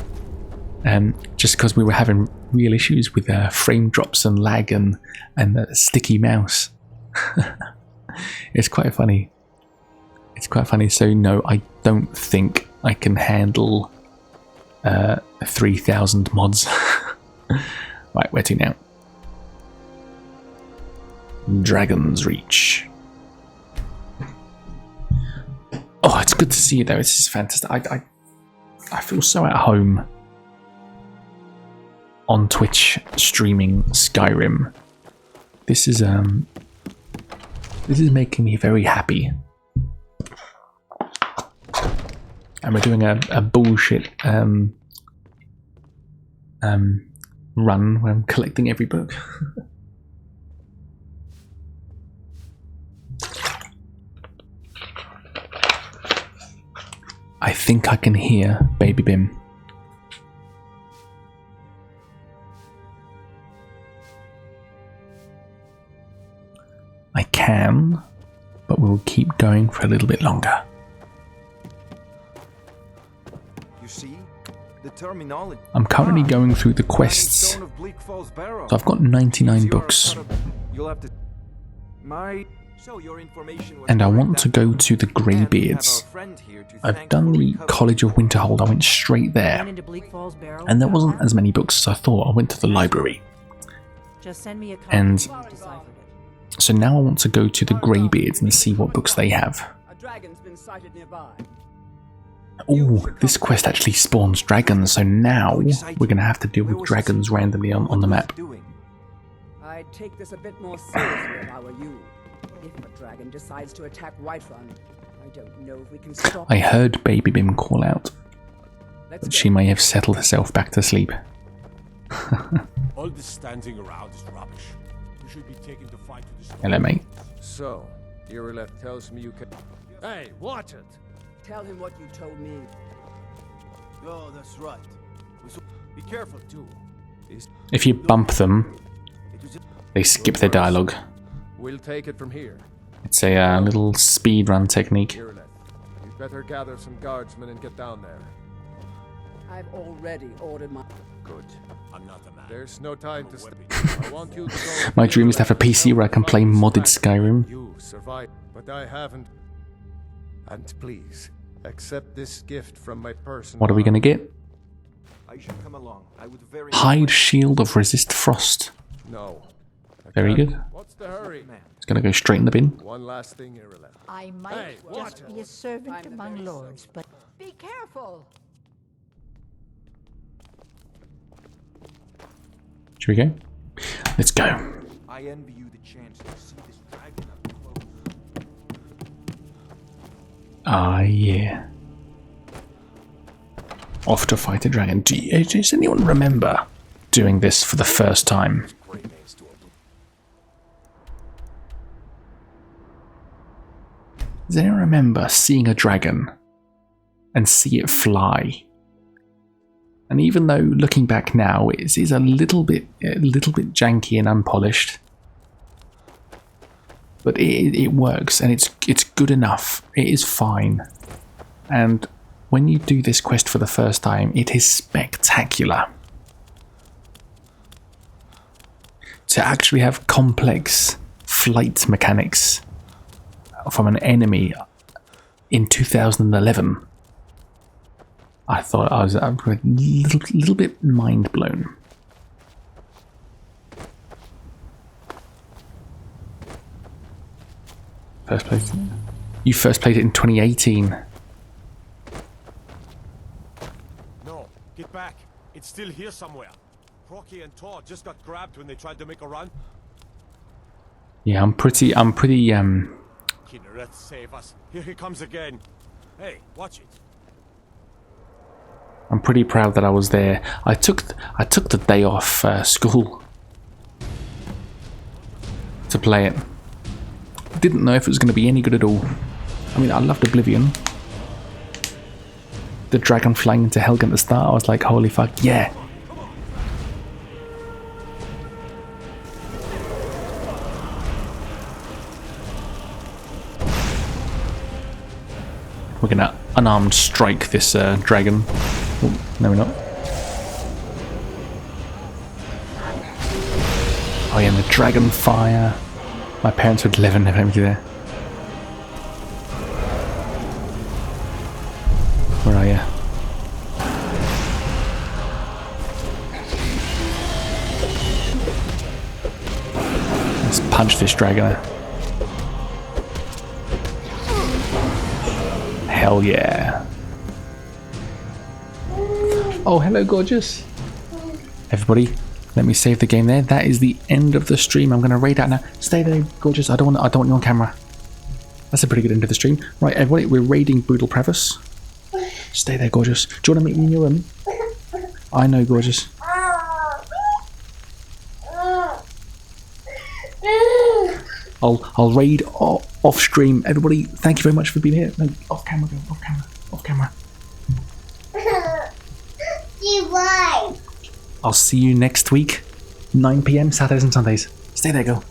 just because we were having real issues with frame drops and lag and the sticky mouse. It's quite funny. It's quite funny. So no, I don't think I can handle 3,000 mods. Right, where to now? Dragon's Reach. Oh, it's good to see you though. This is fantastic. I feel so at home on Twitch streaming Skyrim. This is making me very happy. And we're doing a bullshit run where I'm collecting every book. I think I can hear Baby Bim. I can, but we'll keep going for a little bit longer. You see, the terminology. I'm currently going through the quests. So I've got 99 books. You'll have to. So your information was and I want to go to the Greybeards. I've done the College of Winterhold. I went straight there. And there wasn't as many books as I thought. I went to the library. And so now I want to go to the Greybeards and see what books they have. Oh, this quest actually spawns dragons, so now we're going to have to deal with dragons randomly on the map. I'd take this a bit more seriously if I were you. If a dragon decides to attack Whiterun, I don't know if we can stop I heard Baby Bim call out, but she may have settled herself back to sleep. All this standing around is rubbish. You should be taking the fight to the... Hello, mate. So, Irileth tells me you can... Hey, watch it! Tell him what you told me. Oh, that's right. Be careful, too. If you bump them, they skip their dialogue. We'll take it from here. It's a little speed run technique. Irileth, you better gather some guardsmen and get down there. I've already ordered my... Good. I'm not a man. There's no time to stop. I want you to go... My dream is to have a PC where I can play modded Skyrim. You survived, but I haven't. And please, accept this gift from my person. What are we gonna get? I should come along. I would very Hide shield of resist frost. No. Very good. What's the hurry? It's gonna go straight in the bin. One last thing, Irileth. I might Hey, just be a servant among lords, but Be careful. Should we go? Let's go. I envy you the chance to see this dragon up close. Ah, yeah. Off to fight a dragon. Does anyone remember doing this for the first time? Does anyone remember seeing a dragon and see it fly? And even though looking back now, it is a little bit janky and unpolished, but it works and it's good enough. It is fine. And when you do this quest for the first time, it is spectacular. To actually have complex flight mechanics from an enemy in 2011, I thought I was a little bit mind blown. First place. You first played it in 2018. No, get back. It's still here somewhere. Crocky and Tor just got grabbed when they tried to make a run. Yeah, I'm pretty Kinnereth, save us. Here he comes again. Hey, watch it. I'm pretty proud that I was there. I took the day off school to play it. Didn't know if it was going to be any good at all. I mean, I loved Oblivion. The dragon flying into Helgen at the start, I was like, holy fuck, yeah. We're gonna unarmed strike this dragon. Oh, no, we're not. Oh yeah, and the dragon fire. My parents would live and never let me do that. Where are you? Let's punch this dragon. Hell yeah. Oh, hello, gorgeous. Everybody, let me save the game there. That is the end of the stream. I'm going to raid out now. Stay there, gorgeous. I don't want you on camera. That's a pretty good end of the stream. Right, everybody, we're raiding Brutal Preface. Stay there, gorgeous. Do you want to meet me in your room? I know, gorgeous. I'll raid off stream. Everybody, thank you very much for being here. No, off camera, go. Off camera. I'll see you next week, 9 PM, Saturdays and Sundays. Stay there, go.